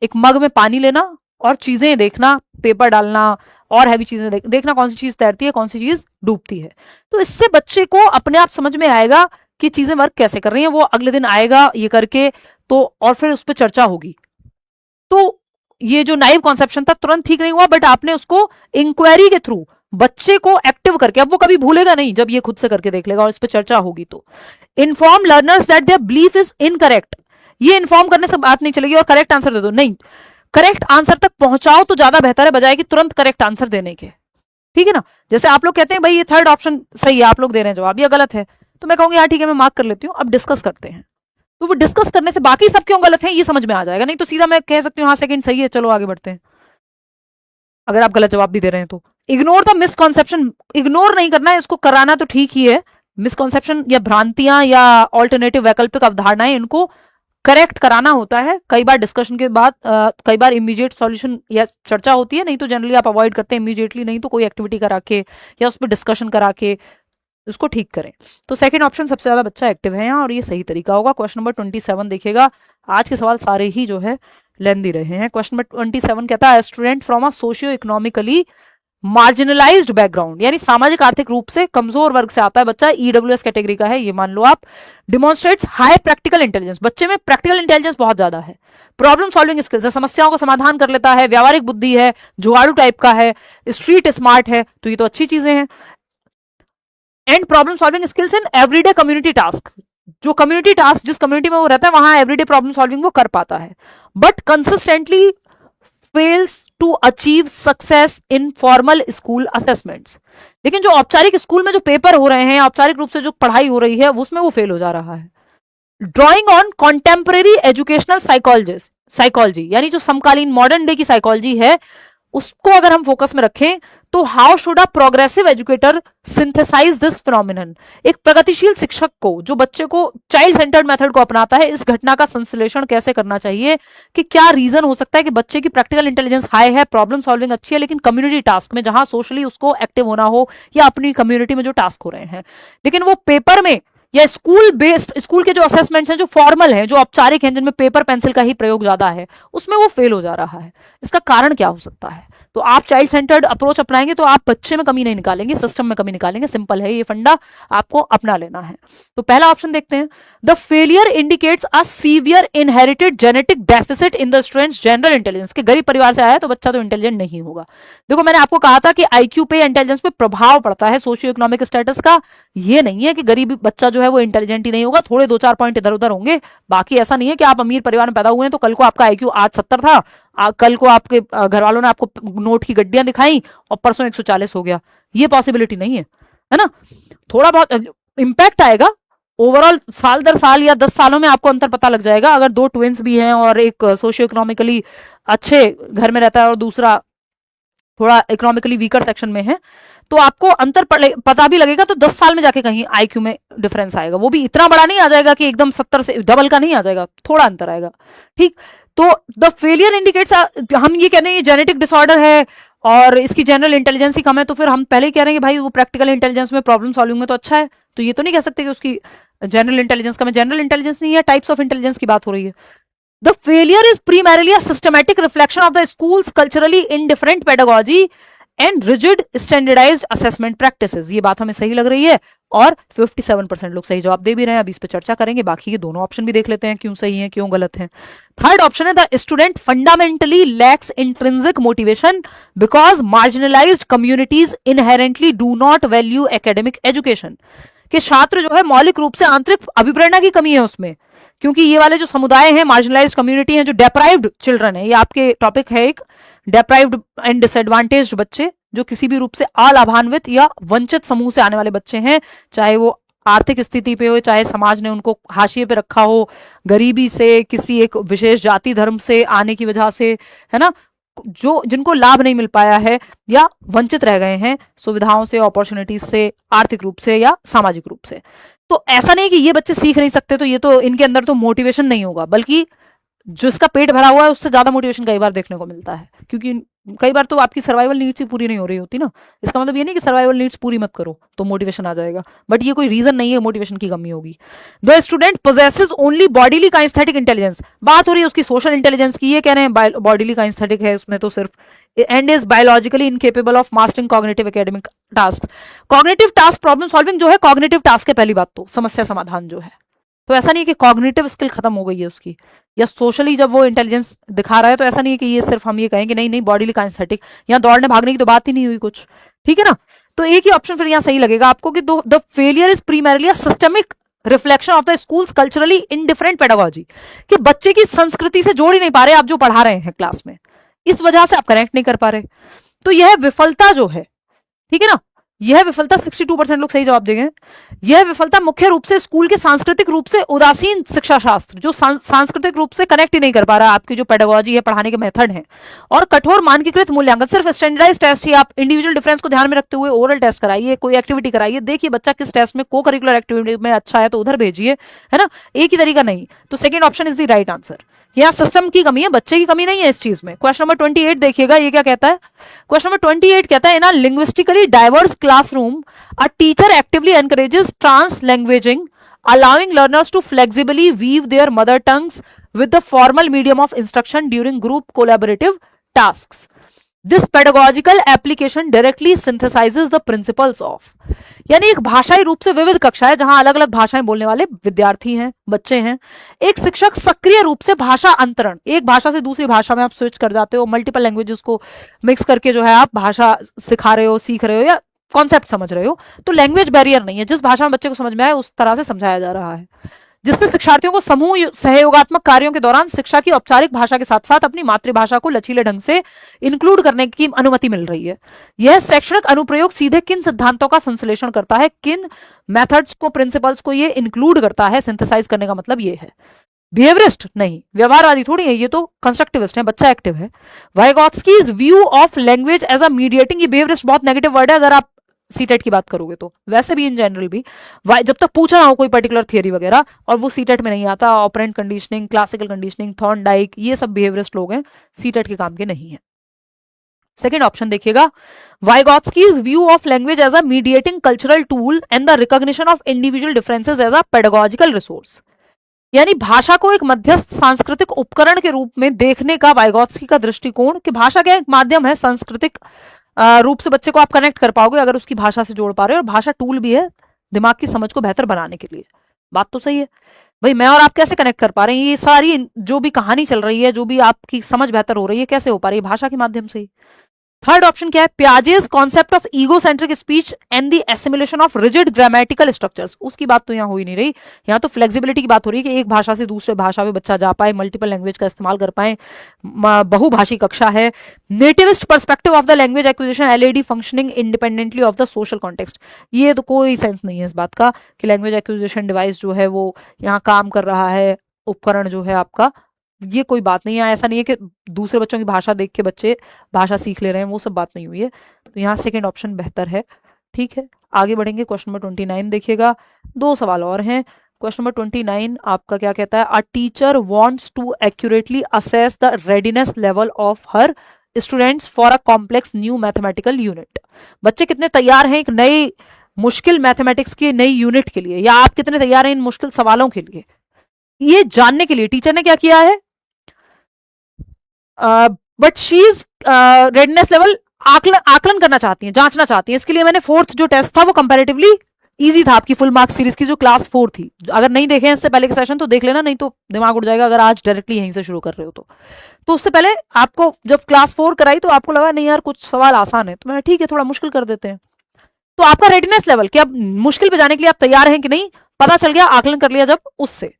एक मग में पानी लेना और चीजें देखना, पेपर डालना और हैवी चीजें देखना, कौन सी चीज तैरती है, कौन सी चीज डूबती है। तो इससे बच्चे को अपने आप समझ में आएगा कि चीजें वर्क कैसे कर रही हैं। वो अगले दिन आएगा ये करके, तो और फिर उस पर चर्चा होगी। तो ये जो नाइव कॉन्सेप्शन था तुरंत ठीक नहीं हुआ, बट आपने उसको इंक्वायरी के थ्रू बच्चे को एक्टिव करके, अब वो कभी भूलेगा नहीं जब ये खुद से करके देख लेगा और इस पर चर्चा होगी। तो inform learners that their belief is incorrect. ये इन्फॉर्म करने से बात नहीं चलेगी और करेक्ट आंसर दे दो, नहीं, करेक्ट आंसर तक पहुंचाओ तो ज्यादा बेहतर है, बजाय कि तुरंत करेक्ट आंसर देने के। ठीक है ना। जैसे आप लोग कहते हैं भाई ये थर्ड ऑप्शन सही है, आप लोग दे रहे हैं जवाब, ये गलत है, तो मैं कहूंगी हाँ ठीक है मैं मार्क कर लेती हूँ, अब डिस्कस करते हैं। तो वो डिस्कस करने से बाकी सब क्यों गलत है ये समझ में आ जाएगा। नहीं तो सीधा मैं कह सकती हूँ हाँ सेकंड सही है, चलो आगे बढ़ते हैं, अगर आप गलत जवाब भी दे रहे हैं तो। इग्नोर द मिसकॉन्सेप्शन, इग्नोर नहीं करना है, इसको कराना तो ठीक ही है। मिसकॉन्सेप्शन या भ्रांतियां या ऑल्टरनेटिव वैकल्पिक अवधारणाएं, इनको करेक्ट कराना होता है। कई बार डिस्कशन के बाद कई बार इमीडिएट सॉल्यूशन या चर्चा होती है, नहीं तो जनरली आप अवॉइड करते हैं इमीडिएटली, नहीं तो कोई एक्टिविटी करा के या उस पर डिस्कशन करा के उसको ठीक करें। तो सेकंड ऑप्शन सबसे ज्यादा बच्चा एक्टिव है यहाँ और ये सही तरीका होगा। क्वेश्चन नंबर 27 देखिएगा। आज के सवाल सारे ही जो है लेंदी रहे हैं। क्वेश्चन नंबर 27 कहता है student from a socio economically marginalised background, यानी सामाजिक आर्थिक रूप से कमजोर वर्ग से आता है बच्चा, ईडब्ल्यूएस कैटेगरी का है ये मान लो आप। डिमॉन्स्ट्रेट्स हाई प्रैक्टिकल इंटेलिजेंस, बच्चे में प्रैक्टिकल इंटेलिजेंस बहुत ज्यादा है। प्रॉब्लम सॉल्विंग स्किल्स है, समस्याओं का समाधान कर लेता है, व्यावहारिक बुद्धि है, जुगाड़ू टाइप का है, स्ट्रीट स्मार्ट है, तो ये तो अच्छी चीजें हैं। And problem solving skills in everyday community task, जो कम्युनिटी टास्क जिस कम्युनिटी में वो रहता है वहां एवरीडे प्रॉब्लम सॉल्विंग वो कर पाता है, but consistently fails to achieve success in formal school assessments. लेकिन जो औपचारिक स्कूल में जो पेपर हो रहे हैं, औपचारिक रूप से जो पढ़ाई हो रही है, उसमें वो फेल हो जा रहा है। Drawing on contemporary educational psychology, यानी जो समकालीन मॉडर्न डे की साइकोलॉजी है उसको अगर हम फोकस में रखें तो how should a progressive educator synthesize this phenomenon. एक प्रगतिशील शिक्षक को, जो बच्चे को चाइल्ड सेंटर्ड मेथड को अपनाता है, इस घटना का संश्लेषण कैसे करना चाहिए कि क्या रीजन हो सकता है कि बच्चे की प्रैक्टिकल इंटेलिजेंस हाई है, प्रॉब्लम सॉल्विंग अच्छी है, लेकिन कम्युनिटी टास्क में जहां सोशली उसको एक्टिव होना हो या अपनी कम्युनिटी में जो टास्क हो रहे हैं, लेकिन वो पेपर में या स्कूल बेस्ड, स्कूल के जो असेसमेंट्स हैं जो फॉर्मल हैं, जो औपचारिक हैं, जिनमें पेपर पेंसिल का ही प्रयोग ज्यादा है, उसमें वो फेल हो जा रहा है। इसका कारण क्या हो सकता है? तो आप चाइल्ड सेंटर्ड अप्रोच अपनाएंगे तो आप बच्चे में कमी नहीं निकालेंगे, सिस्टम में कमी निकालेंगे। सिंपल है, ये फंडा आपको अपना लेना है। तो पहला ऑप्शन देखते हैं, the failure indicates a severe inherited genetic deficit in the students general intelligence. के गरीब परिवार से आया है तो बच्चा तो इंटेलिजेंट नहीं होगा। देखो, मैंने आपको कहा था कि आईक्यू पे इंटेलिजेंस पे प्रभाव पड़ता है सोशियो इकोनॉमिक स्टेटस का। ये नहीं है कि गरीब बच्चा जो है वो इंटेलिजेंट ही नहीं होगा, थोड़े 2-4 पॉइंट इधर उधर होंगे, बाकी ऐसा नहीं है कि आप अमीर परिवार में पैदा हुए हैं तो कल को आपका आईक्यू आज 70 था, कल को आपके घर वालों ने आपको नोट की गड्डियां दिखाई और परसों 140 हो गया। ये पॉसिबिलिटी नहीं है ना? थोड़ा बहुत इंपैक्ट आएगा, ओवरऑल साल दर साल या 10 सालों में आपको अंतर पता लग जाएगा। अगर 2 ट्विंस भी हैं और एक सोशियो इकोनॉमिकली अच्छे घर में रहता है और दूसरा थोड़ा इकोनॉमिकली वीकर सेक्शन में है, तो आपको अंतर पता भी लगेगा, तो 10 साल में जाके कहीं आईक्यू में डिफरेंस आएगा। वो भी इतना बड़ा नहीं आ जाएगा कि एकदम 70 से डबल का नहीं आ जाएगा, थोड़ा अंतर आएगा। ठीक, तो द फेलियर इंडिकेट्स, हम ये कह रहे हैं ये जेनेटिक डिसऑर्डर है और इसकी जनरल इंटेलिजेंस ही कम है, तो फिर हम पहले ही कह रहे हैं कि भाई वो प्रैक्टिकल इंटेलिजेंस में, प्रॉब्लम सॉल्विंग में तो अच्छा है, तो ये तो नहीं कह सकते कि उसकी जनरल इंटेलिजेंस कम है। जनरल इंटेलिजेंस नहीं है, टाइप्स ऑफ इंटेलिजेंस की बात हो रही है। The failure is primarily a systematic reflection of the school's culturally indifferent pedagogy and rigid standardized assessment practices। ये बात हमें सही लग रही है और 57% लोग सही जवाब दे भी रहे हैं। अभी इस पे चर्चा करेंगे, बाकी के दोनों ऑप्शन भी देख लेते हैं क्यों सही है क्यों गलत है। थर्ड ऑप्शन है, the student fundamentally lakhs intrinsic motivation because marginalised communities inherently do not value academic education. कि छात्र जो है मौलिक रूप से आंतरिक अभिप्रेरणा की कमी है उसमें, क्योंकि ये वाले जो समुदाय हैं, मार्जिनलाइज्ड कम्युनिटी हैं, जो डेप्राइव्ड चिल्ड्रन है, ये आपके टॉपिक है एक, डेप्राइव्ड एंड डिसएडवांटेज्ड बच्चे, जो किसी भी रूप से अलाभान्वित या वंचित समूह से आने वाले बच्चे हैं, चाहे वो आर्थिक स्थिति पे हो, चाहे समाज ने उनको हाशिए पे रखा हो, गरीबी से, किसी एक विशेष जाति धर्म से आने की वजह से, है ना, जो जिनको लाभ नहीं मिल पाया है या वंचित रह गए हैं सुविधाओं से, अपॉर्चुनिटीज से, आर्थिक रूप से या सामाजिक रूप से। तो ऐसा नहीं कि ये बच्चे सीख नहीं सकते, तो ये तो इनके अंदर तो मोटिवेशन नहीं होगा, बल्कि जिसका पेट भरा हुआ है उससे ज्यादा मोटिवेशन कई बार देखने को मिलता है, क्योंकि कई बार तो आपकी सर्वाइवल नीड्स ही पूरी नहीं हो रही होती ना। इसका मतलब ये नहीं कि सर्वाइवल नीड्स पूरी मत करो तो मोटिवेशन आ जाएगा, बट ये कोई रीजन नहीं है मोटिवेशन की कमी होगी। The student possesses only bodily kinesthetic intelligence, बात हो रही है उसकी सोशल इंटेलिजेंस की, ये कह रहे हैं बॉडीली काइनेस्थेटिक है उसमें तो सिर्फ, and is biologically incapable of mastering cognitive academic task. Cognitive task problem solving जो है कॉग्निटिव टास्क है, पहली बात तो समस्या समाधान जो है, तो ऐसा नहीं है कि कॉग्निटिव स्किल खत्म हो गई है उसकी, या सोशली जब वो इंटेलिजेंस दिखा रहा है तो ऐसा नहीं है कि ये सिर्फ हम ये कहें कि नहीं नहीं बॉडीली काइनेस्थेटिक, यहाँ दौड़ने भागने की तो बात ही नहीं हुई कुछ। ठीक है ना? तो एक ही ऑप्शन फिर यहाँ सही लगेगा आपको कि the failure is primarily a systemic reflection of the school's culturally indifferent pedagogy, कि बच्चे की संस्कृति से जोड़ ही नहीं पा रहे आप जो पढ़ा रहे हैं क्लास में, इस वजह से आप कनेक्ट नहीं कर पा रहे। तो यह विफलता जो है, ठीक है ना, यह विफलता 62% लोग सही जवाब देंगे। यह विफलता मुख्य रूप से स्कूल के सांस्कृतिक रूप से उदासीन शिक्षा शास्त्र, जो सांस्कृतिक रूप से कनेक्ट ही नहीं कर पा रहा आपकी जो पेडागोजी है, पढ़ाने के मेथड है, और कठोर मानकीकृत मूल्यांकन, सिर्फ स्टैंडर्डाइज टेस्ट ही आप इंडिविजुअल डिफरेंस को ध्यान में रखते हुए ओरल टेस्ट कराइए, कोई एक्टिविटी कराइए, देखिए बच्चा किस टेस्ट में को करिकुलर एक्टिविटी में अच्छा है तो उधर भेजिए, है ना, एक ही तरीका नहीं। तो second option is the right answer. यहाँ सिस्टम की कमी है, बच्चे की कमी नहीं है इस चीज में। क्वेश्चन नंबर 28 देखिएगा, ये क्या कहता है। क्वेश्चन नंबर 28 कहता है, in a linguistically diverse classroom a teacher actively encourages translanguaging, allowing learners to flexibly weave their mother tongues with the formal medium of instruction during group collaborative tasks. This pedagogical application directly synthesizes the principles of, यानी एक भाषाई रूप से विविध कक्षा है जहां अलग अलग भाषाएं बोलने वाले विद्यार्थी हैं, बच्चे हैं। एक शिक्षक सक्रिय रूप से भाषा अंतरण, एक भाषा से दूसरी भाषा में आप स्विच कर जाते हो, मल्टीपल लैंग्वेजेस को मिक्स करके जो है आप भाषा सिखा रहे हो, सीख रहे हो, या कॉन्सेप्ट समझ रहे हो, तो लैंग्वेज बैरियर नहीं है, जिस भाषा में बच्चे को समझ में आए उस तरह से समझाया जा रहा है, जिससे शिक्षार्थियों को समूह सहयोगात्मक कार्यों के दौरान शिक्षा की औपचारिक भाषा के साथ साथ अपनी मातृभाषा को लचीले ढंग से इंक्लूड करने की अनुमति मिल रही है। यह शैक्षणिक अनुप्रयोग सीधे किन सिद्धांतों का संश्लेषण करता है, किन मेथड्स को, प्रिंसिपल्स को ये इंक्लूड करता है, सिंथेसाइज करने का मतलब ये है। बिहेवियरिस्ट नहीं, व्यवहारवादी थोड़ी है, ये तो कंस्ट्रक्टिविस्ट है, बच्चा एक्टिव है। Vygotsky's view of language as a mediating, ये बिहेवियरिस्ट बहुत नेगेटिव वर्ड है अगर आप सीटेट की बात करोगे तो, वैसे भी इन जनरल भी जब तक पूछा ना हो कोई पर्टिकुलर थियरी वगैरह, और वो सीटेट में नहीं आता, operant conditioning, classical conditioning, Thorndike, ये सब बिहेवियरिस्ट लोग हैं, सीटेट के काम के नहीं है। सेकेंड ऑप्शन देखिएगा, Vygotsky's view of language as a mediating cultural tool and the recognition of individual differences as a pedagogical resource, यानी भाषा को एक मध्यस्थ सांस्कृतिक उपकरण के रूप में देखने का वाइगॉत्स्की का दृष्टिकोण, कि भाषा क्या एक माध्यम है, सांस्कृतिक रूप से बच्चे को आप कनेक्ट कर पाओगे अगर उसकी भाषा से जोड़ पा रहे हो, और भाषा टूल भी है दिमाग की समझ को बेहतर बनाने के लिए। बात तो सही है भाई, मैं और आप कैसे कनेक्ट कर पा रहे हैं, ये सारी जो भी कहानी चल रही है, जो भी आपकी समझ बेहतर हो रही है, कैसे हो पा रही है, भाषा के माध्यम से ही। थर्ड ऑप्शन क्या है, Piaget's concept of egocentric speech and the assimilation of rigid grammatical structures, उसकी बात तो यहाँ हो ही नहीं रही, यहाँ तो फ्लेक्सिबिलिटी की बात हो रही है कि एक भाषा से दूसरे भाषा में बच्चा जा पाए, मल्टीपल लैंग्वेज का इस्तेमाल कर पाए, बहुभाषी कक्षा है। Nativist perspective of the language acquisition, LAD functioning independently of the social context, ये तो कोई सेंस नहीं है इस बात का कि लैंग्वेज एक्विजिशन डिवाइस जो है वो यहाँ काम कर रहा है, उपकरण जो है आपका, ये कोई बात नहीं है। ऐसा नहीं है कि दूसरे बच्चों की भाषा देख के बच्चे भाषा सीख ले रहे हैं, वो सब बात नहीं हुई है, तो यहाँ सेकंड ऑप्शन बेहतर है। ठीक है, आगे बढ़ेंगे, क्वेश्चन नंबर 29 देखिएगा, दो सवाल और हैं। क्वेश्चन नंबर 29 आपका क्या कहता है, a teacher wants to accurately assess the readiness level of her students for a complex new mathematical unit, बच्चे कितने तैयार हैं एक नई मुश्किल मैथमेटिक्स की नई यूनिट के लिए, या आप कितने तैयार हैं इन मुश्किल सवालों के लिए, ये जानने के लिए टीचर ने क्या किया है, but she is redness level आकलन करना चाहती है, जांचना चाहती है, इसके लिए मैंने फोर्थ जो टेस्ट था वो कंपैरेटिवली इजी था, आपकी फुल मार्क्स सीरीज की जो क्लास 4 थी, अगर नहीं देखे इससे पहले के सेशन तो देख लेना, नहीं तो दिमाग उड़ जाएगा अगर आज डायरेक्टली यहीं से शुरू कर रहे हो तो उससे पहले आपको जब क्लास 4 कराई तो आपको लगा नहीं यार कुछ सवाल आसान है, तो मैंने ठीक है थोड़ा मुश्किल कर देते हैं, तो आपका रेडीनेस लेवल कि अब मुश्किल पे जाने के लिए आप तैयार हैं कि नहीं, पता चल गया, आकलन कर लिया जब उससे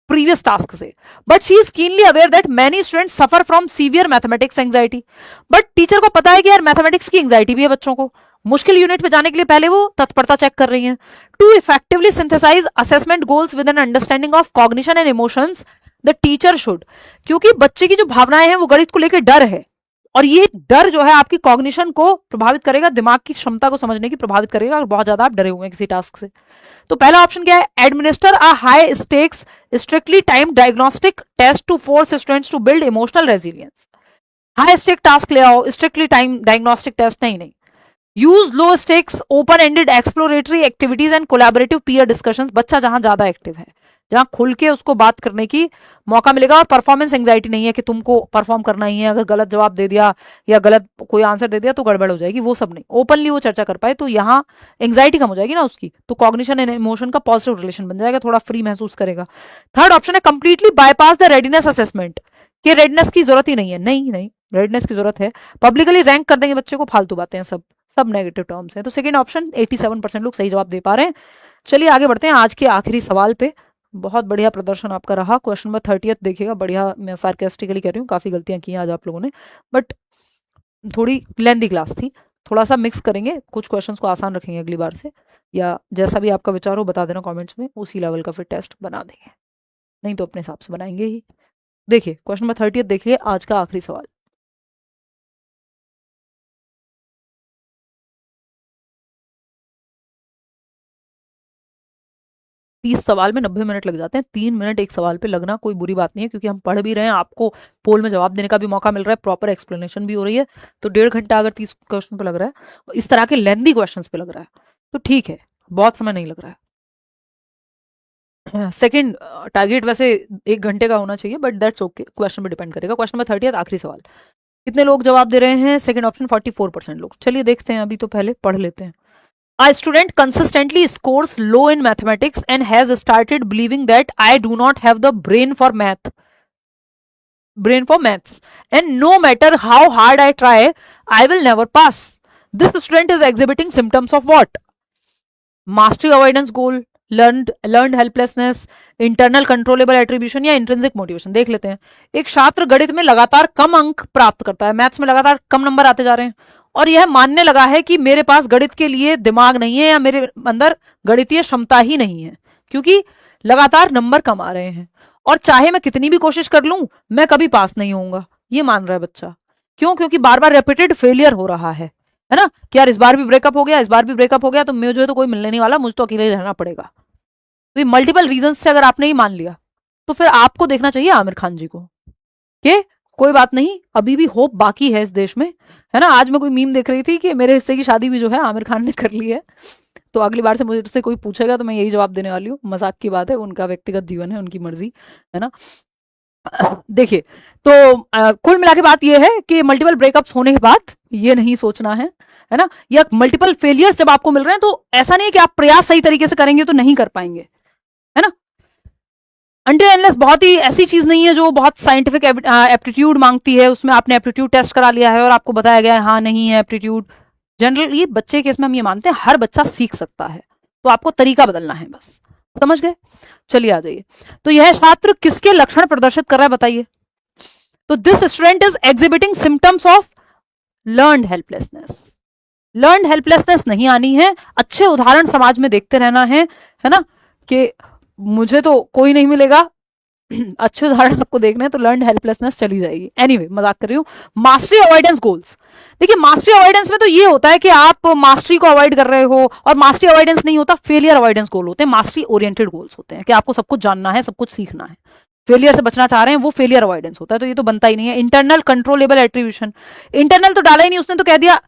प्रीवियस टास्क से। But she is keenly aware that many students suffer from severe mathematics anxiety, but teacher को पता है कि यार मैथमेटिक्स की एंजाइटी भी है बच्चों को, मुश्किल यूनिट पे जाने के लिए पहले वो तत्परता चेक कर रही हैं। To effectively synthesize assessment goals with an understanding of cognition and emotions, the teacher should, क्योंकि बच्चे की जो भावनाएं हैं वो गणित को लेकर डर है, और ये डर जो है आपकी कॉग्निशन को प्रभावित करेगा, दिमाग की क्षमता को समझने की प्रभावित करेगा, अगर बहुत ज्यादा आप डरे हुए हैं किसी टास्क से। तो पहला ऑप्शन क्या है, administer a high stakes strictly time diagnostic test to force students to build emotional resilience, high stake task ले आओ, स्ट्रिक्टली टाइम डायग्नोस्टिक टेस्ट नहीं। Use low stakes open ended exploratory activities and collaborative peer discussions, बच्चा जहां ज्यादा active है, जहां खुल के उसको बात करने की मौका मिलेगा, और परफॉर्मेंस एंजाइटी नहीं है कि तुमको परफॉर्म करना ही है, अगर गलत जवाब दे दिया या गलत कोई आंसर दे दिया तो गड़बड़ हो जाएगी, वो सब नहीं, ओपनली वो चर्चा कर पाए, तो यहाँ एंजाइटी कम हो जाएगी ना उसकी, तो कॉग्निशन एंड इमोशन का पॉजिटिव रिलेशन बन जाएगा, थोड़ा फ्री महसूस करेगा। थर्ड ऑप्शन है completely bypass the readiness assessment, कि रेडनेस की जरूरत ही नहीं है, नहीं रेडनेस की जरूरत है, पब्लिकली रैंक कर देंगे बच्चे को, फालतू बातें हैं, सब नेगेटिव टर्म्स हैं, तो सेकंड ऑप्शन 87% लोग सही जवाब दे पा रहे हैं। चलिए आगे बढ़ते हैं आज के आखिरी सवाल पे, बहुत बढ़िया प्रदर्शन आपका रहा। क्वेश्चन नंबर 30 देखिएगा, बढ़िया, मैं सार्केस्टिकली कह रही हूँ, काफी गलतियां की आज आप लोगों ने, बट थोड़ी लेंदी क्लास थी, थोड़ा सा मिक्स करेंगे, कुछ क्वेश्चंस को आसान रखेंगे अगली बार से, या जैसा भी आपका विचार हो बता देना कमेंट्स में, उसी लेवल का फिर टेस्ट बना देंगे, नहीं तो अपने हिसाब से बनाएंगे ही। देखिए क्वेश्चन नंबर 30 देखिए, आज का आखिरी सवाल, तीस सवाल में 90 मिनट लग जाते हैं, 3 मिनट एक सवाल पे लगना कोई बुरी बात नहीं है, क्योंकि हम पढ़ भी रहे हैं, आपको पोल में जवाब देने का भी मौका मिल रहा है, प्रॉपर एक्सप्लेनेशन भी हो रही है, तो 1.5 घंटा अगर 30 क्वेश्चन पे लग रहा है, इस तरह के लेंदी क्वेश्चन पे लग रहा है तो ठीक है, बहुत समय नहीं लग रहा है। सेकंड टारगेट वैसे 1 घंटे का होना चाहिए, बट दैट्स ओके, क्वेश्चन पे डिपेंड करेगा। क्वेश्चन नंबर 30 आखिरी सवाल, कितने लोग जवाब दे रहे हैं, सेकंड ऑप्शन 44% लोग। चलिए देखते हैं, अभी तो पहले पढ़ लेते हैं। A student consistently scores low in mathematics and has started believing that I do not have the brain for maths, and no matter how hard I try, I will never pass. This student is exhibiting symptoms of what? Mastery avoidance goal, learned helplessness, internal controllable attribution या intrinsic motivation. देख लेते हैं। एक छात्र गणित में लगातार कम अंक प्राप्त करता है, मैथ्स में लगातार कम नंबर आते जा रहे हैं, और यह मानने लगा है कि मेरे पास गणित के लिए दिमाग नहीं है या मेरे अंदर गणितीय क्षमता ही नहीं है, क्योंकि लगातार नंबर कम आ रहे हैं, और चाहे मैं कितनी भी कोशिश कर लूं मैं कभी पास नहीं होऊंगा, ये मान रहा है बच्चा। क्यों? क्योंकि बार बार रिपीटेड फेलियर हो रहा है ना, कि यार इस बार भी ब्रेकअप हो गया, इस बार भी ब्रेकअप हो गया, तो मुझे तो कोई मिलने नहीं वाला, मुझे तो अकेले ही रहना पड़ेगा। तो ये मल्टीपल रीजन से अगर आपने ही मान लिया तो फिर आपको देखना चाहिए आमिर खान जी को कि कोई बात नहीं, अभी भी होप बाकी है इस देश में, है ना। आज मैं कोई मीम देख रही थी कि मेरे हिस्से की शादी भी जो है आमिर खान ने कर ली है, तो अगली बार से मुझे कोई पूछेगा तो मैं यही जवाब देने वाली हूँ। मजाक की बात है, उनका व्यक्तिगत जीवन है, उनकी मर्जी, है ना। देखिए, तो कुल मिला के बात यह है कि मल्टीपल ब्रेकअप्स होने के बाद ये नहीं सोचना है ना, या मल्टीपल फेलियर्स जब आपको मिल रहे हैं तो ऐसा नहीं है कि आप प्रयास सही तरीके से करेंगे तो नहीं कर पाएंगे, है ना। अनटिल एंडलेस बहुत ही ऐसी चीज नहीं है जो बहुत साइंटिफिक एप्टीट्यूड मांगती है, उसमें आपने एप्टीट्यूड टेस्ट करा लिया है और आपको बताया गया है हाँ नहीं है एप्टीट्यूड। जनरली बच्चे के केस में हम ये मानते हैं हर बच्चा सीख सकता है, तो आपको तरीका बदलना है बस, समझ गए। चलिए आ जाइए। तो यह छात्र किसके लक्षण प्रदर्शित कर रहा है बताइए? तो this student is exhibiting symptoms of learned helplessness. Learned helplessness नहीं आनी है, अच्छे उदाहरण समाज में देखते रहना है ना, कि मुझे तो कोई नहीं मिलेगा, अच्छे उदाहरण आपको देखने हैं तो लर्नड हेल्पलेसनेस चली जाएगी। एनीवे, मजाक कर रही हूँ। Mastery avoidance goals. देखिए, मास्टरी अवॉइडेंस में तो ये होता है कि आप मास्टरी को अवॉइड कर रहे हो, और मास्टरी अवॉइडेंस नहीं होता, फेलियर अवॉइडेंस गोल होते हैं, मास्टरी ओरिएंटेड गोल्स होते हैं कि आपको सब कुछ जानना है, सब कुछ सीखना है, फेलियर से बचना चाह रहे हैं, वो फेलियर अवॉइडेंस होता है, तो ये तो बनता ही नहीं है। इंटरनल कंट्रोलेबल एट्रीब्यूशन, इंटरनल तो डाला ही नहीं उसने, तो कह दिया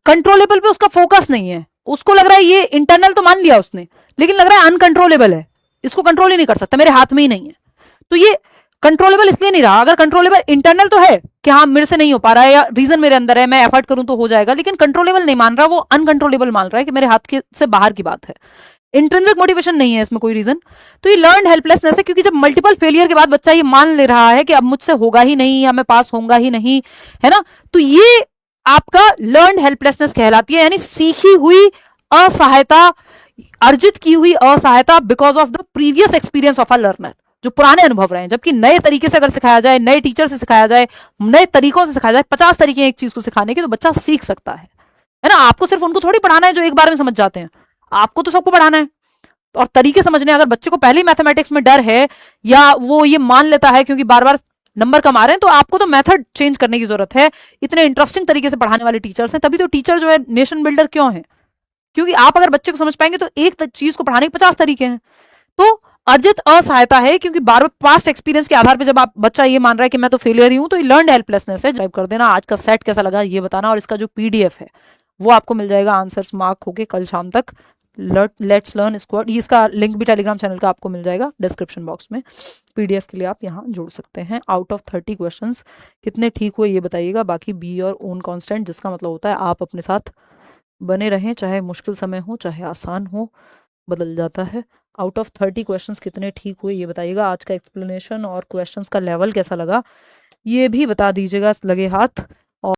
कंट्रोलेबल पे उसका फोकस नहीं है, उसको लग रहा है ये इंटरनल तो मान लिया उसने, लेकिन लग रहा है अनकंट्रोलेबल है, इसको कंट्रोल ही नहीं कर सकता, मेरे हाथ में ही नहीं है, तो ये कंट्रोलेबल इसलिए नहीं रहा। अगर कंट्रोलेबल इंटरनल तो है कि हाँ मेरे से नहीं हो पा रहा है या रीजन मेरे अंदर है, मैं एफर्ट करूं तो हो जाएगा, लेकिन कंट्रोलेबल नहीं मान रहा, वो अनकंट्रोलेबल मान रहा है कि मेरे हाथ के से बाहर की बात है, इंट्रिंसिक मोटिवेशन नहीं है इसमें कोई रीजन। तो ये लर्न हेल्पलेसनेस है, क्योंकि जब मल्टीपल फेलियर के बाद बच्चा ये मान ले रहा है कि अब मुझसे होगा ही नहीं या मैं पास होऊंगा ही नहीं, है ना, तो ये आपका लर्न हेल्पलेसनेस कहलाती है, यानी सीखी हुई असहायता, अर्जित की हुई असहायता because of the previous experience of a learner, जो पुराने अनुभव रहे हैं। जबकि नए तरीके से अगर सिखाया जाए, नए टीचर से सिखाया जाए, नए तरीकों से सिखाया जाए, 50 तरीके एक चीज को सिखाने के, तो बच्चा सीख सकता है ना। आपको सिर्फ उनको थोड़ी पढ़ाना है जो एक बार में समझ जाते हैं, आपको तो सबको पढ़ाना है, और तरीके समझने। अगर बच्चे को पहले ही मैथमेटिक्स में डर है या वो ये मान लेता है क्योंकि बार बार नंबर कम आ रहे हैं, तो आपको तो मेथड चेंज करने की जरूरत है। इतने इंटरेस्टिंग तरीके से पढ़ाने वाले टीचर्स हैं, तभी तो टीचर जो है नेशन बिल्डर क्यों है, क्योंकि आप अगर बच्चे को समझ पाएंगे तो एक चीज को पढ़ाने के 50 तरीके हैं। तो अर्जित असहायता है, क्योंकि बार बार पास्ट एक्सपीरियंस के आधार पर जब आप बच्चा ये मान रहा है कि मैं तो फेलियर ही हूं, तो ये लर्नड हेल्पलेसनेस है। कर देना। आज का सेट कैसा लगा ये बताना, और इसका जो पीडीएफ है वो आपको मिल जाएगा आंसर्स मार्क होके कल शाम तक। लेट्स लर्न स्क्वाड, इसका लिंक भी टेलीग्राम चैनल का आपको मिल जाएगा डिस्क्रिप्शन बॉक्स में। पीडीएफ के लिए आप यहाँ जोड़ सकते हैं। आउट ऑफ 30 क्वेश्चंस कितने ठीक हुए ये बताइएगा। बाकी बी और ओन कांस्टेंट, जिसका मतलब होता है आप अपने साथ बने रहें, चाहे मुश्किल समय हो चाहे आसान हो, बदल जाता है। आउट ऑफ 30 क्वेश्चंस कितने ठीक हुए ये बताइएगा। आज का एक्सप्लेनेशन और क्वेश्चंस का लेवल कैसा लगा ये भी बता दीजिएगा लगे हाथ।